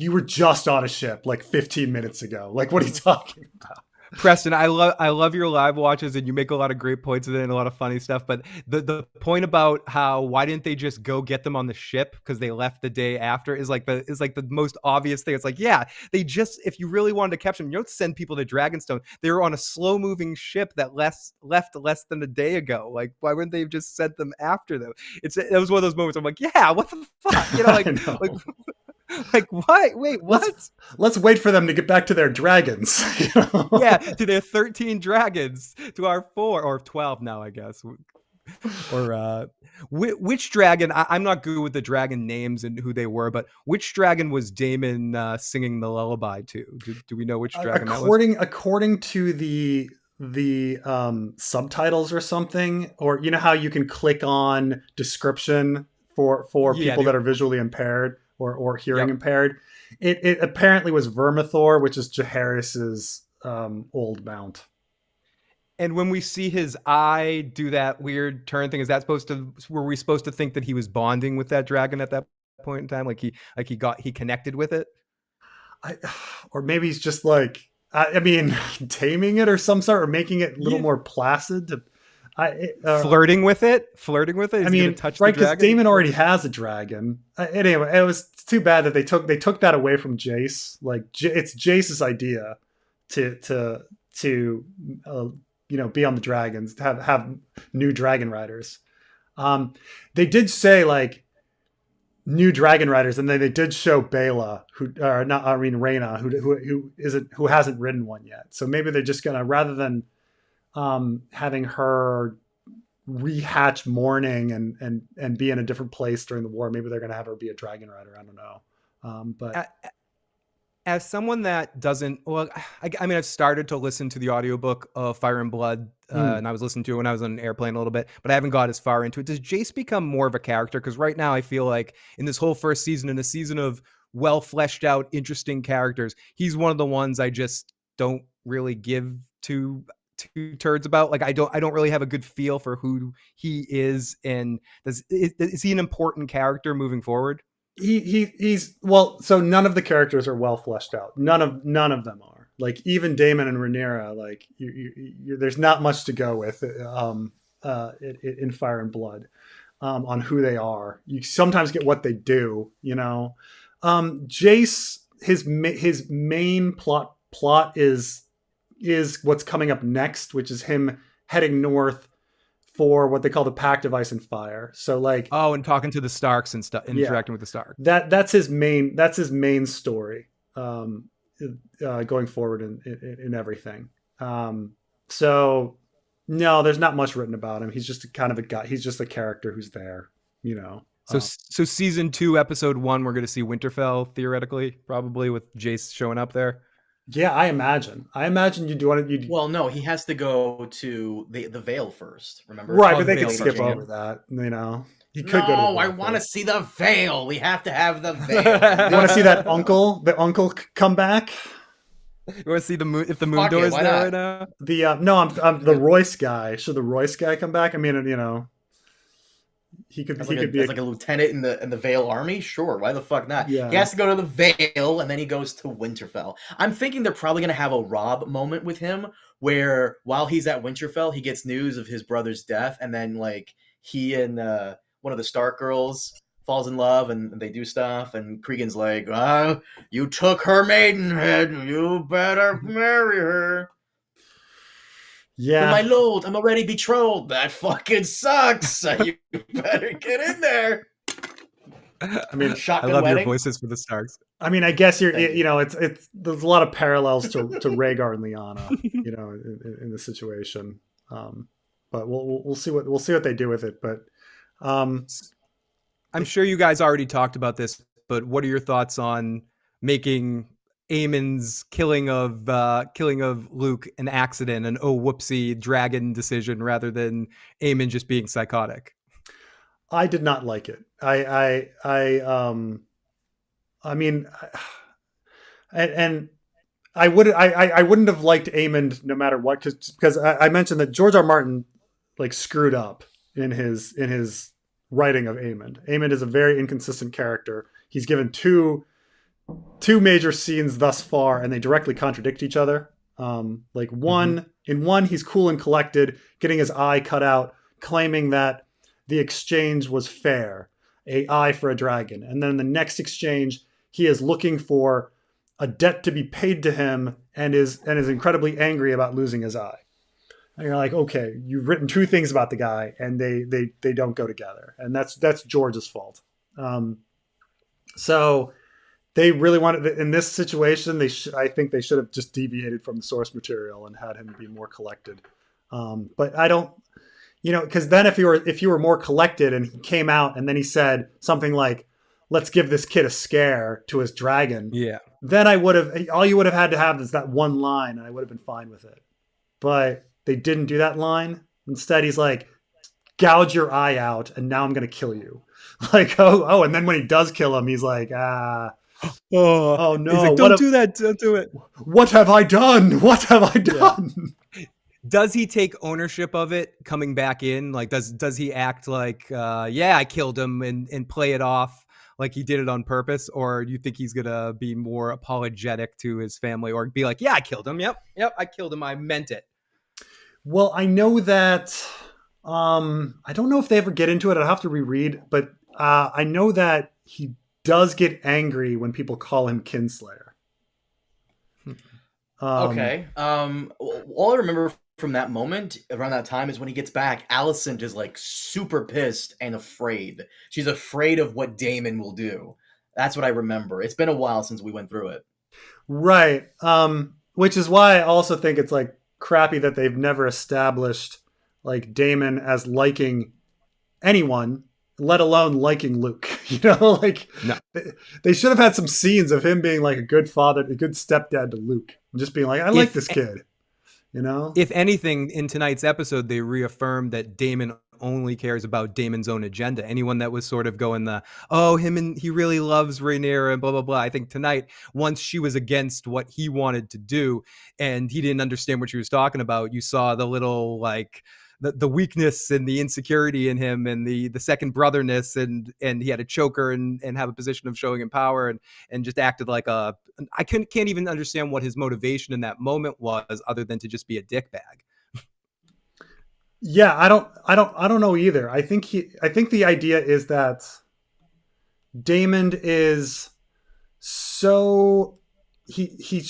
you were just on a ship like 15 minutes ago. Like what are you talking about? Preston, I love your live watches, and you make a lot of great points with it and a lot of funny stuff. But the point about how why didn't they just go get them on the ship because they left the day after is like the most obvious thing. It's like, yeah, they just, if you really wanted to catch them, you don't send people to Dragonstone. They were on a slow moving ship that left less than a day ago. Like, why wouldn't they have just sent them after them? It was one of those moments. I'm like, yeah, what the fuck, you know, I know. like what? Wait, what? Let's wait for them to get back to their dragons. You know? Yeah, to their 13 dragons, to our 4 or 12 now, I guess. Or which dragon? I'm not good with the dragon names and who they were, but which dragon was Damon singing the lullaby to? Do we know which dragon that was? According to the subtitles or something, or you know how you can click on description for Yeah. people that are visually impaired or hearing Yep. impaired. It apparently was Vermithor, which is Jaehaerys's old mount. And when we see his eye do that weird turn thing, is that supposed to? Were we supposed to think that he was bonding with that dragon at that point in time? Like he connected with it? I, or maybe he's just like I mean taming it or some sort, or making it a little Yeah. more placid. Flirting with it. Flirting with it. Is I he gonna mean, touch the right? Because dragon? Damon already has a dragon. Anyway, it was too bad that they took that away from Jace. Like it's Jace's idea to you know be on the dragons, to have new dragon riders. They did say like new dragon riders, and then they did show Bela, who or not, I mean Reyna, who hasn't ridden one yet. So maybe they're just gonna, rather than having her rehatch mourning and be in a different place during the war, maybe they're gonna have her be a dragon rider. I don't know. But As someone that doesn't, well, I mean, I've started to listen to the audiobook of Fire and Blood, and I was listening to it when I was on an airplane a little bit, but I haven't got as far into it. Does Jace become more of a character? Because right now I feel like in this whole first season, in a season of well fleshed out, interesting characters, he's one of the ones I just don't really give two turds about. Like I don't really have a good feel for who he is, and is he an important character moving forward? he's well, so none of the characters are well fleshed out. None of them are. Like even Damon and Rhaenyra, like there's not much to go with in Fire and Blood, on who they are. You sometimes get what they do, you know. Jace, his main plot is what's coming up next, which is him heading north for what they call the Pact of Ice and Fire. So like, Oh, and talking to the Starks and stuff, yeah, interacting with the Starks. that's his main story, going forward in everything. So no, there's not much written about him. He's just kind of a guy. He's just a character who's there, you know. So season 2, episode 1, we're going to see Winterfell theoretically, probably with Jace showing up there. Yeah, I imagine you'd want to. Well, no, he has to go to the Vale first. Remember? Right, Oh, but they Vale could first, skip yeah. over that. You know, he could go to. No, The I Vale want to first. see the Vale. We have to have the Vale. You want to see that the uncle come back? You want to see the moon, if the moon Fuck door it, is why there not? right now? The no, I'm the Royce guy. Should the Royce guy come back? I mean, you know, he could As he like, could be as like a lieutenant in the Vale army? Sure, why the fuck not? Yeah. He has to go to the Vale, and then he goes to Winterfell. I'm thinking they're probably going to have a Rob moment with him, where while he's at Winterfell, he gets news of his brother's death, and then like he and one of the Stark girls falls in love, and they do stuff, and Cregan's like, you took her maidenhead, you better marry her. Yeah. My lord, I'm already betrothed. That fucking sucks. You better get in there. I mean, I Shotgun love your wedding. voices for the Starks. I guess Thank you. it's there's a lot of parallels to Rhaegar and Lyanna, in the situation. Um, but we'll see what they do with it. But um, I'm sure you guys already talked about this, but what are your thoughts on making Aemon's killing of Luke an accident, an oh whoopsie dragon decision, rather than Aemon just being psychotic? I did not like it. I mean, and I wouldn't have liked Aemond no matter what, because I mentioned that George R. R. Martin like screwed up in his writing of Aemond. Aemond is a very inconsistent character. He's given two major scenes thus far, and they directly contradict each other. Like Mm-hmm. one, he's cool and collected, getting his eye cut out, claiming that the exchange was fair, a eye for a dragon, and then the next exchange, he is looking for a debt to be paid to him, and is incredibly angry about losing his eye. And you're like, okay, you've written two things about the guy, and they don't go together, and that's George's fault. Um, so they really wanted in this situation. I think they should have just deviated from the source material and had him be more collected. But I don't, because then if you were more collected and he came out and then he said something like, "Let's give this kid a scare" to his dragon, Yeah. then I would have all you would have had to have is that one line, and I would have been fine with it. But they didn't do that line. Instead, he's like, "Gouge your eye out, and now I'm gonna kill you." Like, and then when he does kill him, he's like, Oh, oh he's no, like, don't do that. Don't do it. what have I done? What have I Yeah. done? Does he take ownership of it coming back in? Like, does he act like, yeah, I killed him and play it off like he did it on purpose? Or do you think he's going to be more apologetic to his family or be like, yeah, I killed him. Yep. Yep. I killed him. I meant it. Well, I know that. I don't know if they ever get into it. I'll have to reread, but I know that he does get angry when people call him Kinslayer. Um, Okay. All I remember from that moment around that time is when he gets back, Alicent is like super pissed and afraid. She's afraid of what Damon will do. That's what I remember. It's been a while since we went through it. right. Which is why I also think it's like crappy that they've never established like Damon as liking anyone, let alone liking Luke. Like No. they should have had some scenes of him being like a good father, a good stepdad to Luke, and just being like, I like If this kid. if anything, in tonight's episode, they reaffirmed that Damon only cares about Damon's own agenda. Anyone that was sort of going him and he really loves Rhaenyra and blah blah blah. I think tonight, once she was against what he wanted to do, and he didn't understand what she was talking about, you saw the little like the weakness and the insecurity in him and the second brotherness, and he had to choke her and have a position of showing him power and just acted like a I can't even understand what his motivation in that moment was other than to just be a dickbag. Yeah, I don't know either. I think the idea is that Damon is so he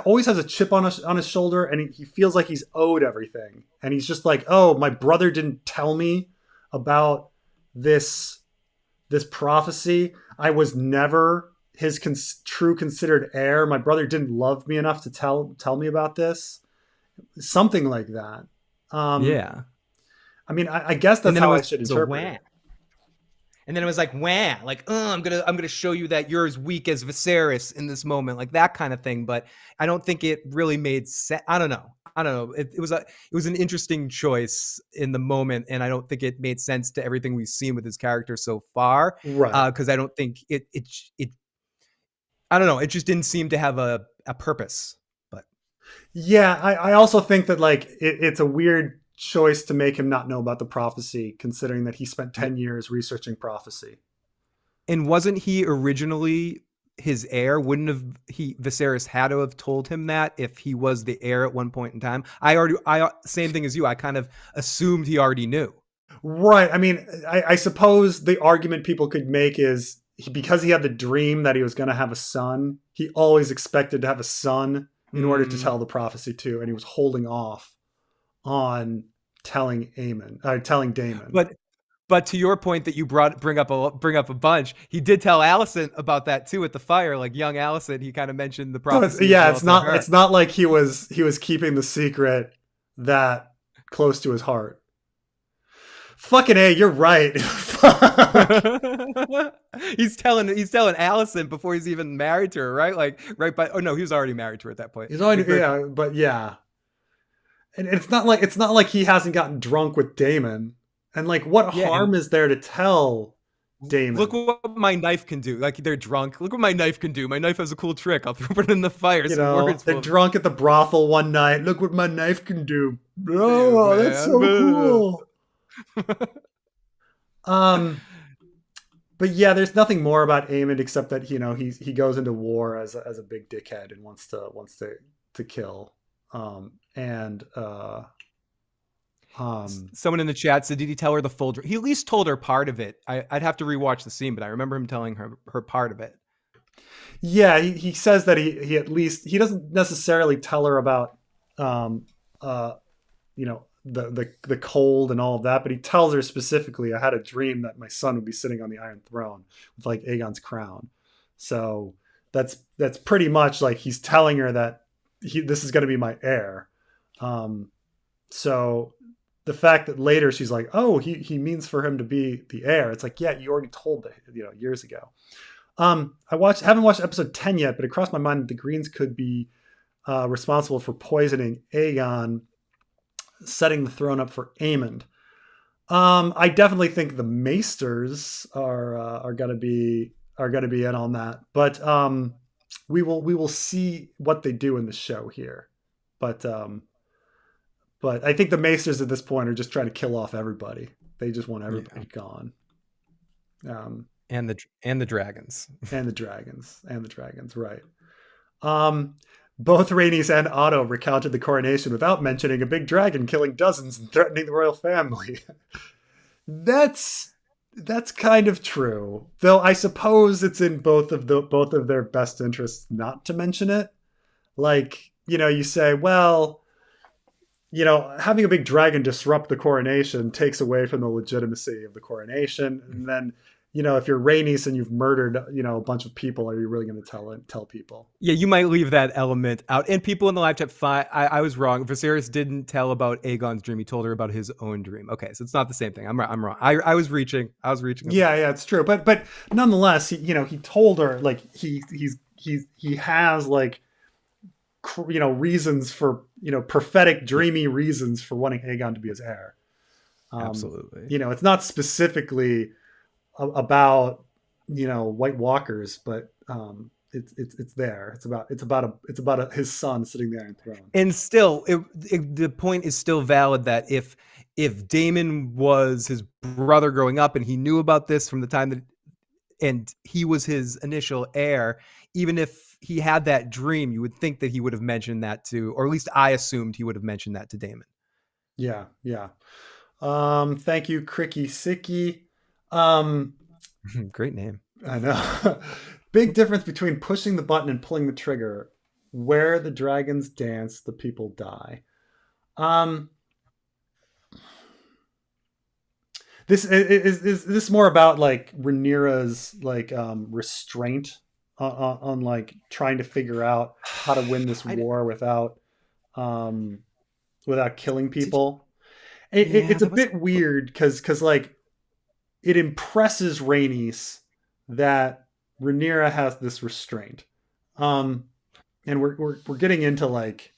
always has a chip on his shoulder, and he feels like he's owed everything, and he's just like, oh, my brother didn't tell me about this prophecy. I was never his true considered heir. My brother didn't love me enough to tell me about this. Something like that. um Yeah. I mean, I guess And that's then it how I was should a interpret wham. it. And then it was like wham, like I'm gonna show you that you're as weak as Viserys in this moment, like that kind of thing. But I don't think it really made sense. I don't know. It was an interesting choice in the moment, and I don't think it made sense to everything we've seen with his character so far. Right. Because I don't think it I don't know. It just didn't seem to have a purpose. But Yeah, I also think that like it's a weird choice to make him not know about the prophecy, considering that he spent 10 years researching prophecy. and wasn't he originally his heir? Wouldn't have he Viserys had to have told him that if he was the heir at one point in time? I same thing as you. I kind of assumed he already knew. Right. I mean, I suppose the argument people could make is because he had the dream that he was going to have a son, he always expected to have a son in order to tell the prophecy too, and he was holding off on telling Damon. But But to your point that you bring up a bunch, he did tell Allison about that too at the fire. Like young Allison, he kind of mentioned the So prophecy as yeah, well it's to not her. it's not like he was keeping the secret that close to his heart. Fucking A, you're right. Fuck. he's telling Allison before he's even married to her, right? Like right by oh no, he was already married to her at that point. He's already, Like right, yeah, but yeah. And it's not like he hasn't gotten drunk with Damon. And like what yeah, and harm is there to tell look Damon? what my knife can do. Like they're drunk. Look what my knife can do. My knife has a cool trick. I'll throw it in the fire. You Some know, words they're will drunk at the brothel one night. Look what my knife can do. do, Oh, that's so man. cool. Um, but yeah, there's nothing more about Aemon except that he goes into war as a big dickhead and wants to kill. And um, Someone in the chat said, "Did he tell her the full?" He at least told her part of it. Would have to rewatch the scene, but I remember him telling her part of it. yeah, he says that he at least he doesn't necessarily tell her about um, uh, the cold and all of that, but he tells her specifically, I had a dream that my son would be sitting on the Iron Throne with like Aegon's crown. So that's pretty much like he's telling her that this is going to be my heir. Um, so the fact that later she's like, oh, he means for him to be the heir. It's like, yeah, you already told that, years ago. Haven't watched episode 10 yet, but it crossed my mind that the Greens could be responsible for poisoning Aegon, setting the throne up for Aemond. I definitely think the Maesters are gonna be in on that, but we will see what they do in the show here. But I think the Maesters at this point are just trying to kill off everybody. They just want everybody gone. Um, And the dragons. and the dragons, right? Um, Both Rhaenys and Otto recounted the coronation without mentioning a big dragon killing dozens and threatening the royal family. that's that's kind of true, though. I suppose it's in both of their best interests not to mention it. Like you say, well, having a big dragon disrupt the coronation takes away from the legitimacy of the coronation, and then if you're Rhaenys and you've murdered a bunch of people, are you really going to tell people? Yeah, you might leave that element out. And people in the live chat, I was wrong. Viserys didn't tell about Aegon's dream. He told her about his own dream. Okay, so it's not the same thing. I'm wrong. I was reaching. Yeah, it's true. But nonetheless, he told her like he has like reasons for prophetic, dreamy reasons for wanting Aegon to be his heir. Absolutely. It's not specifically about White Walkers, but it's there. It's about his son sitting there on the throne. And still, the point is still valid that if Daemon was his brother growing up and he knew about this from the time that, and he was his initial heir, even if he had that dream, you would think that he would have mentioned that to, or at least I assumed he would have mentioned that to Daemon. Yeah. Thank you, Cricky Sicky. Great name. I know. Big difference between pushing the button and pulling the trigger. Where the dragons dance, the people die. This is this more about like Rhaenyra's like restraint on like trying to figure out how to win this war without killing people. It's a bit weird because like it impresses Rhaenys that Rhaenyra has this restraint, and we're getting into like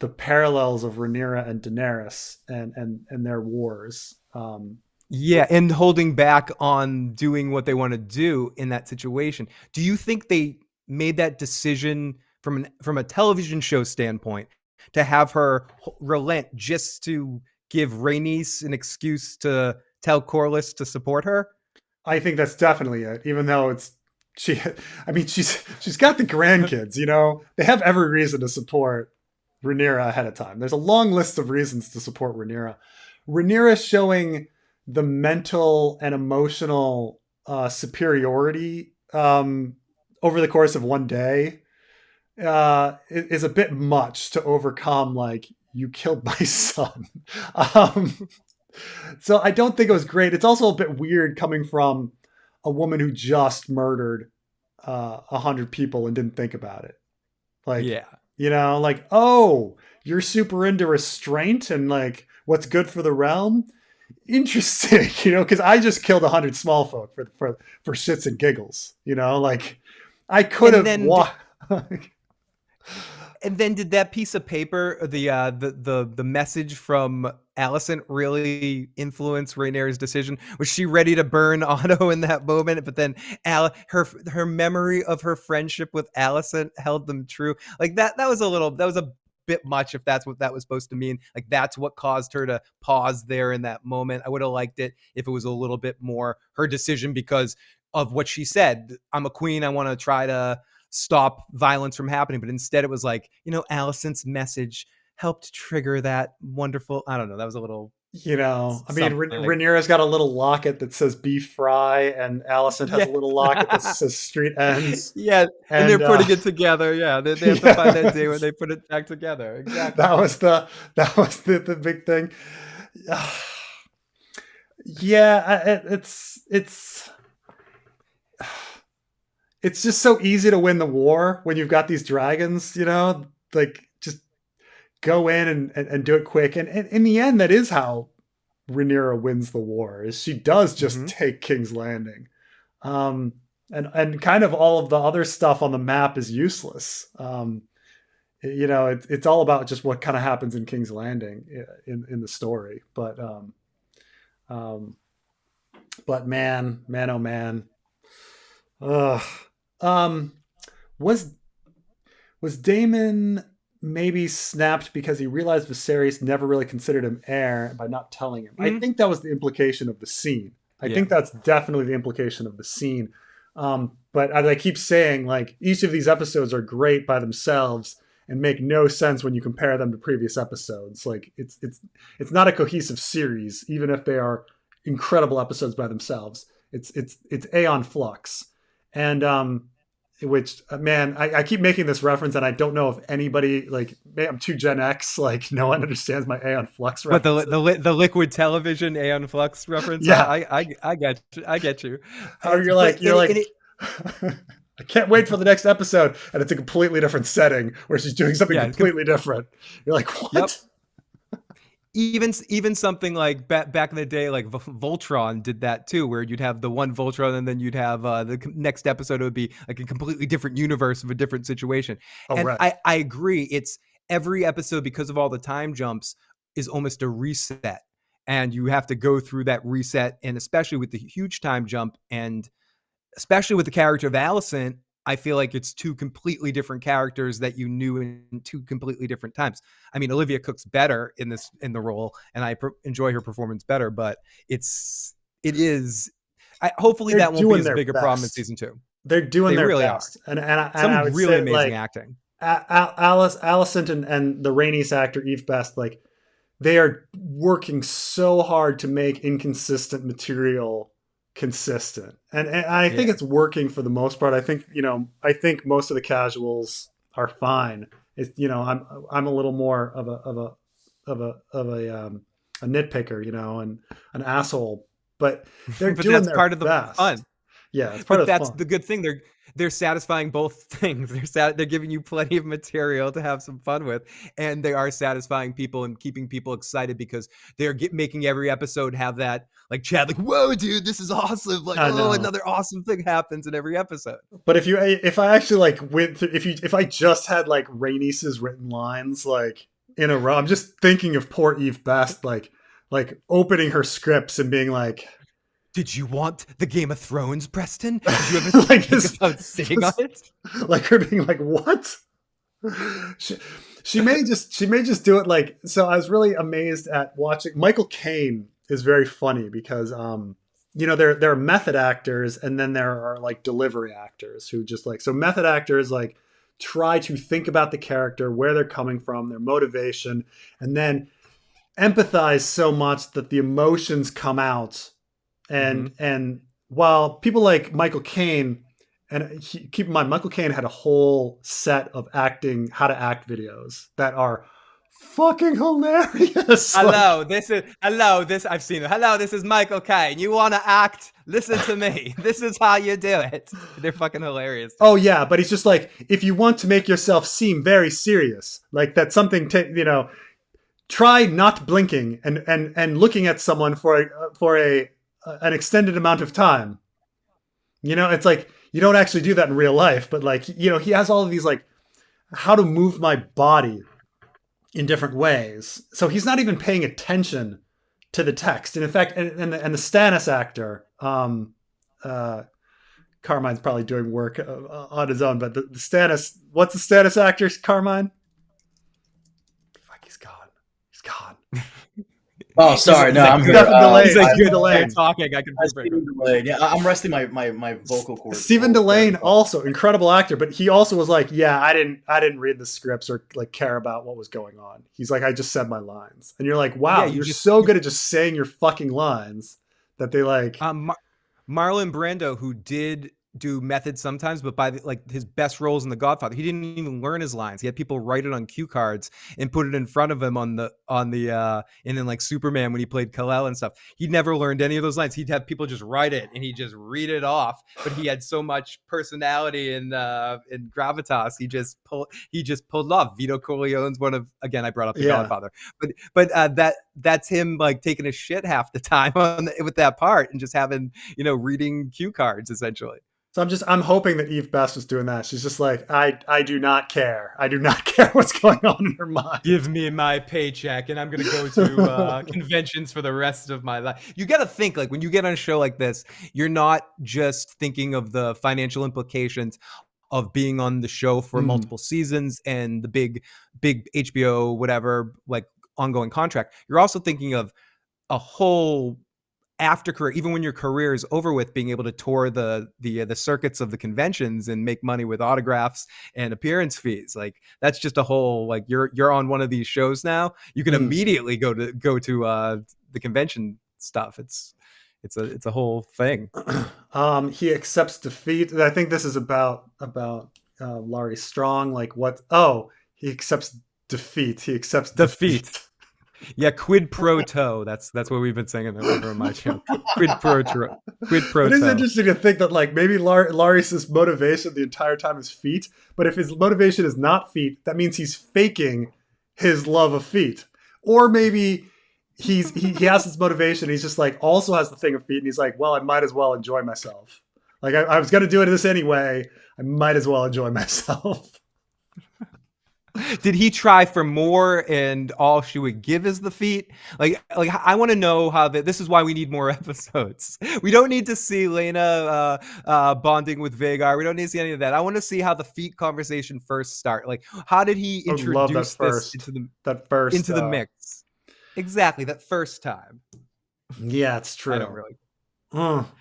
the parallels of Rhaenyra and Daenerys and their wars. And holding back on doing what they want to do in that situation. Do you think they made that decision from a television show standpoint to have her relent just to give Rhaenys an excuse to tell Corlys to support her? I think that's definitely it. Even though she's got the grandkids. They have every reason to support Rhaenyra ahead of time. There's a long list of reasons to support Rhaenyra. Rhaenyra showing the mental and emotional superiority over the course of one day is a bit much to overcome. Like, you killed my son. So I don't think it was great. It's also a bit weird coming from a woman who just murdered 100 people and didn't think about it. Like, Yeah. like, oh, you're super into restraint and like what's good for the realm. Interesting, because I just killed 100 small folk for shits and giggles. Like I could And have then walked. And then did that piece of paper, the message from Alicent, really influence Rhaenyra's decision? Was she ready to burn Otto in that moment? But then her memory of her friendship with Alicent held them true. Like that was a bit much, if that's what that was supposed to mean. Like that's what caused her to pause there in that moment. I would have liked it if it was a little bit more her decision because of what she said. I'm a queen. I want to try to stop violence from happening. But instead it was like, Alicent's message helped trigger that wonderful, I don't know, that was a little I mean, something. Rhaenyra's got a little locket that says beef fry, and Alicent has Yeah. a little locket that says street ends. Yeah, and they're And putting it together. Yeah, they have to find that day when they put it back together. Exactly. that was the big thing. Yeah, it's just so easy to win the war when you've got these dragons, like just go in and do it quick. And in the end, that is how Rhaenyra wins the war, is she does just take King's Landing. And kind of all of the other stuff on the map is useless. It's all about just what kind of happens in King's Landing in the story. But man, oh man. Was Daemon maybe snapped because he realized Viserys never really considered him heir by not telling him? I think that was the implication of the scene. I think that's definitely the implication of the scene. But as I keep saying, like, each of these episodes are great by themselves and make no sense when you compare them to previous episodes. Like it's not a cohesive series, even if they are incredible episodes by themselves. It's Aeon Flux. And which, man, I keep making this reference, and I don't know if anybody, like, I'm too Gen X, like no one understands my Aeon Flux reference. But the liquid television Aeon Flux reference. Yeah, I get you. How you're like I can't wait for the next episode, and it's a completely different setting where she's doing something completely different. You're like, what? Yep. Even something like back in the day, like Voltron did that too, where you'd have the one Voltron and then you'd have the next episode, it would be like a completely different universe of a different situation. Right. I agree. It's every episode, because of all the time jumps, is almost a reset, and you have to go through that reset. And especially with the huge time jump, and especially with the character of Alicent, I feel like it's two completely different characters that you knew in two completely different times. I mean, Olivia Cook's better in the role, and I enjoy her performance better. But hopefully that won't be as big a problem in season 2. They're doing their really best, are. and I would really say, amazing acting. Alicent and the Rhaenys actor Eve Best, like, they are working so hard to make inconsistent material consistent, and I think it's working for the most part. I think most of the casuals are fine. It's I'm a little more of a nitpicker, and an asshole, but they're but doing that's their part of the best. fun. Yeah, it's part of the that's fun. The good thing. They're satisfying both things. They're giving you plenty of material to have some fun with, and they are satisfying people and keeping people excited, because they're making every episode have that, like, chat, like, whoa, dude, this is awesome. Like, another awesome thing happens in every episode. But if I actually like went through, if I just had like Rhaenys' written lines like in a row, I'm just thinking of poor Eve Best, like opening her scripts and being like, did you want the Game of Thrones, Preston? Did you ever like think about sitting on it? Like her being like, what? She may just do it like. So I was really amazed at watching. Michael Caine is very funny because there are method actors, and then there are like delivery actors who just like, so method actors like try to think about the character, where they're coming from, their motivation, and then empathize so much that the emotions come out. And while people like Michael Caine, and keep in mind, Michael Caine had a whole set of how to act videos that are fucking hilarious. Hello, this I've seen it. Hello, this is Michael Caine. You want to act? Listen to me. This is how you do it. They're fucking hilarious. Oh yeah, but he's just like, if you want to make yourself seem very serious, like that's something try not blinking and looking at someone for an extended amount of time. It's like you don't actually do that in real life, but like, he has all of these like how to move my body in different ways. So he's not even paying attention to the text. And in fact, and the Stannis actor, Carmine's probably doing work on his own, but the Stannis, what's the Stannis actor, Carmine? Fuck, he's gone. He's gone. Oh, sorry. No, I'm here. Stephen Delaney. He's like, Stephen Delaney. Talking. I can Yeah, I'm resting my vocal cords. Stephen Delaney, also incredible actor, but he also was like, yeah, I didn't read the scripts or like care about what was going on. He's like, I just said my lines, and you're like, wow, you're so good at just saying your fucking lines that they like. Marlon Brando, who did do method sometimes, but by his best roles in The Godfather, he didn't even learn his lines. He had people write it on cue cards and put it in front of him and then like Superman when he played Kal-El and stuff. He never learned any of those lines. He'd have people just write it and he'd just read it off. But he had so much personality and gravitas. He just pulled it off. Vito Corleone's one of, again, I brought up The Godfather, but that's him like taking a shit half the time with that part and just having reading cue cards essentially. So I'm hoping that Eve Best was doing that. She's just like, I do not care. I do not care what's going on in her mind. Give me my paycheck and I'm going to go to conventions for the rest of my life. You got to think, like, when you get on a show like this, you're not just thinking of the financial implications of being on the show for multiple seasons and the big HBO, whatever, like ongoing contract. You're also thinking of a whole after career, even when your career is over with, being able to tour the circuits of the conventions and make money with autographs and appearance fees. Like that's just a whole, like you're on one of these shows now. You can immediately go to the convention stuff. It's a whole thing. He accepts defeat. I think this is about Laurie Strong. Like what? Oh, he accepts defeat. He accepts defeat. Yeah, quid pro quo. That's what we've been saying over on my show. Quid pro quo. It is interesting to think that like maybe Lauri's motivation the entire time is feet, but if his motivation is not feet, that means he's faking his love of feet. Or maybe he has this motivation. He's just like also has the thing of feet, and he's like, well, I might as well enjoy myself. Like I was going to do this anyway. I might as well enjoy myself. Did he try for more and all she would give is the feet? Like I want to know how this is why we need more episodes. We don't need to see Lena bonding with Vhagar. We don't need to see any of that. I want to see how the feet conversation first start. Like, how did he introduce this into the mix? Exactly, that first time. Yeah, it's true. I don't really.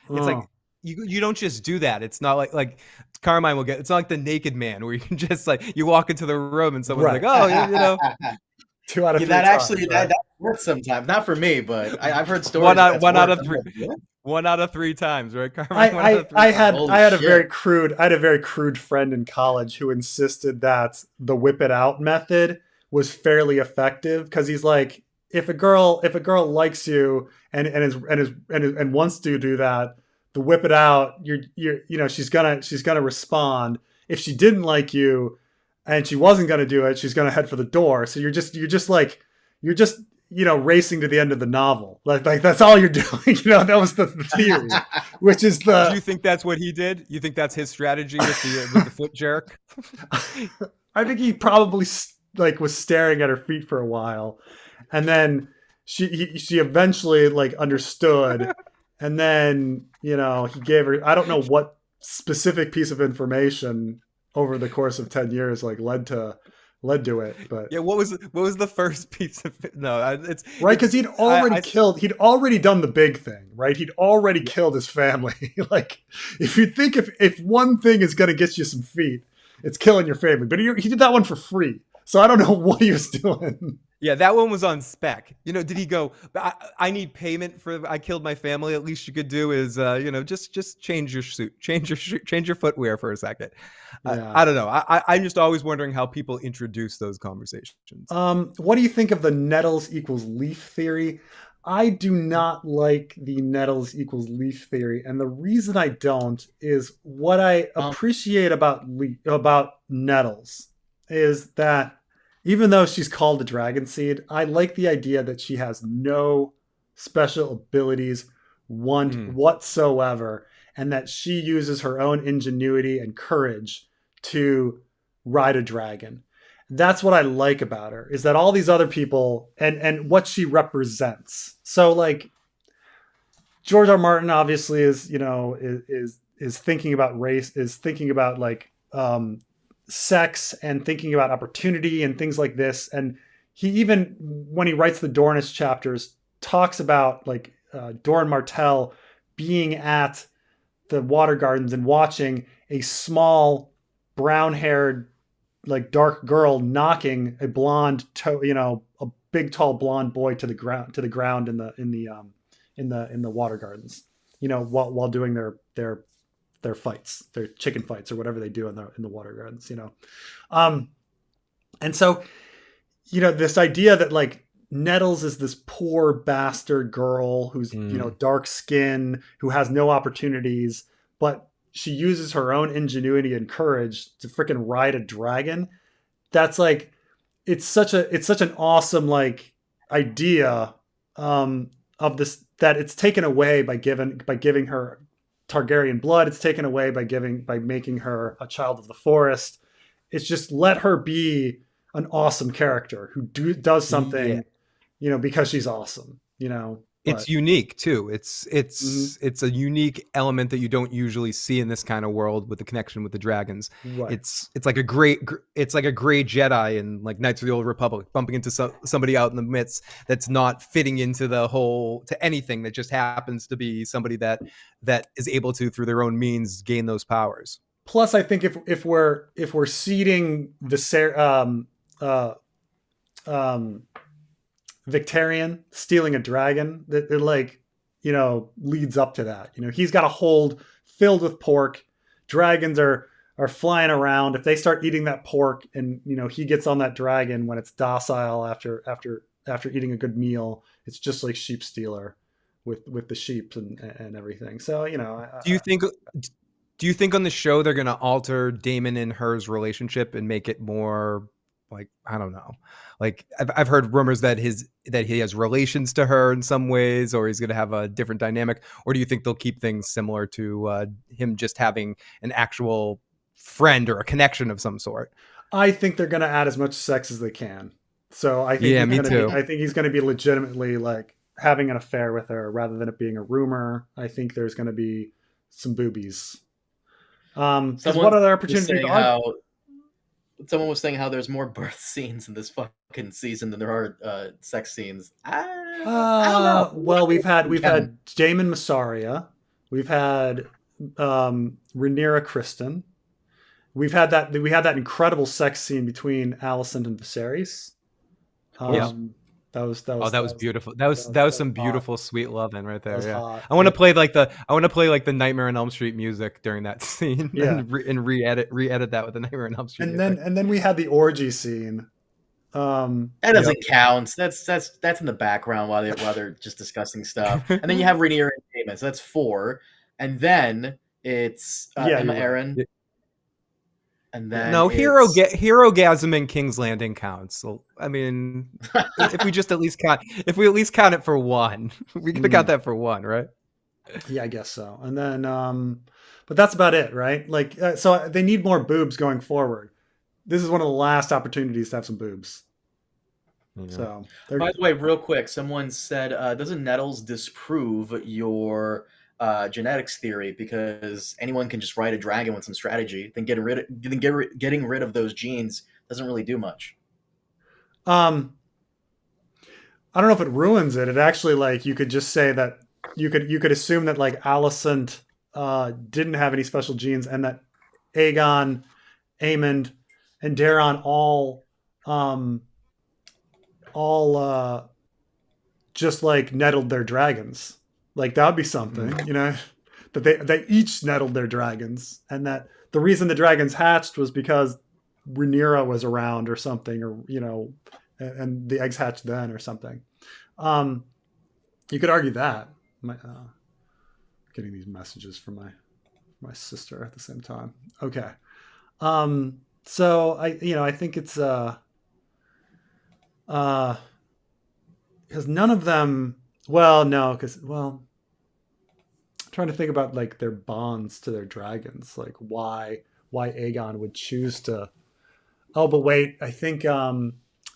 It's like you don't just do that. It's not like Carmine will get. It's not like The Naked Man where you can just like you walk into the room and someone's like, oh, 2 out of 3 that times, actually right? that works sometimes. Not for me, but I've heard stories. One out of 3. 1 out of 3 times, right, Carmine? I had a very crude friend in college who insisted that the whip it out method was fairly effective because he's like, if a girl likes you and wants to do that, the whip it out, she's gonna respond. If she didn't like you and she wasn't gonna do it, she's gonna head for the door. So you're just racing to the end of the novel. Like that's all you're doing. That was the theory, which is the. Do you think that's what he did? You think that's his strategy with the foot jerk? I think he probably was staring at her feet for a while, and then she eventually understood. And then, he gave her, I don't know what specific piece of information over the course of 10 years, led to it. But yeah, what was the first piece of it? No, it's right. Cause he'd already done the big thing, right? He'd already killed his family. Like if you think if one thing is going to get you some feet, it's killing your family, but he did that one for free. So I don't know what he was doing. Yeah, that one was on spec. Did he go? I need payment for. I killed my family. At least you could do is, just change your suit, change your footwear for a second. Yeah. I don't know. I'm just always wondering how people introduce those conversations. What do you think of the nettles equals leaf theory? I do not like the nettles equals leaf theory, and the reason I don't is what I Um, appreciate about nettles is that even though she's called a dragon seed, I like the idea that she has no special abilities one Mm. whatsoever, and that she uses her own ingenuity and courage to ride a dragon. That's what I like about her is that all these other people and what she represents. So like George R. Martin obviously is is thinking about race, is thinking about like sex and thinking about opportunity and things like this. And he even when he writes the Dornish chapters talks about like Doran Martell being at the water gardens and watching a small brown haired like dark girl knocking a a big tall blonde boy to the ground in the water gardens, while doing their fights, their chicken fights or whatever they do in the water gardens. Um, and so, this idea that like Nettles is this poor bastard girl who's, Mm. dark skin, who has no opportunities, but she uses her own ingenuity and courage to freaking ride a dragon. That's like it's such an awesome like idea of this that it's taken away by giving her Targaryen blood. It's taken away by making her a child of the forest. It's just let her be an awesome character who does Yeah. something, because she's awesome. It's But unique too. It's mhm, it's it's a unique element that you don't usually see in this kind of world with the connection with the dragons. right. It's like a gray Jedi in like Knights of the Old Republic bumping into somebody out in the midst that's not fitting into to anything, that just happens to be somebody that is able to, through their own means, gain those powers. Plus, I think if we're seeding uh, um, Victorian stealing a dragon, that it like leads up to that. He's got a hold filled with pork. Dragons are flying around. If they start eating that pork, and he gets on that dragon when it's docile after eating a good meal, it's just like sheep stealer with the sheep and everything. So Do you think do you think on the show they're going to alter Damon and her's relationship and make it more like, I don't know. Like I've heard rumors that he has relations to her in some ways, or he's going to have a different dynamic, or do you think they'll keep things similar to him just having an actual friend or a connection of some sort? I think they're going to add as much sex as they can. So Yeah, me too. I think he's going to be legitimately like having an affair with her rather than it being a rumor. I think there's going to be some boobies. Because what someone other was opportunities saying are? how someone was saying how there's more birth scenes in this fucking season than there are sex scenes. I don't know. Well, we've Jen. had Damon Massaria, we've had Rhaenyra Kristen, we had that incredible sex scene between Alicent and Viserys. Yeah. Um, Oh, that was beautiful. That was that was some hot. beautiful sweet loving right That there. was Yeah. hot. I want to play like the Nightmare on Elm Street music during that scene Yeah. and re-edit that with the Nightmare on Elm Street music. And then we had the orgy scene. Um, That Yep. doesn't count. That's in the background while they're just discussing stuff. And then you have Rainier and Damon, so that's four. And then it's yeah, Emma you're right. Aaron, and then No, it's Hero Gasm and King's Landing counts. So, I mean, if we just at least count, if we at least count it for one, we gotta count Mm, that for one, right? yeah, I guess so. And then, but that's about it, right? Like, so they need more boobs going forward. This is one of the last opportunities to have some boobs. Yeah. So they're by the way, real quick, someone said, doesn't Nettles disprove your genetics theory because anyone can just ride a dragon with some strategy? Then getting rid of those genes doesn't really do much. um, I don't know if it ruins it. It actually like you could just say that you could assume that like Alicent didn't have any special genes and that Aegon, Aemond, and Daron all um all just like nettled their dragons. Like that would be something, Mm. you know, that they each nettled their dragons, and that the reason the dragons hatched was because Rhaenyra was around or something, or you know, and the eggs hatched then or something. Um, you could argue that. Getting these messages from my sister at the same time. Okay. So I think it's uh because none of them. Well, no, because I'm trying to think about like their bonds to their dragons, like why Aegon would choose to. Oh, but wait, I think no,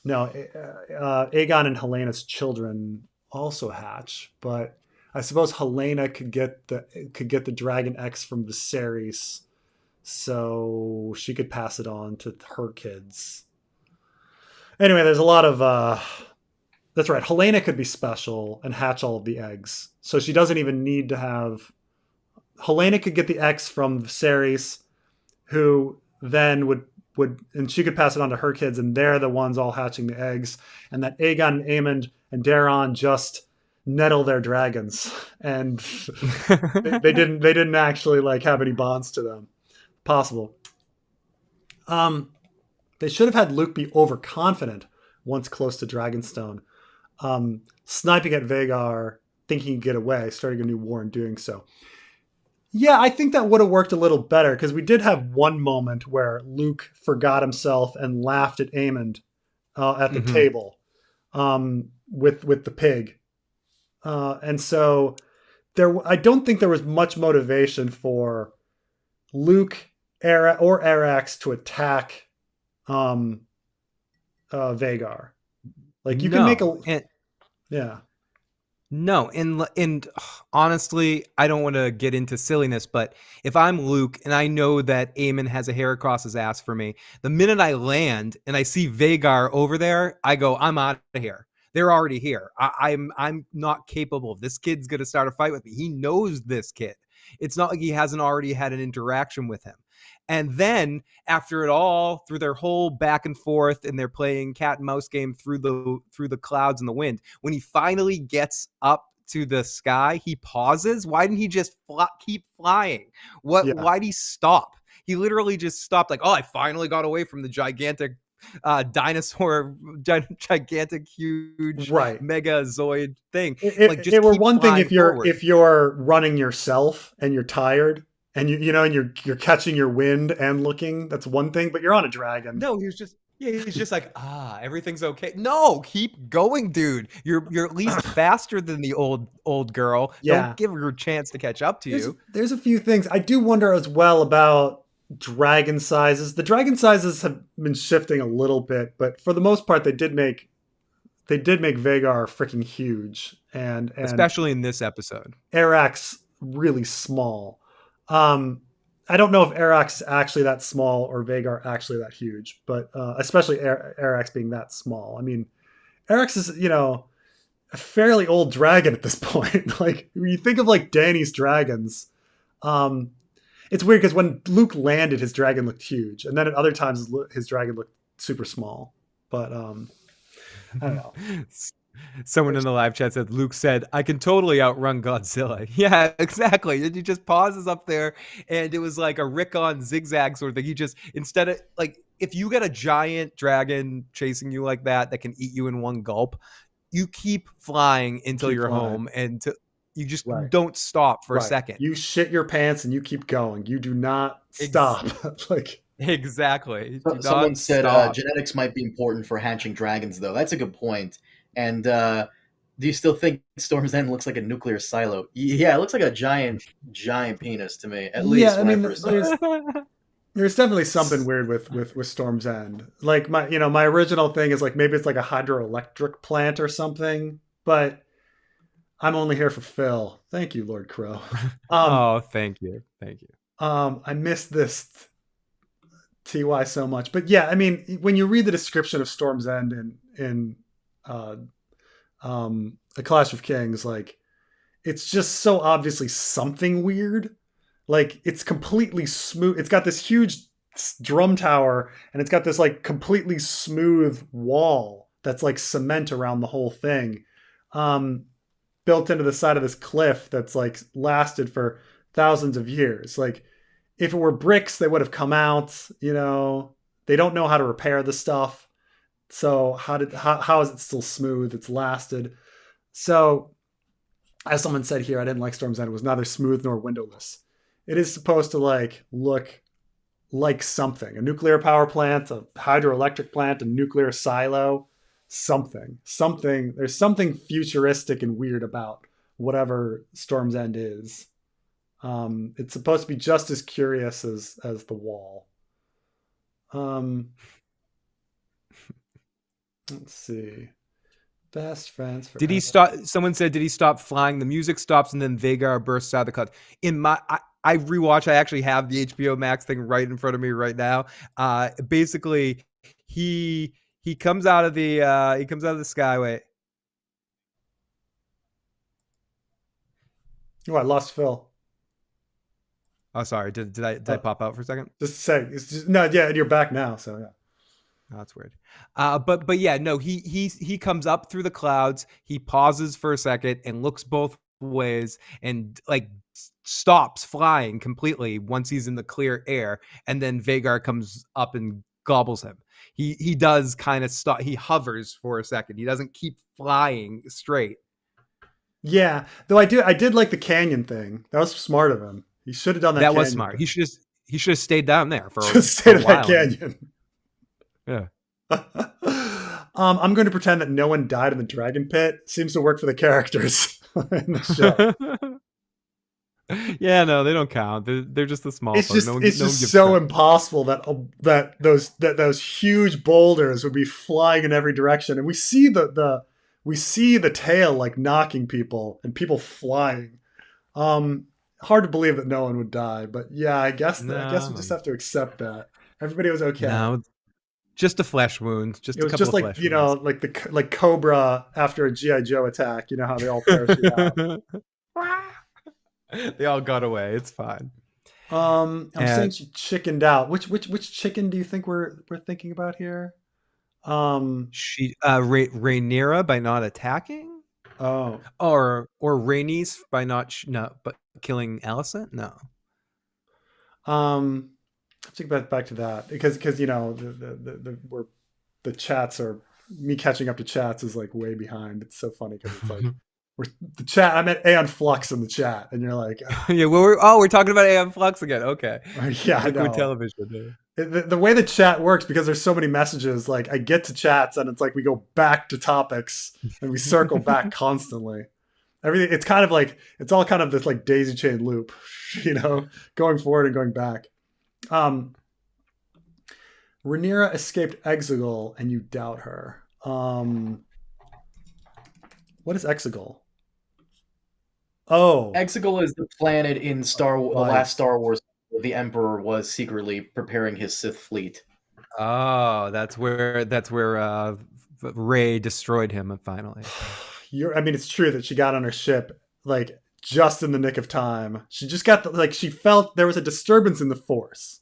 Aegon and Helena's children also hatch, but I suppose Helena could get the dragon X from Viserys, so she could pass it on to her kids. Anyway, there's a lot of that's right. Helena could be special and hatch all of the eggs. So she doesn't even need to have. Helena could get the X from Viserys, who then and she could pass it on to her kids, and they're the ones all hatching the eggs. And that Aegon and Aemond and Daeron just nettle their dragons, and they didn't actually like have any bonds to them. Possible. Um, they should have had Luke be overconfident once close to Dragonstone, sniping at Vagar, thinking he'd get away, starting a new war and doing so. Yeah, I think that would have worked a little better because we did have one moment where Luke forgot himself and laughed at Aemond at the Mhm. table with the pig, and so I don't think there was much motivation for Luke or Arax to attack um, Vagar. Like you can make No, a and yeah. no, and honestly, I don't want to get into silliness, but if I'm Luke and I know that Aemon has a hair across his ass for me, the minute I land and I see Vagar over there, I go, I'm out of here. They're already here. I'm not capable. This kid's gonna start a fight with me. He knows this kid. It's not like he hasn't already had an interaction with him. And then after it all, through their whole back and forth, and they're playing cat and mouse game through the clouds and the wind, when he finally gets up to the sky, he pauses. Why didn't he just keep flying? Yeah. Why'd he stop? He literally just stopped, like, oh, I finally got away from the gigantic dinosaur, gigantic, huge, Right. megazoid thing. it, Like, it, just it were keep one thing flying if you're forward. if you're running yourself and you're tired and you're catching your wind and looking. That's one thing, but you're on a dragon. No, he was just yeah, he's just like, everything's okay. No, keep going, dude. You're at least faster than the old girl. Don't Yeah. give her a chance to catch up to There's you. there's a few things I do wonder as well about dragon sizes. The dragon sizes have been shifting a little bit, but for the most part, they did make Vagar freaking huge and Especially in this episode. Arax really small. Um, I don't know if Arax is actually that small or Vagar actually that huge, but especially Arax being that small. I mean, Arax is a fairly old dragon at this point. Like when you think of like Danny's dragons, um, it's weird because when Luke landed, his dragon looked huge, and then at other times his dragon looked super small. But I don't know. Someone in the live chat said Luke said, I can totally outrun Godzilla. Yeah, exactly. And he just pauses up there, and it was like a Rickon zigzag sort of thing. He just, instead of like, if you get a giant dragon chasing you like that can eat you in one gulp, you keep flying until Keep you're flying. home, and you just Right. don't stop for a Right. second. You shit your pants and you keep going. You do not Ex- stop. Like exactly. Do Someone not said stop. genetics might be important for hatching dragons, though. That's a good point. And do you still think Storm's End looks like a nuclear silo? Yeah, it looks like a giant, giant penis to me. At yeah, least I when I mean first saw it. there's definitely something weird with Storm's End. Like my original thing is like maybe it's like a hydroelectric plant or something, but I'm only here for Phil. Thank you, Lord Crow. Um Oh, thank you. Thank you. I missed this TY so much. But yeah, I mean when you read the description of Storm's End in uh A Clash of Kings, like it's just so obviously something weird. Like it's completely smooth. It's got this huge drum tower and it's got this like completely smooth wall that's like cement around the whole thing, um, built into the side of this cliff that's like lasted for thousands of years. Like if it were bricks, they would have come out. They don't know how to repair the stuff. So how is it still smooth? It's lasted. So as someone said here, I didn't like Storm's End. It was neither smooth nor windowless. It is supposed to like look like something, a nuclear power plant, a hydroelectric plant, a nuclear silo, something. There's something futuristic and weird about whatever Storm's End is. It's supposed to be just as curious as the wall. Let's see. Best friends forever. Did he stop? Someone said, did he stop flying? The music stops and then Vagar bursts out of the clouds. I rewatch. I actually have the HBO Max thing right in front of me right now. Basically, he comes out of the skyway. Oh, I lost Phil. Oh, sorry. Did I pop out for a second? Just say it's just no. Yeah, and you're back now. So yeah. Oh, that's weird. But yeah, no. He comes up through the clouds. He pauses for a second and looks both ways and like stops flying completely once he's in the clear air, and then Vagar comes up and gobbles him. He does kind of stop. He hovers for a second. He doesn't keep flying straight. Yeah, though I did like the canyon thing. That was smart of him. He should have done that. That was smart. Thing. He should have stayed down there for just stayed in that while. canyon. Yeah. I'm going to pretend that no one died in the dragon pit. Seems to work for the characters in the show. Yeah, no, they don't count. They're just the small. It's part. just so impossible that those huge boulders would be flying in every direction, and we see the tail like knocking people and people flying. Hard to believe that no one would die, but yeah, I guess we just have to accept that everybody was okay. No, just a flesh wound. It was just like like Cobra after a GI Joe attack. You know how they all parachute out. They all got away. It's fine. I'm saying she chickened out. Which chicken do you think we're thinking about here? She Rhaenyra by not attacking. Oh, or Rhaenys by not but killing Alicent. No. Let's think back to that because the chats are me catching up to chats is like way behind. It's so funny because it's like the chat. I meant Aeon Flux in the chat, and you're like, yeah, well, we're talking about Aeon Flux again. Okay, yeah, Liquid television. The way the chat works, because there's so many messages, like I get to chats and it's like we go back to topics and we circle back constantly. Everything it's kind of like it's all kind of this like daisy chain loop, going forward and going back. Rhaenyra escaped Exegol and you doubt her. What is Exegol? Oh, Exegol is the planet in the last Star Wars where the Emperor was secretly preparing his Sith fleet. Oh, that's where Rey destroyed him finally. It's true that she got on her ship like just in the nick of time. She just got she felt there was a disturbance in the Force.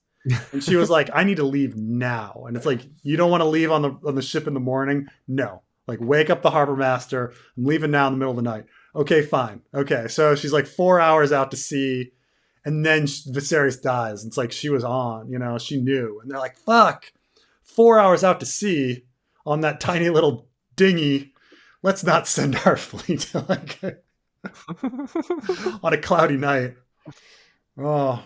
And she was like, I need to leave now. And it's like, you don't want to leave on the ship in the morning? No. Like, wake up the harbor master. I'm leaving now in the middle of the night. Okay, fine. Okay, so she's like 4 hours out to sea. And then Viserys dies. It's like she was on, she knew. And they're like, fuck, 4 hours out to sea on that tiny little dinghy. Let's not send our fleet on a cloudy night. Oh,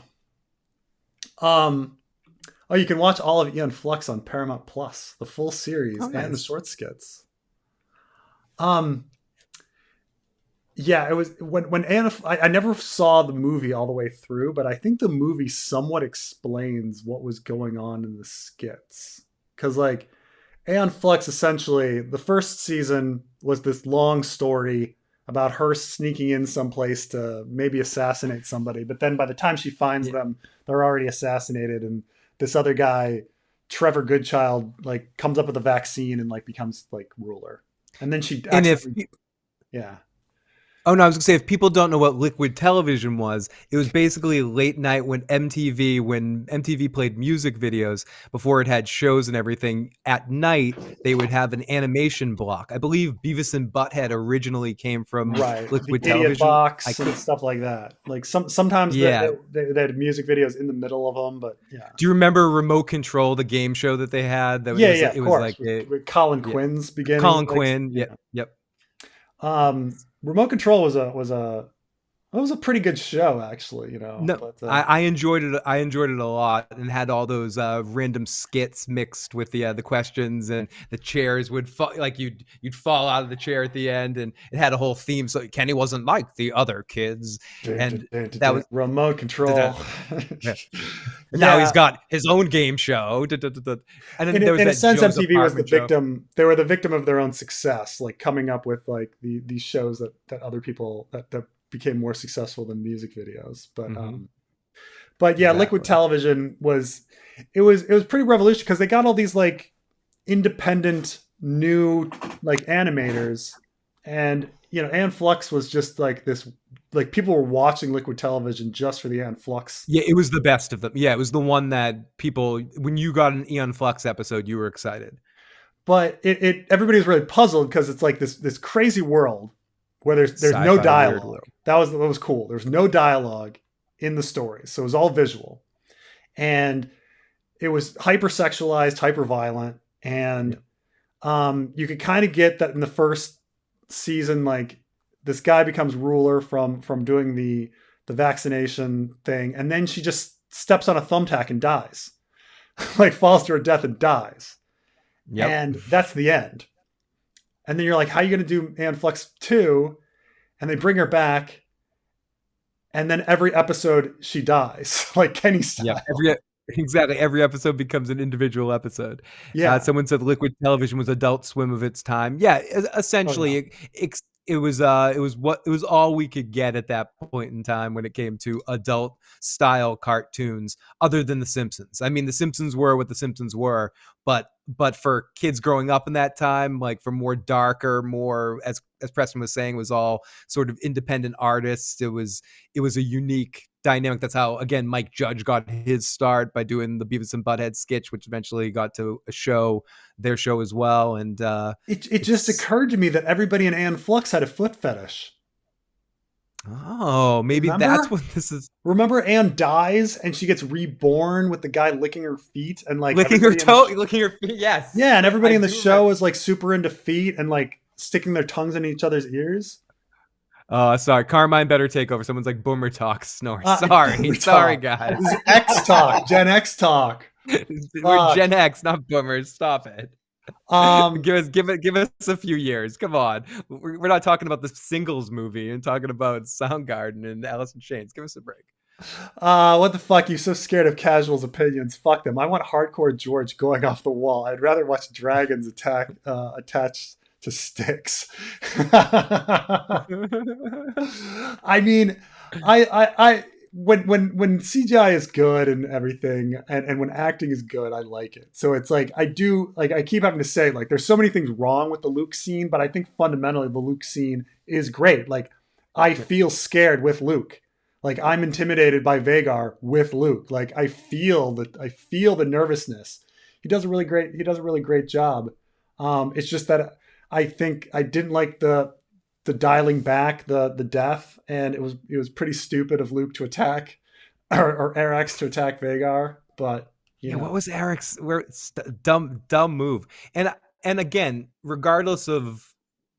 you can watch all of Aeon Flux on Paramount Plus, the full series and the short skits. Yeah, it was when Aeon. I never saw the movie all the way through, but I think the movie somewhat explains what was going on in the skits. Because like Aeon Flux, essentially, the first season was this long story about her sneaking in someplace to maybe assassinate somebody. But then by the time she finds them, they're already assassinated. And this other guy, Trevor Goodchild, like comes up with a vaccine and like becomes like ruler. And then she yeah. Oh no, I was gonna say if people don't know what liquid television was, it was basically late night when MTV played music videos before it had shows and everything. At night, they would have an animation block. I believe Beavis and Butthead originally came from Right, the liquid idiot television. I box and could, stuff like that. Like sometimes yeah. they had music videos in the middle of them, but yeah. Do you remember Remote Control, the game show that they had? That Yeah, yeah, it of was course. like a, With Colin yeah, Quinn's beginning, Colin like Quinn. yeah. Yep, yep. Remote Control was a pretty good show, actually. No, But I enjoyed it. I enjoyed it a lot, and had all those random skits mixed with the questions, and the chairs would fall, like you'd fall out of the chair at the end, and it had a whole theme. So Kenny wasn't like the other kids, and that was Remote Control. yeah. And now he's Yeah, got his own game show, and then there was in a that sense, Joe's MTV was the apartment show. victim. They were the victim of their own success, like coming up with like these shows that other people that became more successful than music videos. But yeah, liquid Exactly. television was pretty revolutionary because they got all these like independent new like animators, and Anne Flux was just like this, like people were watching liquid television just for the Anne Flux. Yeah, it was the best of them. Yeah, it was the one that people, when you got an Eon Flux episode, you were excited. But everybody was really puzzled because it's like this crazy world where there's no Sci-fi weird dialogue. world. That was cool. There was no dialogue in the story, so it was all visual, and it was hyper sexualized, hyper violent, and you could kind of get that in the first season. Like this guy becomes ruler from doing the vaccination thing, and then she just steps on a thumbtack and dies, like falls to her death and dies, Yep. and that's the end. And then you're like, how are you going to do Anne Flux 2? And they bring her back, and then every episode she dies, like Kenny Yep. style. Every episode becomes an individual episode. Yeah. Someone said liquid television was Adult Swim of its time. Yeah, Oh, essentially, yeah. it was all we could get at that point in time when it came to adult style cartoons, other than The Simpsons. I mean, The Simpsons were what The Simpsons were, but for kids growing up in that time, like for more darker, more as Preston was saying, was all sort of independent artists. It was a unique dynamic. That's how, again, Mike Judge got his start by doing the Beavis and Butthead sketch, which eventually got to their show as well. And It just occurred to me that everybody in Anne Flux had a foot fetish. Maybe that's what this is. Remember Anne dies and she gets reborn with the guy licking her feet and like Licking her toe, licking her feet. Yes. Yeah, and everybody I in the do show remember. is like super into feet and like sticking their tongues in each other's ears. Sorry, Carmine better take over. Someone's like boomer talk snore. Boomer Sorry, talk. guys. This is X talk, Gen X talk. We're Gen X, not boomers. Stop it. Um, Give us a few years. Come on. We're not talking about the Singles movie and talking about Soundgarden and Alice in Chains. Give us a break. what the fuck? You so scared of casuals' opinions? Fuck them. I want hardcore George going off the wall. I'd rather watch dragons attached to sticks. I mean, I when CGI is good and everything, and when acting is good, I like it. So it's like I keep having to say like there's so many things wrong with the Luke scene, but I think fundamentally the Luke scene is great. Like I feel scared with Luke. Like I'm intimidated by Vagar with Luke. Like I feel the nervousness. He does a really great job. It's just that I think I didn't like the dialing back the death, and it was pretty stupid of Luke to attack or Arax to attack Vagar. But What was Eric's dumb move? And again, regardless of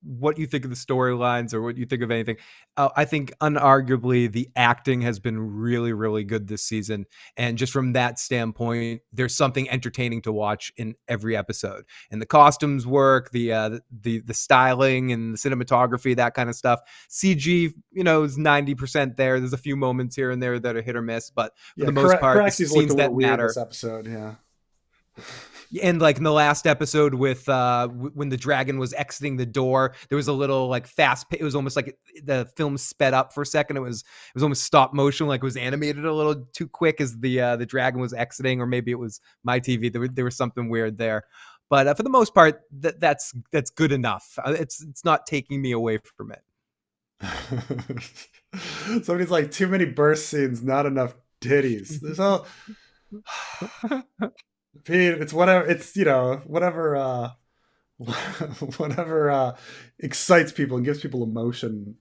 what you think of the storylines or what you think of anything, I think unarguably the acting has been really, really good this season. And just from that standpoint, there's something entertaining to watch in every episode. And the costumes work, the styling and the cinematography, that kind of stuff. CG, is 90% there. There's a few moments here and there that are hit or miss, but for the most part, the scenes that matter. This episode, yeah. And like in the last episode with when the dragon was exiting the door, there was a little like it was almost like the film sped up for a second. It was almost stop motion, like it was animated a little too quick as the dragon was exiting, or maybe it was my TV. There was something weird there, but for the most part, that's good enough. It's not taking me away from it. Somebody's like, too many birth scenes, not enough titties. There's all Pete, it's whatever. It's whatever. Whatever excites people and gives people emotion.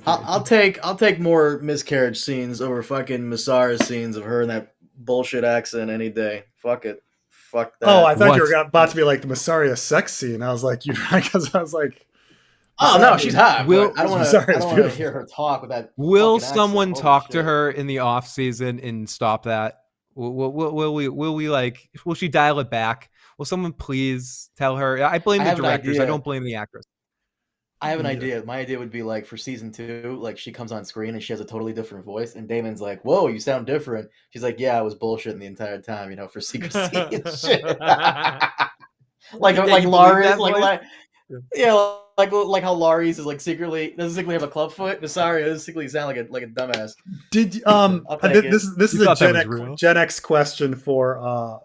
I'll take more miscarriage scenes over fucking Masara scenes of her in that bullshit accent any day. Fuck it. Fuck Oh, I that. thought you What? were about to be like the Massaria sex scene. I was like, you because I was like, Oh no, she's hot, Will but I don't want to. Massaria I is don't want to beautiful. hear her talk with that Will fucking accent. someone Holy talk to shit. her in the off season and stop that? Will we like? Will she dial it back? Will someone please tell her? I blame I the have an directors. I idea. don't blame the actress. I have an Yeah. idea. My idea would be like for season 2, like she comes on screen and she has a totally different voice, and Damon's like, "Whoa, you sound different." She's like, "Yeah, I was bullshitting the entire time, for secrecy and shit." like Yeah, like you believe Laurie, that voice? yeah, like how Laurie's is like secretly doesn't secretly have a club foot. Sorry, doesn't secretly sound like a dumbass. Did I'll take it. this You is a thought that was real? Gen X question for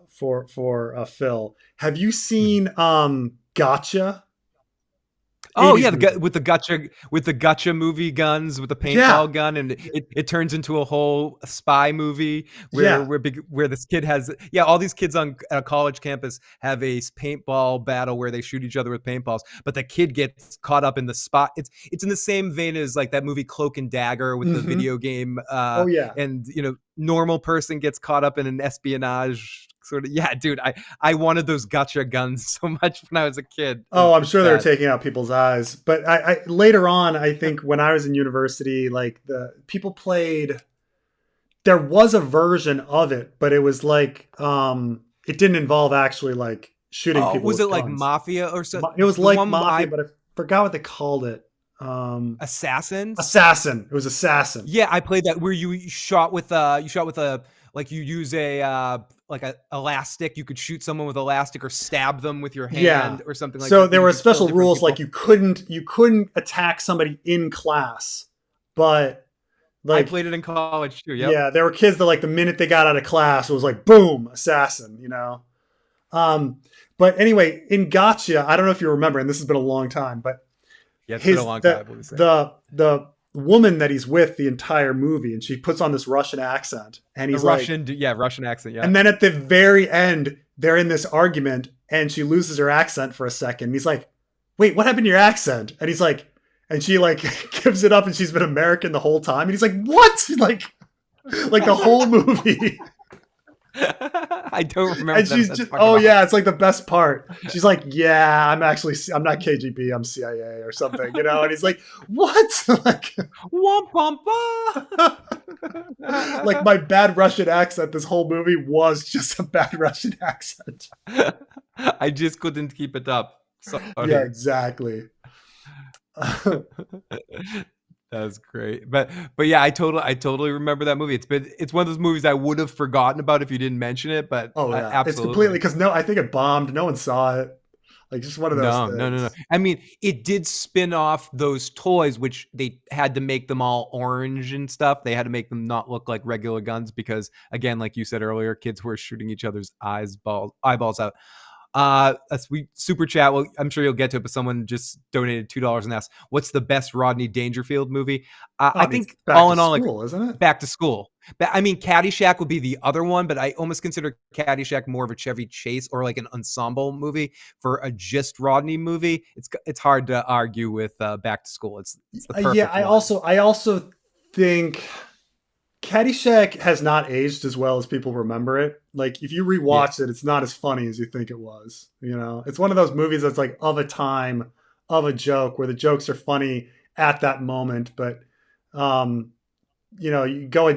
Phil. Have you seen Gotcha? Oh 80s yeah, movie. with the gotcha movie guns with the Yeah, paintball gun, and it turns into a whole spy movie yeah. where this kid has all these kids on a college campus have a paintball battle where they shoot each other with paintballs, but the kid gets caught up in the spot. It's in the same vein as like that movie Cloak and Dagger with the Hmm. video game, Oh yeah. and normal person gets caught up in an espionage sort of. Yeah, dude, I wanted those gotcha guns so much when I was a kid. Oh, I'm It's sure they were bad. taking out people's eyes. But I later on, I think when I was in university, like the people played. There was a version of it, but it was like it didn't involve actually like shooting Oh, people was with it like guns. Mafia or so? It was The like one Mafia, I but I forgot what they called it. Um, Assassins. Assassin. It was Assassin. Yeah, I played that where you shot with a like you use a like a elastic. You could shoot someone with elastic or stab them with your Yeah. hand or something like So that. there You were could kill special different rules like people. you couldn't attack somebody in class, but I like played it in college too. Yep. yeah, there were kids that like the minute they got out of class it was like boom, assassin. Um, but anyway, in Gotcha, I don't know if you remember, and this has been a long time, but Yeah, it's been a his long time. I believe so. the woman that he's with the entire movie, and she puts on this Russian accent, and The he's like, Russian accent. Yeah. and then at the very end, they're in this argument, and she loses her accent for a second. And he's like, "Wait, what happened to your accent?" And he's like, and she like gives it up, and she's been American the whole time. And he's like, "What?" Like the whole movie. I don't remember. And that. she's That's just, fucking oh awesome. yeah, it's like the best part. She's like, yeah, I'm not KGB, I'm CIA or something, And he's like, what? Like, Womp womp like my bad Russian accent. This whole movie was just a bad Russian accent. I just couldn't keep it up. Sorry. Yeah, exactly. That's great. But yeah, I totally remember that movie. It's one of those movies I would have forgotten about if you didn't mention it, but Oh yeah, it's absolutely. completely because no, I think it bombed. No one saw it. Like just one of those No. things. I mean, it did spin off those toys, which they had to make them all orange and stuff. They had to make them not look like regular guns because, again, like you said earlier, kids were shooting each other's eyeballs out. A sweet super chat. Well, I'm sure you'll get to it, but someone just donated $2 and asked, "What's the best Rodney Dangerfield movie?" I mean, think Back all to in all, like School, isn't it? Back to School. But I mean, Caddyshack would be the other one, but I almost consider Caddyshack more of a Chevy Chase or like an ensemble movie for a just Rodney movie. It's hard to argue with Back to School. It's the perfect Yeah, I one. also think Caddyshack has not aged as well as people remember it. Like if you Yeah. rewatch it, it's not as funny as you think it was. It's one of those movies that's like of a time, of a joke, where the jokes are funny at that moment, but you go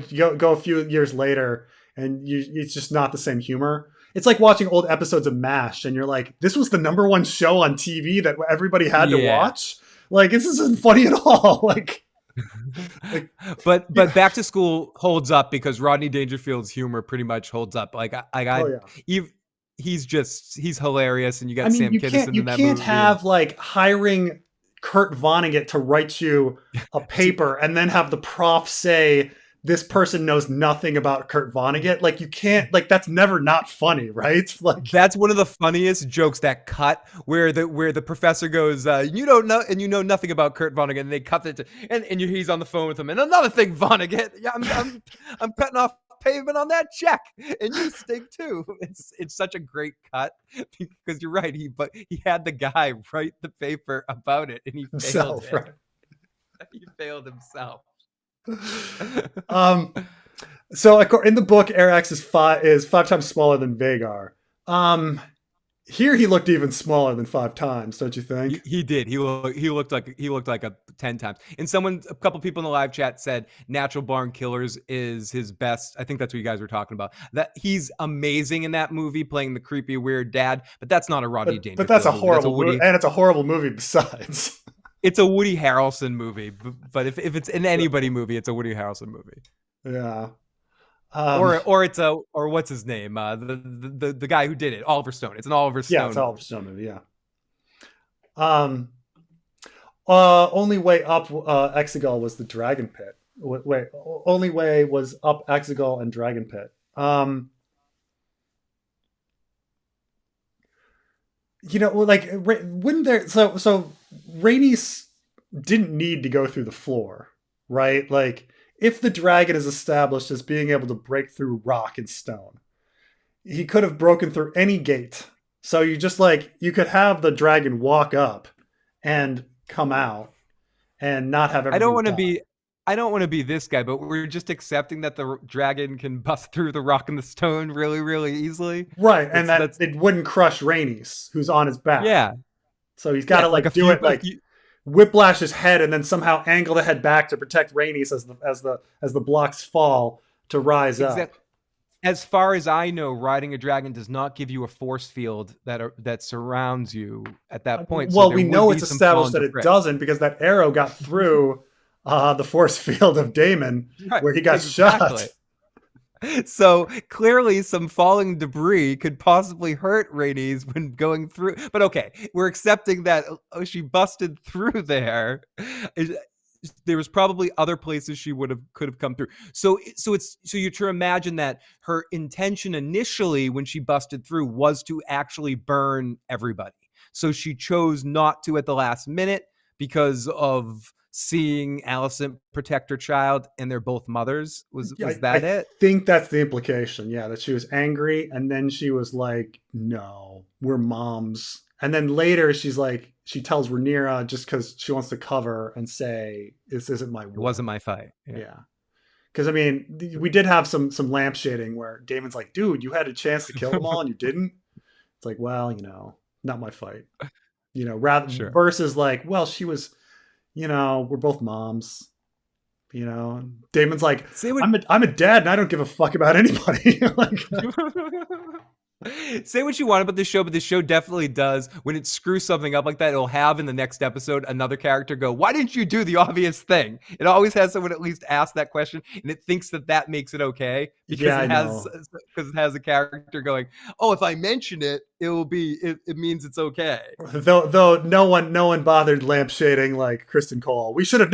a few years later, and it's just not the same humor. It's like watching old episodes of MASH, and you're like, this was the number one show on TV that everybody had to Yeah. watch. Like this isn't funny at all. Like But Back to School holds up because Rodney Dangerfield's humor pretty much holds up. oh yeah. He's hilarious, and you I got mean, Sam Kinison you in that can't movie. have like hiring Kurt Vonnegut to write you a paper and then have the prof say this person knows nothing about Kurt Vonnegut. Like you can't, like that's never not funny, right? Like That's one of the funniest jokes, that cut where the professor goes, you don't know, and you know nothing about Kurt Vonnegut, and they cut it to, and he's on the phone with him. And another thing, Vonnegut, yeah, I'm cutting off payment on that check, and you stink too. It's such a great cut because you're right. He had the guy write the paper about it, and he failed himself, it. right? He failed himself. um, so in the book, Arax is five times smaller than Vagar. Here he looked even smaller than 5 times, don't you think? He did. He looked like a 10 times. And a couple people in the live chat said Natural Born Killers is his best. I think that's what you guys were talking about. That he's amazing in that movie, playing the creepy weird dad. But that's not a Rodney Dangerfield. But that's a movie. horrible movie, and it's a horrible movie besides. It's a Woody Harrelson movie. But if it's an anybody movie, it's a Woody Harrelson movie. Yeah. Or what's his name? The guy who did it, Oliver Stone. It's an Oliver Stone. Yeah, it's an Oliver Stone movie. Yeah. Only way up Exegol was the Dragon Pit. Wait, only way was up Exegol and Dragon Pit. You know, like wouldn't there? So Rhaenys didn't need to go through the floor, right? Like if the dragon is established as being able to break through rock and stone, he could have broken through any gate. So you just you could have the dragon walk up and come out and not have everything. I don't want to be this guy, but we're just accepting that the dragon can bust through the rock and the stone really, really easily. Right, and that it wouldn't crush Rhaenys, who's on his back. Yeah. So he's got to do it whiplash his head and then somehow angle the head back to protect Rhaenys as the blocks fall to rise up. As far as I know, riding a dragon does not give you a force field that surrounds you at that point. Well, we know it's established that it doesn't because that arrow got through the force field of Daemon, where he got shot. So clearly some falling debris could possibly hurt Rhaenys when going through. But okay, we're accepting that she busted through there. There was probably other places she could have come through. So you're to imagine that her intention initially when she busted through was to actually burn everybody. So she chose not to at the last minute because of seeing Alicent protect her child, and they're both mothers. Was that it? I think that's the implication. Yeah, that she was angry, and then she was like, "No, we're moms." And then later, she tells Rhaenyra just because she wants to cover and say, "This isn't my war. It wasn't my fight." Yeah. Because I mean, we did have some lampshading where Daemon's like, "Dude, you had a chance to kill them all and you didn't." It's like, well, not my fight. Versus like, well, she was. We're both moms. Daemon's like, I'm a dad and I don't give a fuck about anybody. Say what you want about this show, but this show definitely does. When it screws something up like that, it'll have in the next episode another character go, "Why didn't you do the obvious thing?" It always has someone at least ask that question, and it thinks that makes it okay because it has a character going, "Oh, if I mention it, it means it's okay." Though no one bothered lampshading like Kristen Cole. We should have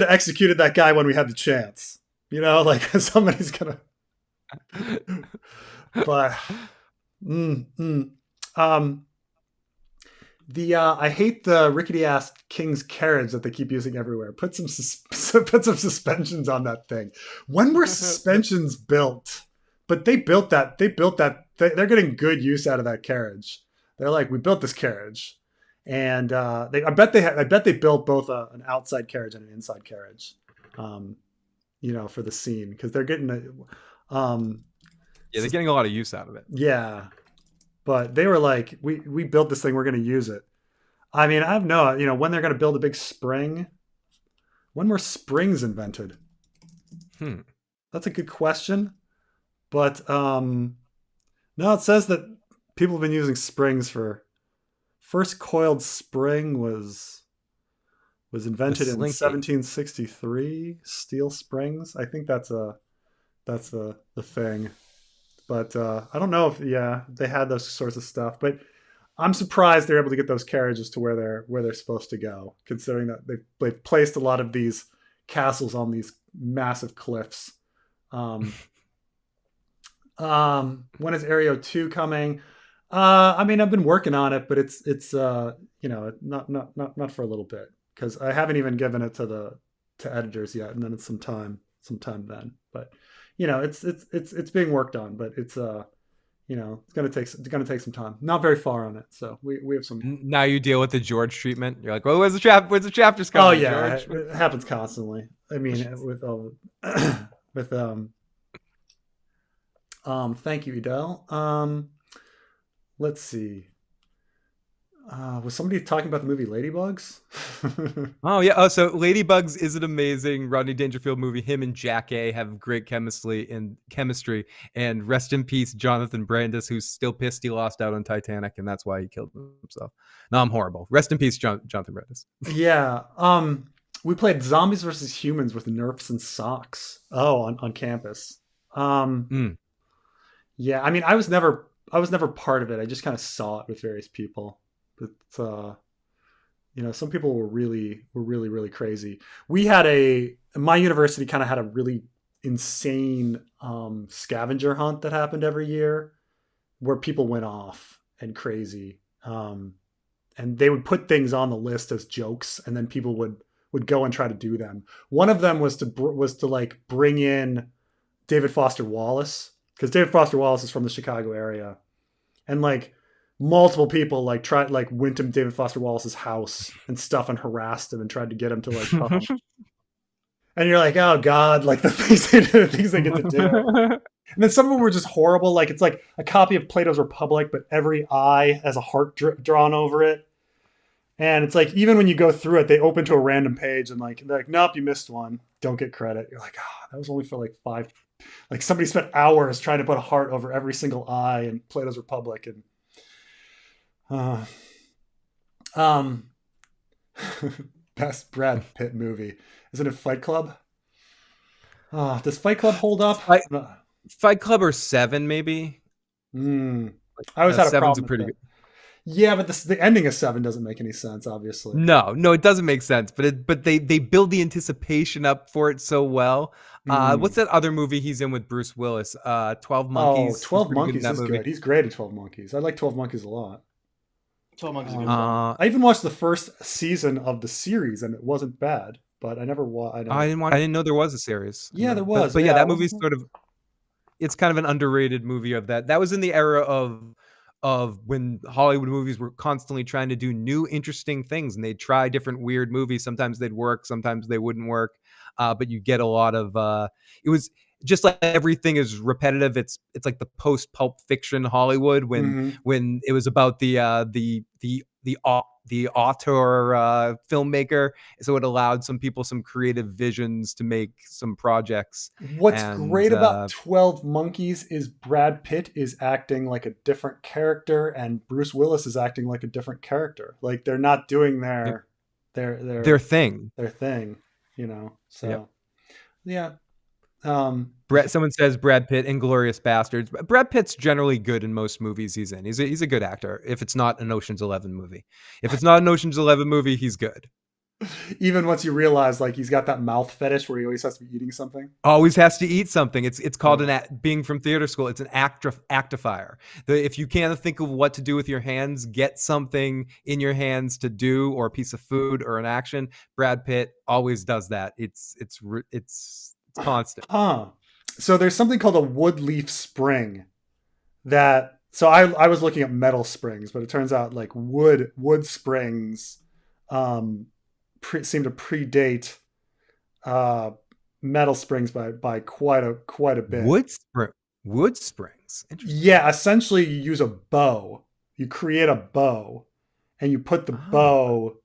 executed that guy when we had the chance. Somebody's gonna. But. I hate the rickety ass king's carriage that they keep using everywhere. Put some suspensions on that thing. When were suspensions built? But they built that. They're getting good use out of that carriage. They're like, we built this carriage, and I bet they built both an outside carriage and an inside carriage. For the scene because they're getting they're getting a lot of use out of it. Yeah. But they were like, we built this thing, we're going to use it. I mean, I have when they're going to build a big spring. When were springs invented? That's a good question. But no, it says that people have been using springs first coiled spring was invented in 1763. Steel springs. I think that's the thing. But I don't know if they had those sorts of stuff. But I'm surprised they're able to get those carriages to where they're supposed to go, considering that they've placed a lot of these castles on these massive cliffs. Um, when is Aereo 2 coming? I mean, I've been working on it, but it's not for a little bit because I haven't even given it to editors yet, and then it's some time then. But it's being worked on, but it's gonna take some time. Not very far on it, so we have some. Now you deal with the George treatment. You're like, well, where's the chapters Oh coming, yeah, George? it happens constantly. I mean, with with thank you, Edel. Let's see. Was somebody talking about the movie Ladybugs? Oh yeah. Oh, so Ladybugs is an amazing Rodney Dangerfield movie. Him and Jack A have great chemistry. And rest in peace, Jonathan Brandis, who's still pissed he lost out on Titanic, and that's why he killed himself. No, I'm horrible. Rest in peace, Jonathan Brandis. Yeah. We played Zombies versus Humans with Nerfs and Socks. Oh, on campus. Mm. Yeah. I mean, I was never part of it. I just kind of saw it with various people. But some people were really crazy. My university kind of had a really insane scavenger hunt that happened every year where people went off and crazy. And they would put things on the list as jokes, and then people would go and try to do them. One of them was to like bring in David Foster Wallace, because David Foster Wallace is from the Chicago area, and like multiple people went to David Foster Wallace's house and stuff and harassed him and tried to get him to like come. And you're like, oh god, like the things they get to do. And then some of them were just horrible. Like it's like a copy of Plato's Republic, but every eye has a heart drawn over it. And it's like, even when you go through it, they open to a random page and they're like, nope, you missed one. Don't get credit. You're like, oh, that was only for like 5. Like somebody spent hours trying to put a heart over every single eye in Plato's Republic. And best Brad Pitt movie. Isn't it Fight Club? Does Fight Club hold up? Fight Club or Seven, maybe. I always had a Seven's problem a pretty with good. Yeah, but the ending of 7 doesn't make any sense, obviously. No, it doesn't make sense. But they build the anticipation up for it so well. What's that other movie he's in with Bruce Willis? 12 Monkeys. 12 Monkeys good is good. He's great at 12 Monkeys. I like 12 Monkeys a lot. 12 Monkeys is a good film. I even watched the first season of the series, and it wasn't bad. But I never watched. I didn't know there was a series. Yeah, there was. But yeah, that movie's sort of. It's kind of an underrated movie of that. That was in the era of when Hollywood movies were constantly trying to do new, interesting things, and they'd try different weird movies. Sometimes they'd work, sometimes they wouldn't work. But you get a lot of. It was just like everything is repetitive. It's like the post Pulp Fiction Hollywood when it was about the auteur filmmaker, so it allowed some people some creative visions to make some projects. What's great about 12 Monkeys is Brad Pitt is acting like a different character, and Bruce Willis is acting like a different character. Like they're not doing their thing. So yeah. Someone says Brad Pitt, Inglourious Bastards. Brad Pitt's generally good in most movies he's in. He's a good actor. If it's not an Ocean's 11 movie, he's good. Even once you realize like he's got that mouth fetish where he always has to be eating something. Always has to eat something. It's called being from theater school. It's an actifier. If you can't think of what to do with your hands, get something in your hands to do, or a piece of food or an action. Brad Pitt always does that. It's constant. So there's something called a wood leaf spring that. So I was looking at metal springs, but it turns out like wood springs seem to predate metal springs by quite a bit. Wood springs. Interesting. Yeah, essentially you use a bow. You create a bow, and you put the bow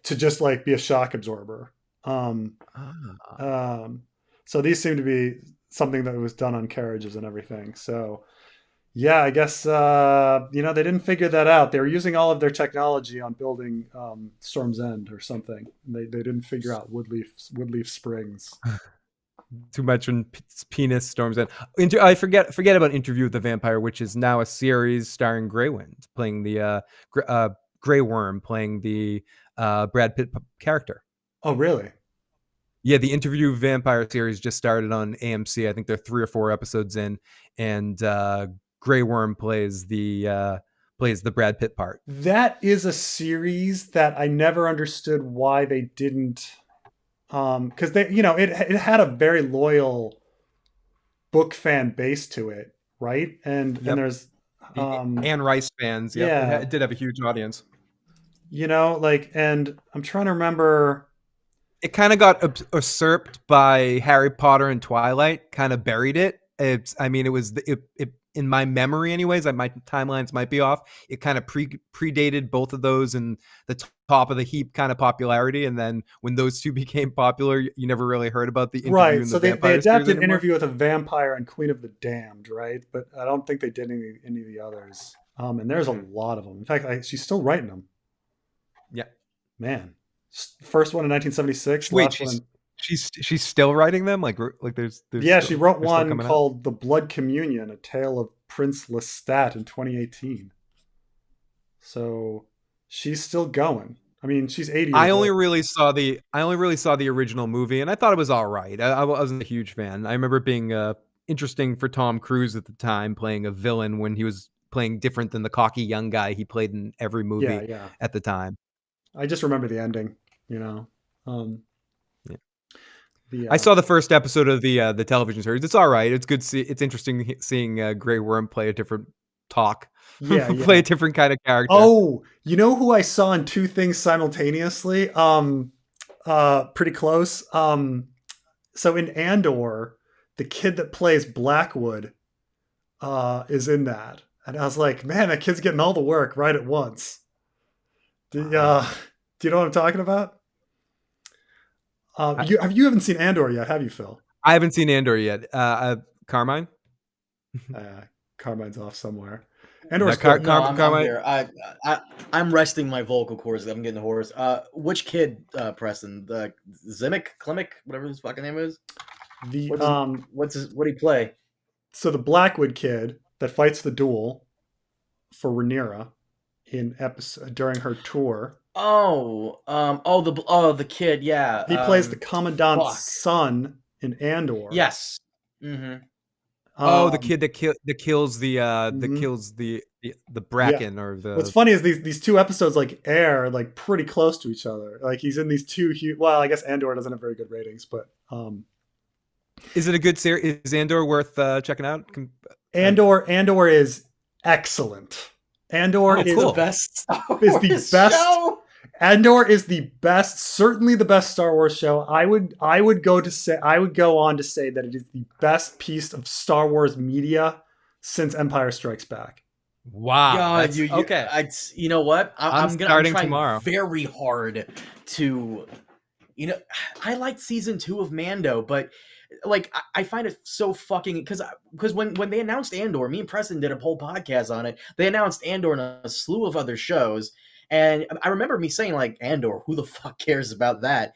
to just like be a shock absorber. So these seem to be something that was done on carriages and everything. So yeah, I guess they didn't figure that out. They were using all of their technology on building Storm's End or something. They didn't figure out wood leaf springs. Too much on penis Storm's End. I forget about Interview with the Vampire, which is now a series starring Grey Wind playing the Grey Worm playing the Brad Pitt character. Oh, really? Yeah, the Interview Vampire series just started on AMC. I think they're 3 or 4 episodes in, and Grey Worm plays the Brad Pitt part. That is a series that I never understood why they didn't, because they, it had a very loyal book fan base to it, right? And Yep. there's, The Anne Rice fans. Yep, yeah, it did have a huge audience. like, and I'm trying to remember. It kind of got usurped by Harry Potter and Twilight. Kind of buried it. I mean, it was in my memory, anyways. My timelines might be off. It kind of predated both of those and the top of the heap kind of popularity. And then when those two became popular, you never really heard about the Interview Right. and So the they Vampire series adapted anymore. Interview with a Vampire and Queen of the Damned, right? But I don't think they did any of the others. And there's a lot of them. In fact, she's still writing them. Yeah. Man. First one in 1976, Wait, last one in. she's still writing them. Like there's Yeah, she wrote they're still one coming out. called The Blood Communion, A Tale of Prince Lestat in 2018. So she's still going. I mean, she's 80 I years only old. really saw the original movie, and I thought it was all right. I wasn't a huge fan. I remember it being interesting for Tom Cruise at the time, playing a villain when he was playing different than the cocky young guy he played in every Yeah, movie yeah. at the time. I just remember the ending, you know. Um, Yeah. the I saw the first episode of the television series. It's all right. It's good. It's interesting seeing Grey Worm play a different talk, Yeah, play a yeah. different kind of character. Oh, you know who I saw in two things simultaneously? Pretty close. So in Andor, the kid that plays Blackwood is in that. And I was like, man, that kid's getting all the work right at once. Do you know what I'm talking about? I, You haven't seen Andor yet, have you, Phil? I haven't seen Andor yet. Carmine? Uh, Carmine's off somewhere. No, Andor's good. No, I'm Carmine. here. I'm resting my vocal cords. I'm getting hoarse. Which kid, Preston? The Zimic, Klimic, whatever his fucking name is. The What do he play? So the Blackwood kid that fights the duel for Rhaenyra in episode during her tour. The kid, yeah. He plays the commandant's Fuck. son in Andor. Yes. Mm-hmm. Oh, the Um, kid that kills mhm. the Yeah. Bracken or What's the. funny is these two episodes like air like pretty close to each other. Like he's in these two huge. Well, I guess Andor doesn't have very good ratings, but Is it a good series? Is Andor worth checking out? Andor is excellent. Andor Oh, It's the is cool. best Star is the Wars best. show. Andor is the best, certainly the best Star Wars show. I would go on to say that it is the best piece of Star Wars media since Empire Strikes Back. Wow, Yeah, that's okay. you know what? I'm I'm starting trying tomorrow. very hard to, you know, I liked season 2 of Mando, but like I find it so fucking because when they announced Andor, me and Preston did a whole podcast on it. They announced Andor and a slew of other shows, and I remember me saying like Andor, who the fuck cares about that?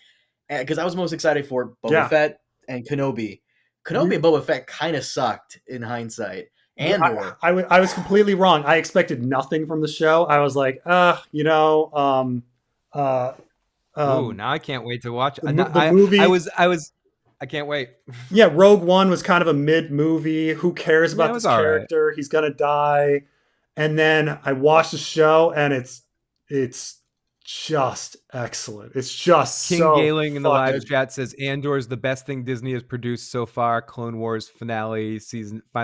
Because I was most excited for Boba Yeah, Fett and Kenobi. Kenobi we, and Boba Fett kind of sucked in hindsight. Andor, I was completely wrong. I expected nothing from the show. I was like, uh, Ooh, um, now I can't wait to watch. the movie. I can't wait. Yeah, Rogue One was kind of a mid movie. Who cares Yeah, it about was this all right. character? He's gonna die. And then I watched the show, and it's just excellent. It's just King so Galing in the live fucking chat says Andor is the best thing Disney has produced so far. Clone Wars final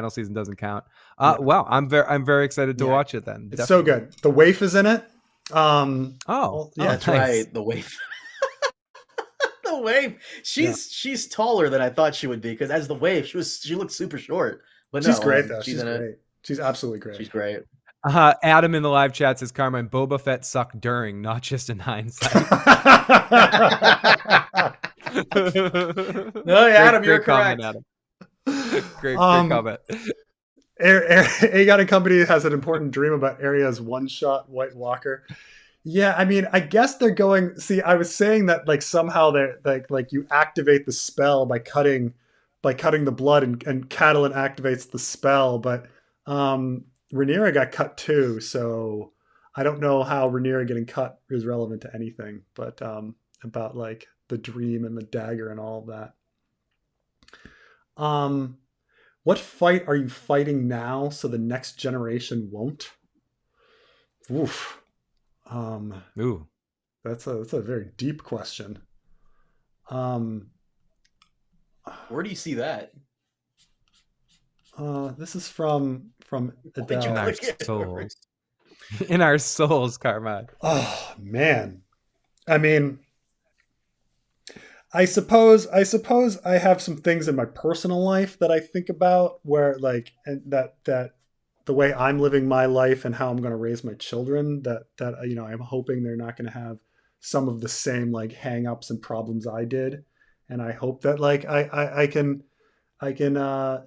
season doesn't count. yeah, Wow, I'm very excited to yeah. watch it then. It's so Definitely. good. The waif is in it. Oh, Yeah, oh, that's nice. right, the wave. The wave. yeah. She's taller than I thought she would be because as the wave, she looked super short. But She's no, great though. she's She's in it. great. She's absolutely great. She's great. Adam in the live chat says Carmine Boba Fett sucked during, not just in hindsight. No, Adam, you're Great comment, correct. Adam. Great um, comment. Aegon and Company has an important dream about Area's one-shot White Walker. Yeah, I mean, I guess they're going. See, I was saying that like somehow they're like you activate the spell by cutting the blood, and Catelyn activates the spell, but Rhaenyra got cut too, so I don't know how Rhaenyra getting cut is relevant to anything. But about like the dream and the dagger and all of that. Um, what fight are you fighting now so the next generation won't? Oof. Um, Ooh. that's a very deep question. Um, Where do you see that? this is from Why'd you In our Adele. click it? souls. In our souls, Carmine. Oh man. I mean, I suppose I have some things in my personal life that I think about where like and that the way I'm living my life and how I'm going to raise my children that I'm hoping they're not going to have some of the same like hangups and problems I did, and I hope that like I can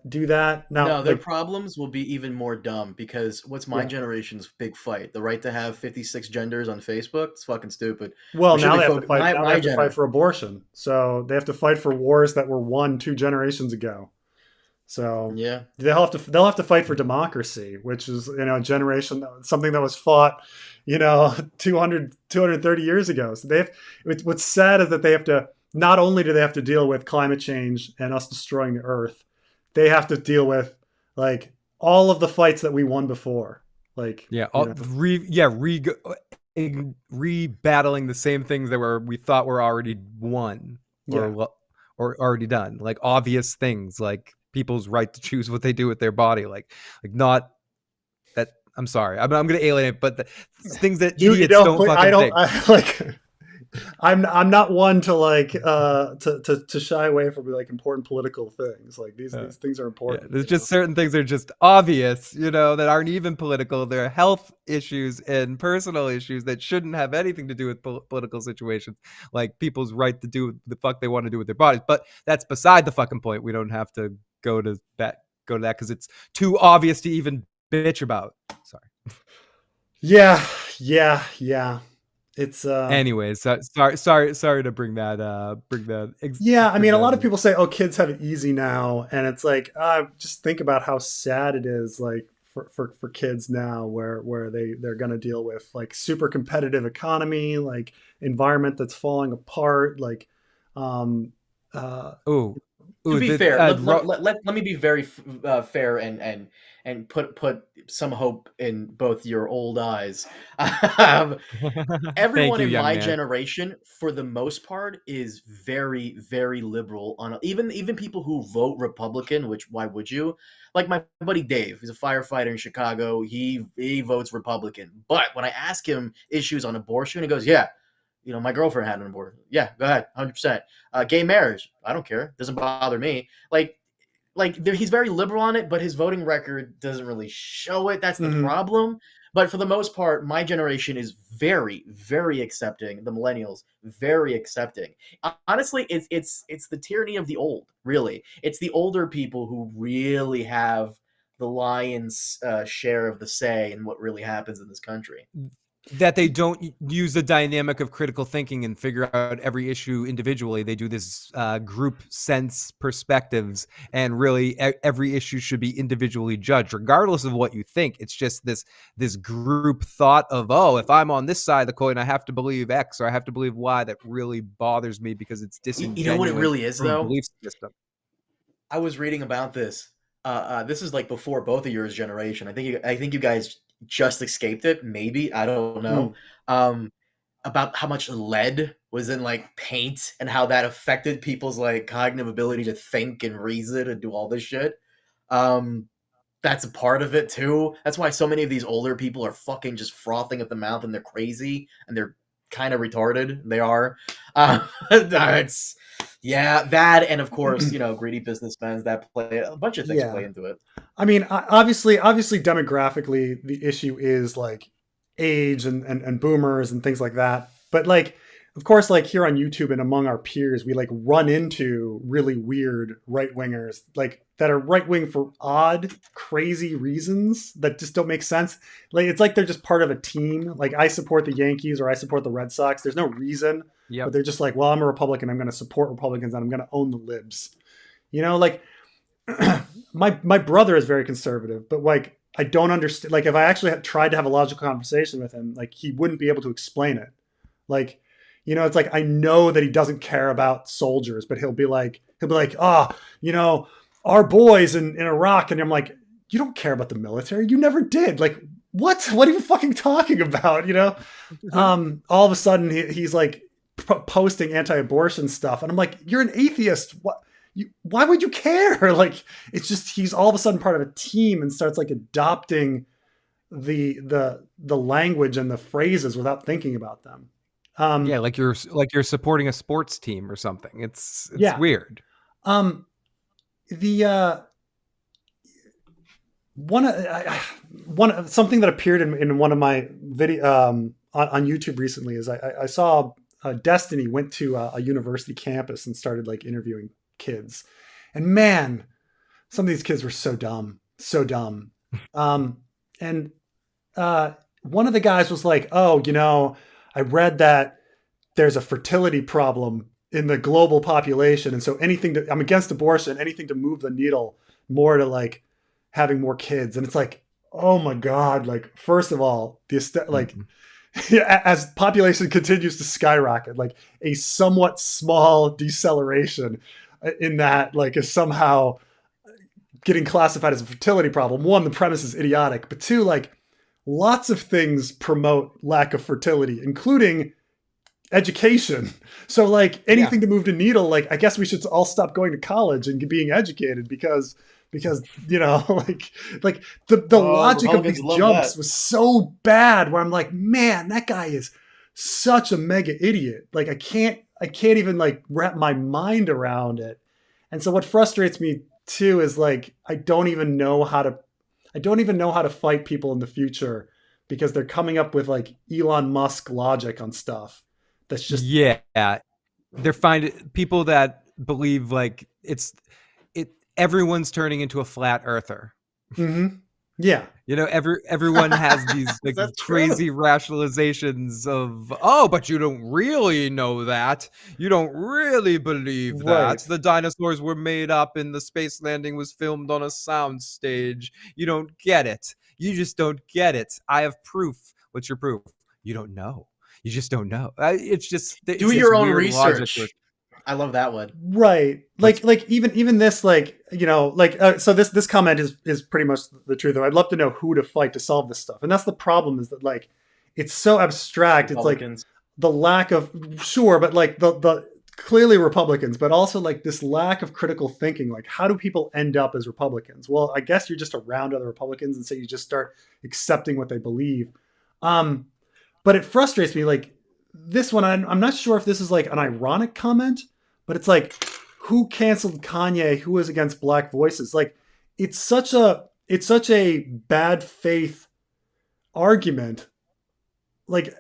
do that now No, their like problems will be even more dumb because what's my yeah. generation's big fight? The right to have 56 genders on Facebook? It's fucking stupid. Well, We should now be they have to focused. fight. Now they My have to fight gener. for abortion. So they have to fight for wars that were won 2 generations ago. So Yeah. they'll have to fight for democracy, which is a generation something that was fought 230 years ago. So what's sad is that they have to not only do they have to deal with climate change and us destroying the earth, they have to deal with like all of the fights that we won before. Like Yeah, re-battling the same things that we thought were already won yeah. or already done, like obvious things like people's right to choose what they do with their body, like not that. I'm sorry, I'm going to alienate, but the things that You idiots don't don't put I fucking don't think. I like I'm not one to like to shy away from like important political things. Like Uh, these things are yeah, important, there's just certain things that are just obvious, that aren't even political. They're health issues and personal issues that shouldn't have anything to do with political situations, like people's right to do the fuck they want to do with their bodies. But that's beside the fucking point. We don't have to go to that because it's too obvious to even bitch about. Sorry. Yeah, yeah, yeah. It's Anyways, sorry to yeah, I bring mean a that lot of in. people say oh kids have it easy now and it's like just think about how sad it is like for kids now where they're going to deal with like super competitive economy, like environment that's falling apart, like um uh Oh, To oh, be the fair, let me be very fair and put some hope in both your old eyes. Thank Everyone you, in young my man. generation, for the most part, is very, very liberal on even people who vote Republican. Which why would you? Like my buddy Dave, he's a firefighter in Chicago. He votes Republican. But when I ask him issues on abortion, he goes, "Yeah, my girlfriend had an abortion. Yeah, go ahead, 100%. Gay marriage, I don't care. Doesn't bother me. He's very liberal on it, but his voting record doesn't really show it. That's the mhm. problem. But for the most part, my generation is very, very accepting. The millennials, very accepting. Honestly, it's the tyranny of the old. Really, it's the older people who really have the lion's share of the say in what really happens in this country. That they don't use the dynamic of critical thinking and figure out every issue individually. They do this group sense perspectives, and really every issue should be individually judged, regardless of what you think. It's just this group thought of, oh, if I'm on this side of the coin, I have to believe X or I have to believe Y. That really bothers me because it's You know what it disingenuous really is, from a though. belief system. I was reading about this. This is like before both of yours generation. I think you guys just escaped it. Maybe I don't know. Mm. Um, about how much lead was in like paint and how that affected people's like cognitive ability to think and reason and do all this shit. Um, that's a part of it too. That's why so many of these older people are fucking just frothing at the mouth and they're crazy and they're kind of retarded. They are. It's yeah, that and of course, greedy businessmen that play a bunch of things Yeah. play into it. I mean, obviously, demographically, the issue is like age and boomers and things like that. But like, of course, like here on YouTube and among our peers, we like run into really weird right wingers, like that are right wing for odd, crazy reasons that just don't make sense. Like it's like they're just part of a team. Like I support the Yankees or I support the Red Sox. There's no reason, but Yep. they're just like, well, I'm a Republican. I'm going to support Republicans and I'm going to own the libs. Like my brother is very conservative, but like I don't understand. Like if I actually had tried to have a logical conversation with him, like he wouldn't be able to explain it. Like You know, it's like I know that he doesn't care about soldiers, but he'll be like, oh, you know, our boys in Iraq, and I'm like, you don't care about the military. You never did. Like, what? What are you fucking talking about? You know? All of a sudden he's like posting anti-abortion stuff, and I'm like, you're an atheist. What? Why would you care? Like, it's just he's all of a sudden part of a team and starts like adopting the language and the phrases without thinking about them. Yeah, like you're supporting a sports team or something. It's Yeah. weird. Um, the one something that appeared in one of my video on YouTube recently is I saw Destiny went to a university campus and started like interviewing kids, and man, some of these kids were so dumb, so dumb. And one of the guys was like, "Oh, you know, I read that there's a fertility problem in the global population, and so I'm against abortion, anything to move the needle more to like having more kids." And it's like, oh my god, like first of all, like as population continues to skyrocket, like a somewhat small deceleration in that like is somehow getting classified as a fertility problem. One, the premise is idiotic, but two, like lots of things promote lack of fertility, including education. So like anything to move the needle, like I guess we should all stop going to college and being educated because you know, like the logic of these jumps was so bad where I'm like, man, that guy is such a mega idiot. Like I can't even like wrap my mind around it. And so what frustrates me too is like I don't even know how to fight people in the future because they're coming up with like Elon Musk logic on stuff. That's just they're finding people that believe like everyone's turning into a flat earther. Mm-hmm. Yeah. You know, everyone has these like crazy rationalizations of, oh, but you don't really know that. You don't really believe that. The dinosaurs were made up and the space landing was filmed on a sound stage. You don't get it. You just don't get it. I have proof. What's your proof? You don't know. You just don't know. It's just do your own research. I love that one. Right. Like even this, like, you know, like, so this comment is pretty much the truth. I'd love to know who to fight to solve this stuff. And that's the problem, is that like, it's so abstract. It's like the lack of, sure, but like the clearly Republicans, but also like this lack of critical thinking. Like, how do people end up as Republicans? Well, I guess you're just around other Republicans, and so you just start accepting what they believe. But it frustrates me. Like this one, I'm not sure if this is like an ironic comment, but it's like, who canceled Kanye? Who was against Black voices? Like, it's such a bad faith argument. Like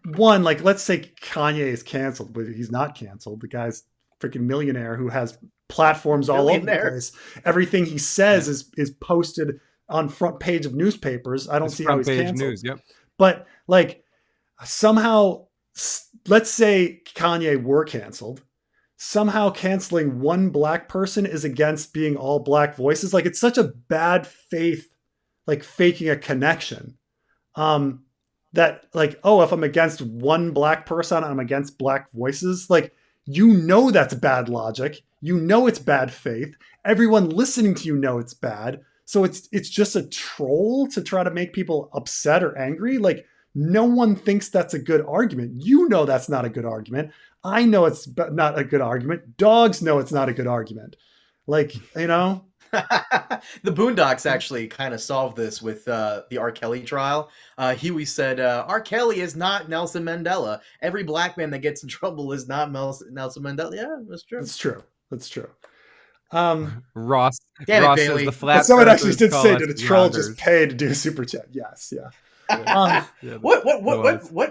one, like let's say Kanye is canceled, but he's not canceled. The guy's freaking millionaire who has platforms all over the place. Everything he says is posted on front page of newspapers. I don't see how he's canceled. News, yep. But like somehow, let's say Kanye were canceled. Somehow canceling one Black person is against being all Black voices. Like, it's such a bad faith, like faking a connection. That like, oh, if I'm against one Black person, I'm against Black voices. Like, you know, that's bad logic. You know, it's bad faith. Everyone listening to you know it's bad. So it's just a troll to try to make people upset or angry. Like, no one thinks that's a good argument. You know that's not a good argument. I know it's not a good argument. Dogs know it's not a good argument. Like, you know? The Boondocks actually kind of solved this with the R. Kelly trial. Huey said, R. Kelly is not Nelson Mandela. Every Black man that gets in trouble is not Nelson Mandela. Yeah, that's true. That's true. That's true. Ross Bailey. Says the flat. Someone actually did say, did a troll just pay to do a super chat? Yes, yeah. What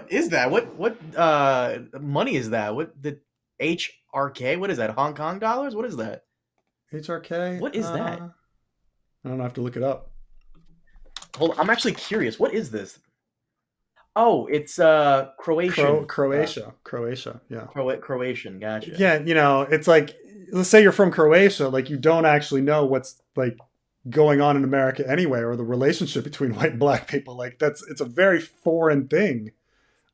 is that? What money is that? What the HRK? What is that? Hong Kong dollars? What is that? HRK? What is that? I don't know, I have to look it up. Hold on, I'm actually curious. What is this? Oh, it's Croatian. Croatia, yeah. Croatian, gotcha. Yeah, you know, it's like, let's say you're from Croatia, like you don't actually know what's like going on in America anyway, or the relationship between white and Black people. Like it's a very foreign thing.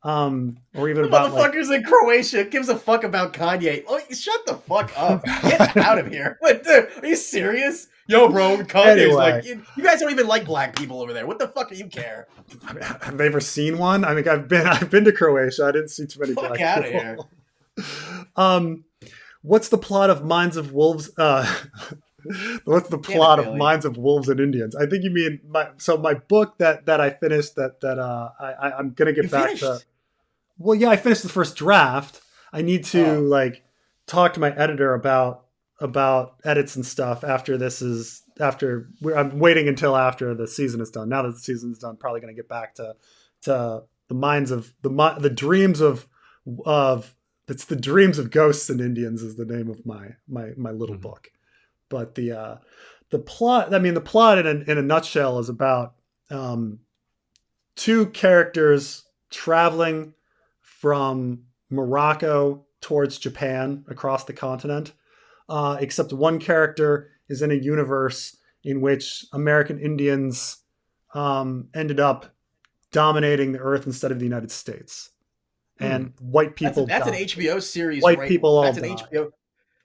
or even The about like motherfuckers in Croatia gives a fuck about Kanye. Oh, shut the fuck up. Get out of here. What, dude, are you serious? Yo, bro, Kanye's anyway. like, you guys don't even like black people over there. What the fuck do you care? I mean, have they ever seen one? I mean, I've been to Croatia. I didn't see too many Fuck black out of here. people. um, what's the plot of Minds of Wolves? What's the Damn it, plot of Bailey. Minds of Wolves and Indians? I think you mean my book that I finished I'm gonna You get back to. finished? Well, yeah, I finished the first draft. I need to Oh. like talk to my editor about edits and stuff after this is after I'm waiting until after the season is done. Now that the season is done, probably going to get back to the minds of the dreams of it's the dreams of ghosts and Indians is the name of my little Mhm. book. But the plot, I mean, the plot in a nutshell is about two characters traveling from Morocco towards Japan across the continent. Except one character is in a universe in which American Indians ended up dominating the Earth instead of the United States, Hmm. and white That's people an died. HBO series, White right? people all That's an died. HBO.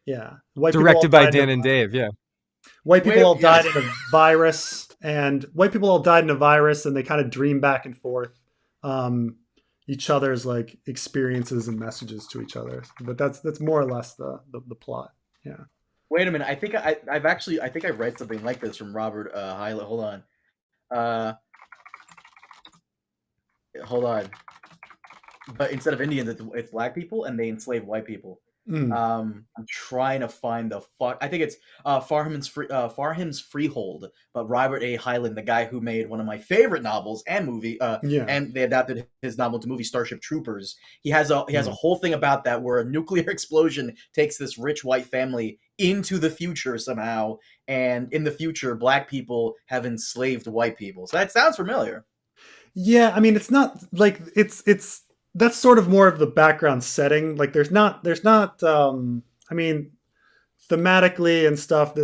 Yeah, white people all Directed by died in a Dan and Dave. Yeah. white people Wait, all yeah. died in a virus, and white people all died in a virus, and they kind of dream back and forth um, each other's like experiences and messages to each other. But that's more or less the plot. Yeah. Wait a minute. I think I've actually I think I read something like this from Robert Hylett. Hold on. Uh, hold on. But instead of Indians, it's black people, and they enslave white people. Mm. I'm trying to find the fuck. I think it's Farham's Freehold, but Robert A. Hyland, the guy who made one of my favorite novels and movie, Yeah. and they adapted his novel to movie Starship Troopers. He has a Mm. whole thing about that where a nuclear explosion takes this rich white family into the future somehow, and in the future, black people have enslaved white people. So that sounds familiar. Yeah, I mean it's not like it's that's sort of more of the background setting. Like there's not I mean thematically and stuff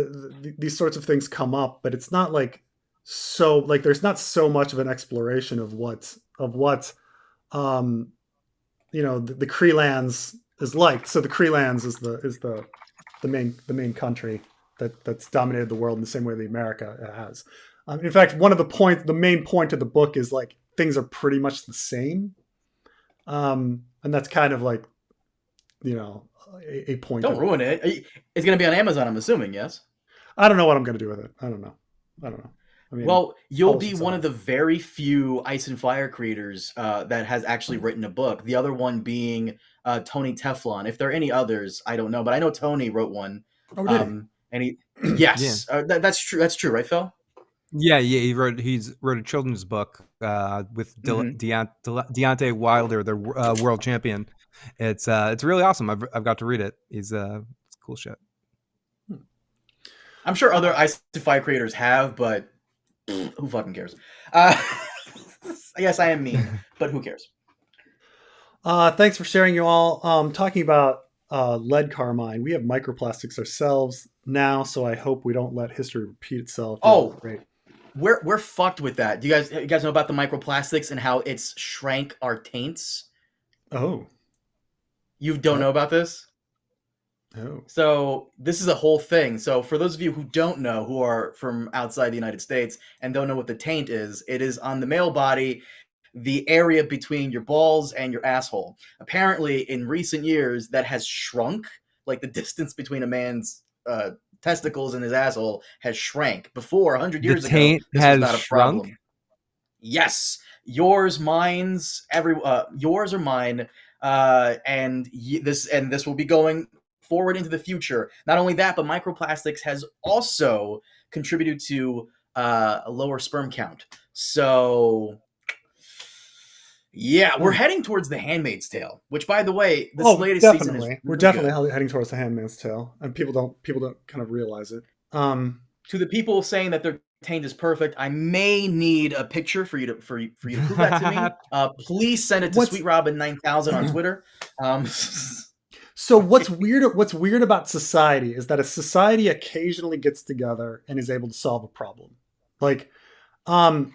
these sorts of things come up, but it's not like so like there's not so much of an exploration of what um the Cree lands is like. So the Cree lands is the main country that's dominated the world in the same way that America has. In fact, the main point of the book is like things are pretty much the same, and that's kind of like you know a point Don't of it. ruin it. It's gonna be on Amazon, I'm assuming. Yes. I don't know what I'm going to do with it. I don't know. I don't know. I mean, Well, you'll publish be it one of somewhere. the very few Ice and Fire creators that has actually written a book. The other one being Tony Teflon. If there are any others, I don't know, but I know Tony wrote one. Oh, did he? And he, Yeah. yes, that's true. That's true, right, Phil? Yeah, yeah, he's wrote a children's book with Hmm. Deontay Wilder, the world champion. It's really awesome. I've got to read it. It's cool shit. I'm sure other Ice and Fire creators have, but who fucking cares? Uh, yes, I am mean, but who cares? Thanks for sharing, you all. Talking about lead carmine, we have microplastics ourselves now, so I hope we don't let history repeat itself. You all are Oh, great. we're fucked with that. Do you guys know about the microplastics and how it's shrank our taints? Oh, You don't that. know about this? Oh, So this is a whole thing. So for those of you who don't know, who are from outside the United States and don't know what the taint is, it is on the male body, the area between your balls and your asshole. Apparently, in recent years, that has shrunk. Like the distance between a man's testicles and his asshole has shrank. Before, 100 The years ago, taint this was has not a shrunk. problem. Yes, yours, mine's, yours or mine, and this will be going forward into the future. Not only that, but microplastics has also contributed to a lower sperm count. So yeah, we're hmm. heading towards The Handmaid's Tale, which, by the way, this Oh, latest season is definitely. We're really good. definitely heading towards the Handmaid's Tale, and people don't kind of realize it. To the people saying that their taint is perfect, I may need a picture for you to prove that to me. Please send it to What's SweetRobin9000 on Twitter. Um, So what's weird about society is that a society occasionally gets together and is able to solve a problem. Like um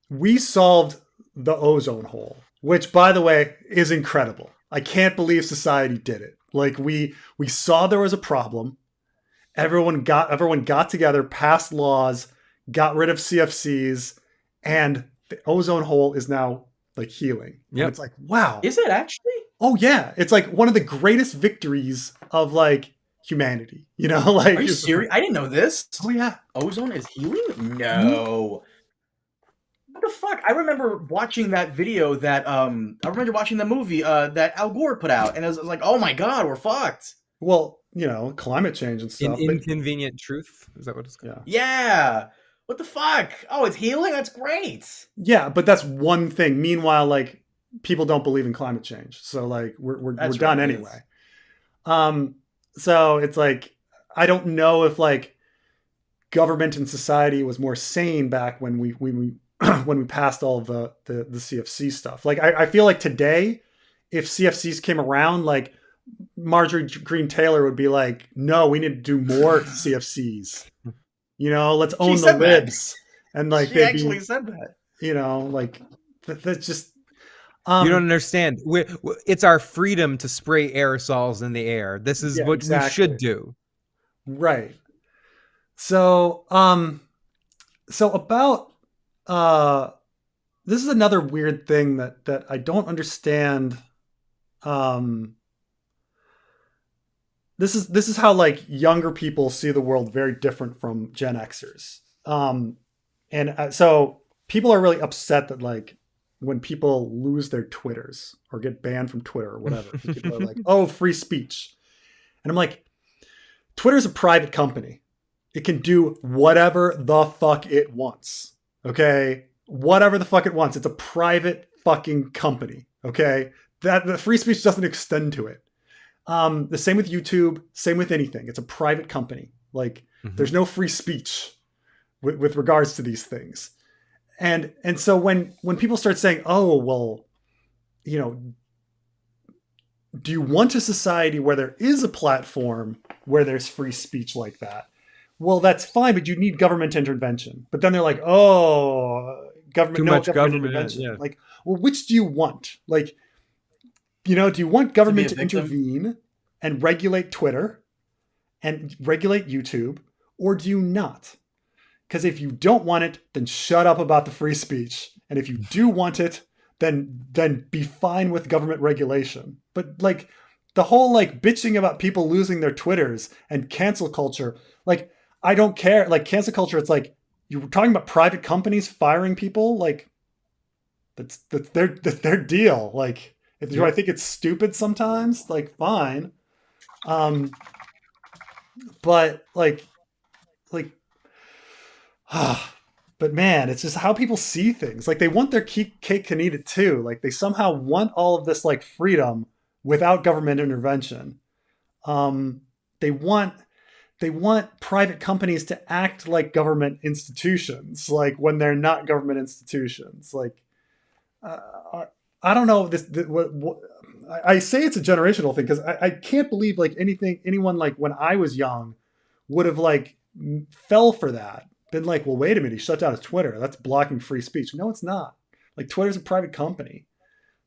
we solved the ozone hole which, by the way, is incredible. I can't believe society did it. Like we saw there was a problem. Everyone got together, passed laws, got rid of CFCs, and the ozone hole is now like healing. And Yep. it's like, wow. Is it actually? Oh yeah. It's like one of the greatest victories of like humanity. You know, like Are you serious? I didn't know this. oh yeah. Ozone is healing? No. What the fuck? I remember watching that video that I remember watching the movie that Al Gore put out, and I was like, oh my god, we're fucked. Well, you know, climate change and In stuff. But Inconvenient Truth, is that what it's called? yeah. Yeah. What the fuck? Oh, it's healing? That's great. Yeah, but that's one thing. Meanwhile, like people don't believe in climate change. So like we're That's done right, anyway. So it's like I don't know if like government and society was more sane back when we when we passed all of the CFC stuff. Like I feel like today, if CFCs came around, like Marjorie Green Taylor would be like, no, we need to do more CFCs. You know, let's own the said that. libs. And like She actually said that. you know, like that's just You don't understand. It's our freedom to spray aerosols in the air. This is Yeah, what exactly. we should do. right. So so about this is another weird thing that I don't understand. This is how like younger people see the world very different from Gen Xers. So people are really upset that like when people lose their Twitters or get banned from Twitter or whatever, people are like, "Oh, free speech," and I'm like, Twitter's a private company. It can do whatever the fuck it wants. Okay, whatever the fuck it wants. It's a private fucking company. Okay, that the free speech doesn't extend to it. The same with YouTube, same with anything. It's a private company. Like there's no free speech with regards to these things. And so when people start saying, oh, well, you know, do you want a society where there is a platform where there's free speech like that? Well, that's fine, but you need government intervention. But then they're like, oh, Too much government intervention. yeah. Like, well, which do you want? Like, you know, do you want government to victim? intervene and regulate Twitter and regulate YouTube, or do you not? Because if you don't want it, then shut up about the free speech. And if you do want it, then be fine with government regulation. But like the whole like bitching about people losing their Twitters and cancel culture, like I don't care. Like cancel culture, it's like you're talking about private companies firing people. Like that's their deal. Like do I think it's stupid sometimes? Like fine. But like but man, it's just how people see things. Like they want their cake and eat it too. Like they somehow want all of this like freedom without government intervention. They want private companies to act like government institutions, like when they're not government institutions. Like I don't know what I say it's a generational thing because I can't believe like anyone like when I was young would have like fell for that. Been like, well, wait a minute, he shut down his Twitter. That's blocking free speech. No, it's not. Like Twitter's a private company.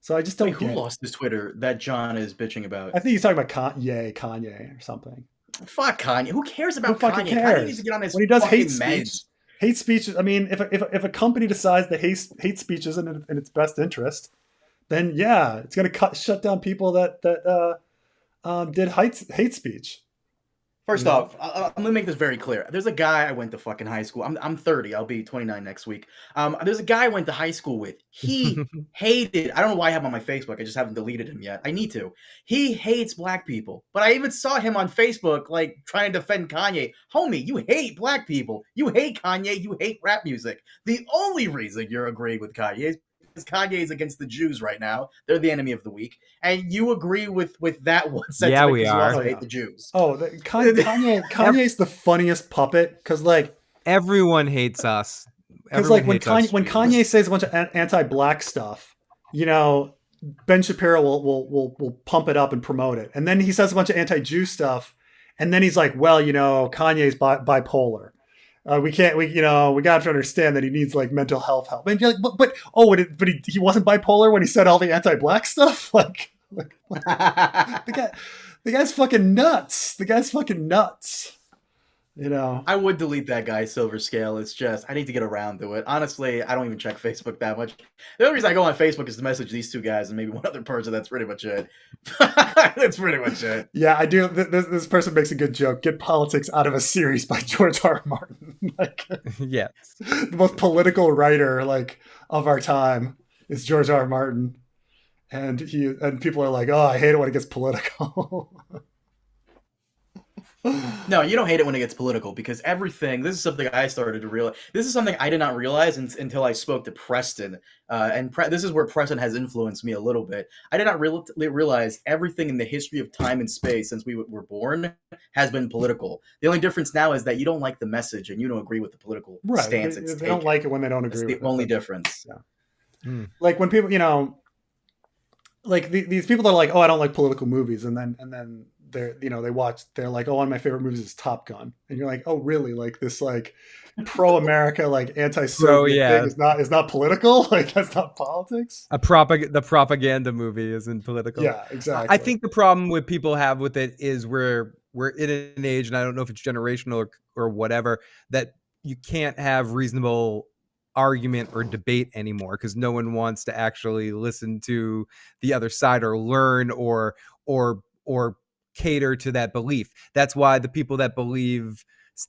So I just don't Wait, who lost his Twitter that John is bitching about? I think he's talking about Kanye or something. Fuck Kanye. Who cares about Who fucking Kanye? cares? Kanye needs to get on his When he does fucking hate speech, meds. hate speech. I mean, if a company decides that hate speech isn't in its best interest, then yeah, it's going to shut down people that did hate speech. First off, I'm gonna make this very clear. There's a guy I went to fucking high school. I'm 30. I'll be 29 next week. There's a guy I went to high school with. He hated. I don't know why I have him on my Facebook. I just haven't deleted him yet. I need to. He hates black people. But I even saw him on Facebook, like trying to defend Kanye. Homie, you hate black people. You hate Kanye. You hate rap music. The only reason you're agreeing with Kanye is because Kanye is against the Jews right now. They're the enemy of the week, and you agree with that one sentiment. Yeah, we because you are. also hate the Jews. Oh, Kanye's the funniest puppet because like Everyone hates us. because like when Kanye says a bunch of anti-black stuff, you know, Ben Shapiro will pump it up and promote it, and then he says a bunch of anti-Jew stuff, and then he's like, well, you know, Kanye's bipolar, We can't. We got to understand that he needs like mental health help. And you're like, but he wasn't bipolar when he said all the anti-black stuff. Like the guy, the guy's fucking nuts. The guy's fucking nuts. You know. I would delete that guy, Silver Scale. It's just I need to get around to it. Honestly, I don't even check Facebook that much. The only reason I go on Facebook is to message these two guys and maybe one other person. That's pretty much it. That's pretty much it. Yeah, I do. This person makes a good joke. Get politics out of a series by George R. R. Martin. Like Yes. the most political writer like of our time is George R. R. Martin, and people are like, oh, I hate it when it gets political. No, you don't hate it when it gets political because everything. This is something I started to realize. This is something I did not realize until I spoke to Preston. This is where Preston has influenced me a little bit. I did not realize everything in the history of time and space since we were born has been political. The only difference now is that you don't like the message and you don't agree with the political Right. stance They it's don't taken. like it when they don't That's agree the with it. only difference. Yeah. Like when people, like these people that are like, oh, I don't like political movies, and then they're like, oh, one of my favorite movies is Top Gun, and you're like, oh, really? Like this like pro America like anti-Soviet thing is not political. Like that's not politics. The propaganda movie isn't political. Yeah, exactly. I think the problem with people have with it is we're in an age, and I don't know if it's generational or whatever, that you can't have reasonable argument or debate anymore because no one wants to actually listen to the other side or learn or cater to that belief. That's why the people that believe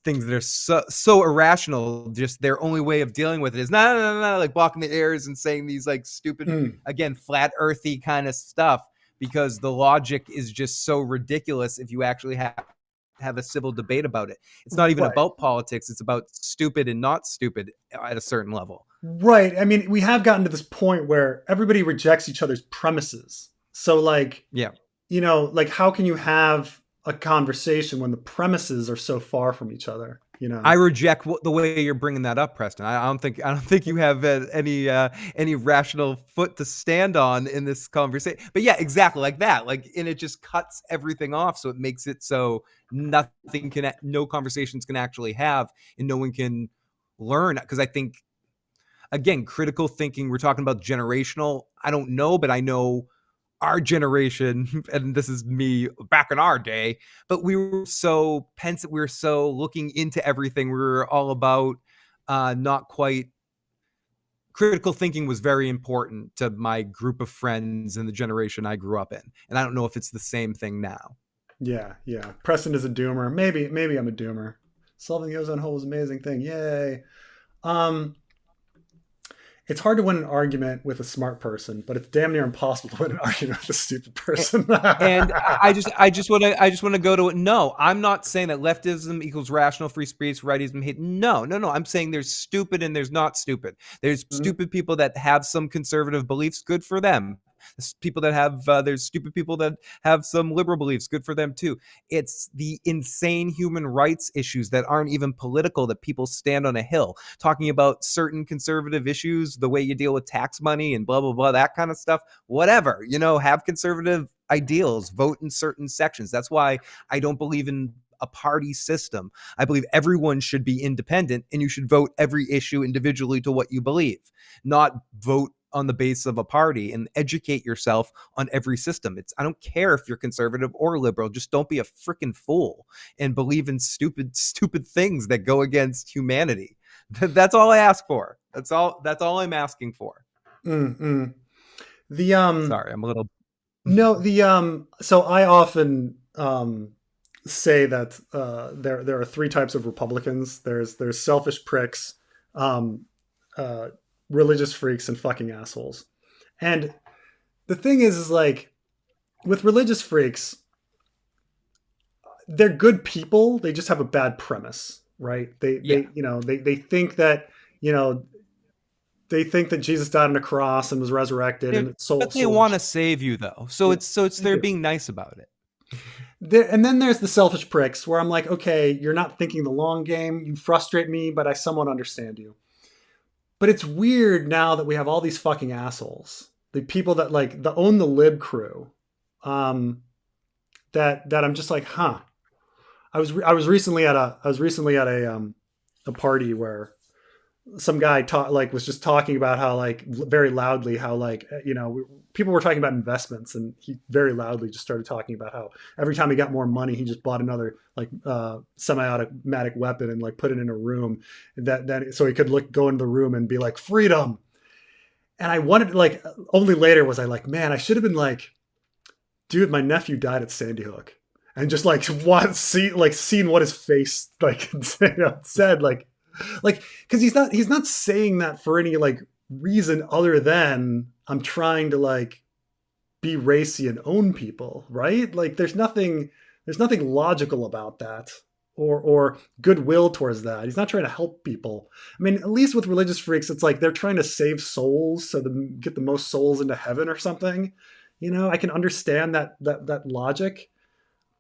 things that are so irrational, just their only way of dealing with it is no, like blocking the ears and saying these like stupid, again, flat earthy kind of stuff, because the logic is just so ridiculous if you actually have a civil debate about it. It's not even about politics. It's about stupid and not stupid at a certain level. Right. I mean, we have gotten to this point where everybody rejects each other's premises. So like, yeah, like how can you have a conversation when the premises are so far from each other? I reject the way you're bringing that up, Preston. I don't think you have any rational foot to stand on in this conversation. But yeah, exactly like that. Like, and it just cuts everything off. So it makes it so no conversations can actually have, and no one can learn. Because I think, again, critical thinking. We're talking about generational. I don't know, but I know our generation, and this is me back in our day, but we were so pensive. We were so looking into everything. We were all about not quite. Critical thinking was very important to my group of friends and the generation I grew up in. And I don't know if it's the same thing now. Yeah. Preston is a doomer. Maybe I'm a doomer. Solving the ozone hole was an amazing thing. Yay. It's hard to win an argument with a smart person, but it's damn near impossible to win an argument with a stupid person. And I just want to go to it. No, I'm not saying that leftism equals rational free speech, rightism hate. No. I'm saying there's stupid and there's not stupid. There's stupid people that have some conservative beliefs. Good for them. People that have there's stupid people that have some liberal beliefs. Good for them too. It's the insane human rights issues that aren't even political that people stand on a hill talking about certain conservative issues, the way you deal with tax money and blah blah blah, that kind of stuff. Whatever, have conservative ideals, vote in certain sections. That's why I don't believe in a party system. I believe everyone should be independent, and you should vote every issue individually to what you believe, not vote on the base of a party, and educate yourself on every system. I don't care if you're conservative or liberal, just don't be a freaking fool and believe in stupid things that go against humanity. That's all I ask for. That's all I'm asking for. Sorry, I'm a little no, so I often say that there are three types of Republicans. There's selfish pricks, religious freaks, and fucking assholes. And the thing is like with religious freaks, they're good people. They just have a bad premise, right? They think that they think that Jesus died on a cross and was resurrected, and but they want to save you though. So it's they're being nice about it. And then there's the selfish pricks where I'm like, okay, you're not thinking the long game. You frustrate me, but I somewhat understand you. But it's weird now that we have all these fucking assholes, the people that like the own the lib crew, that I'm just like, huh. I was recently at a a party where some guy was just talking about how like very loudly how like people were talking about investments, and he very loudly just started talking about how every time he got more money he just bought another like semi-automatic weapon and like put it in a room that then so he could go into the room and be like freedom. And I wanted like only later was I like, man, I should have been like, dude, my nephew died at Sandy Hook, and just like seen what his face like said like because he's not saying that for any like reason other than I'm trying to like be racy and own people, right? Like there's nothing logical about that or goodwill towards that. He's not trying to help people. I mean, at least with religious freaks, it's like they're trying to save souls so to get the most souls into heaven or something. I can understand that logic,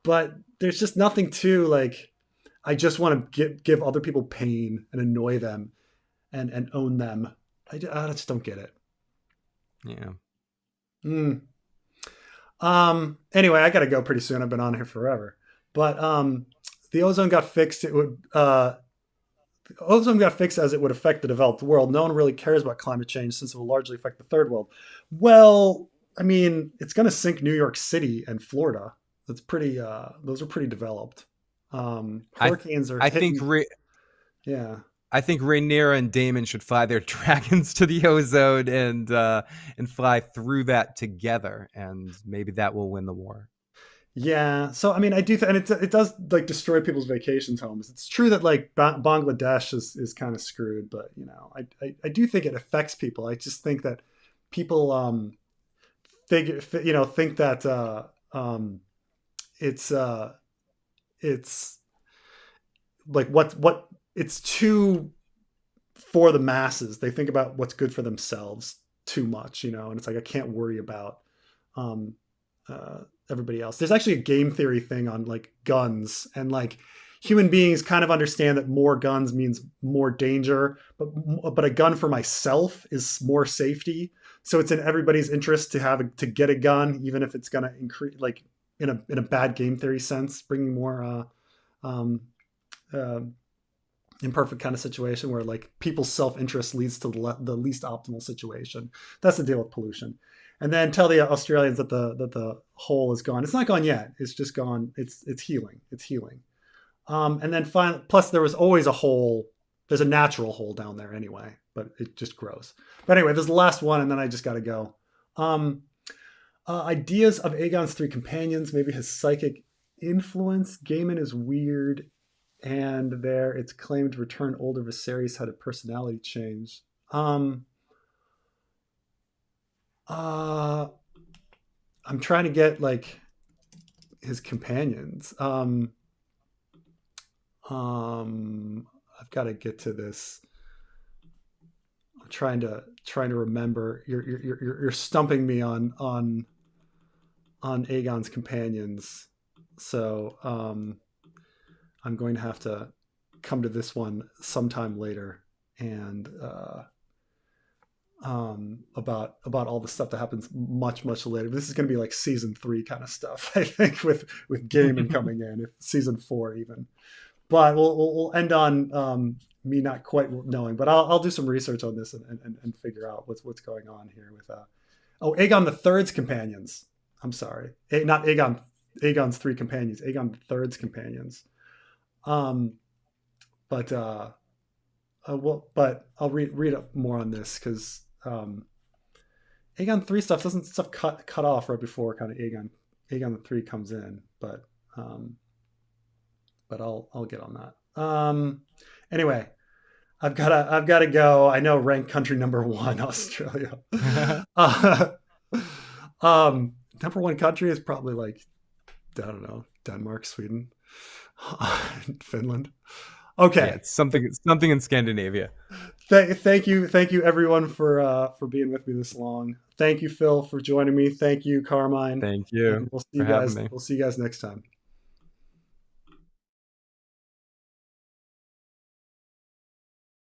but there's just nothing to like I just want to give other people pain and annoy them and own them. I just don't get it. Yeah. Anyway, I got to go pretty soon. I've been on here forever. But the ozone got fixed. Ozone got fixed as it would affect the developed world. No one really cares about climate change since it will largely affect the third world. Well, I mean, it's going to sink New York City and Florida. That's pretty. Those are pretty developed. Hurricanes are hitting. Yeah. I think Rhaenyra and Daemon should fly their dragons to the ozone and fly through that together, and maybe that will win the war. Yeah. So I mean, I do, and it does like destroy people's vacations homes. It's true that like Bangladesh is kind of screwed, but I do think it affects people. I just think that people think that it's like what it's too for the masses. They think about what's good for themselves too much, and it's like I can't worry about everybody else. There's actually a game theory thing on like guns, and like human beings kind of understand that more guns means more danger, but a gun for myself is more safety. So it's in everybody's interest to get a gun, even if it's going to increase like in a bad game theory sense, bringing more imperfect kind of situation where like people's self-interest leads to the least optimal situation. That's the deal with pollution. And then tell the Australians that the hole is gone. It's not gone yet. It's just gone. It's healing. It's healing. And then finally, plus there was always a hole. There's a natural hole down there anyway, but it just grows. But anyway, this is the last one, and then I just got to go. Ideas of Aegon's three companions, maybe his psychic influence. Gaiman is weird, and there it's claimed returned older Viserys had a personality change. I'm trying to get like his companions. I've got to get to this. I'm trying to remember. You're stumping me on Aegon's companions. So I'm going to have to come to this one sometime later and about all the stuff that happens much later. This is going to be like season 3 kind of stuff, I think, with Gaiman coming in, if season 4 even. But we'll end on me not quite knowing, but I'll do some research on this and figure out what's going on here with Aegon the Third's companions. I'm sorry, not Aegon's three companions. Aegon the Third's companions. But I'll read up more on this because Aegon 3 stuff doesn't cut off right before kind of Aegon the 3 comes in, but I'll get on that. Anyway, I've got to go. I know ranked country number 1 Australia. Number 1 country is probably like, I don't know, Denmark, Sweden, Finland. Okay, yeah, it's something in Scandinavia. Thank you everyone for being with me this long. Thank you, Phil, for joining me. Thank you, Carmine. Thank you. And we'll see you guys. We'll see you guys next time.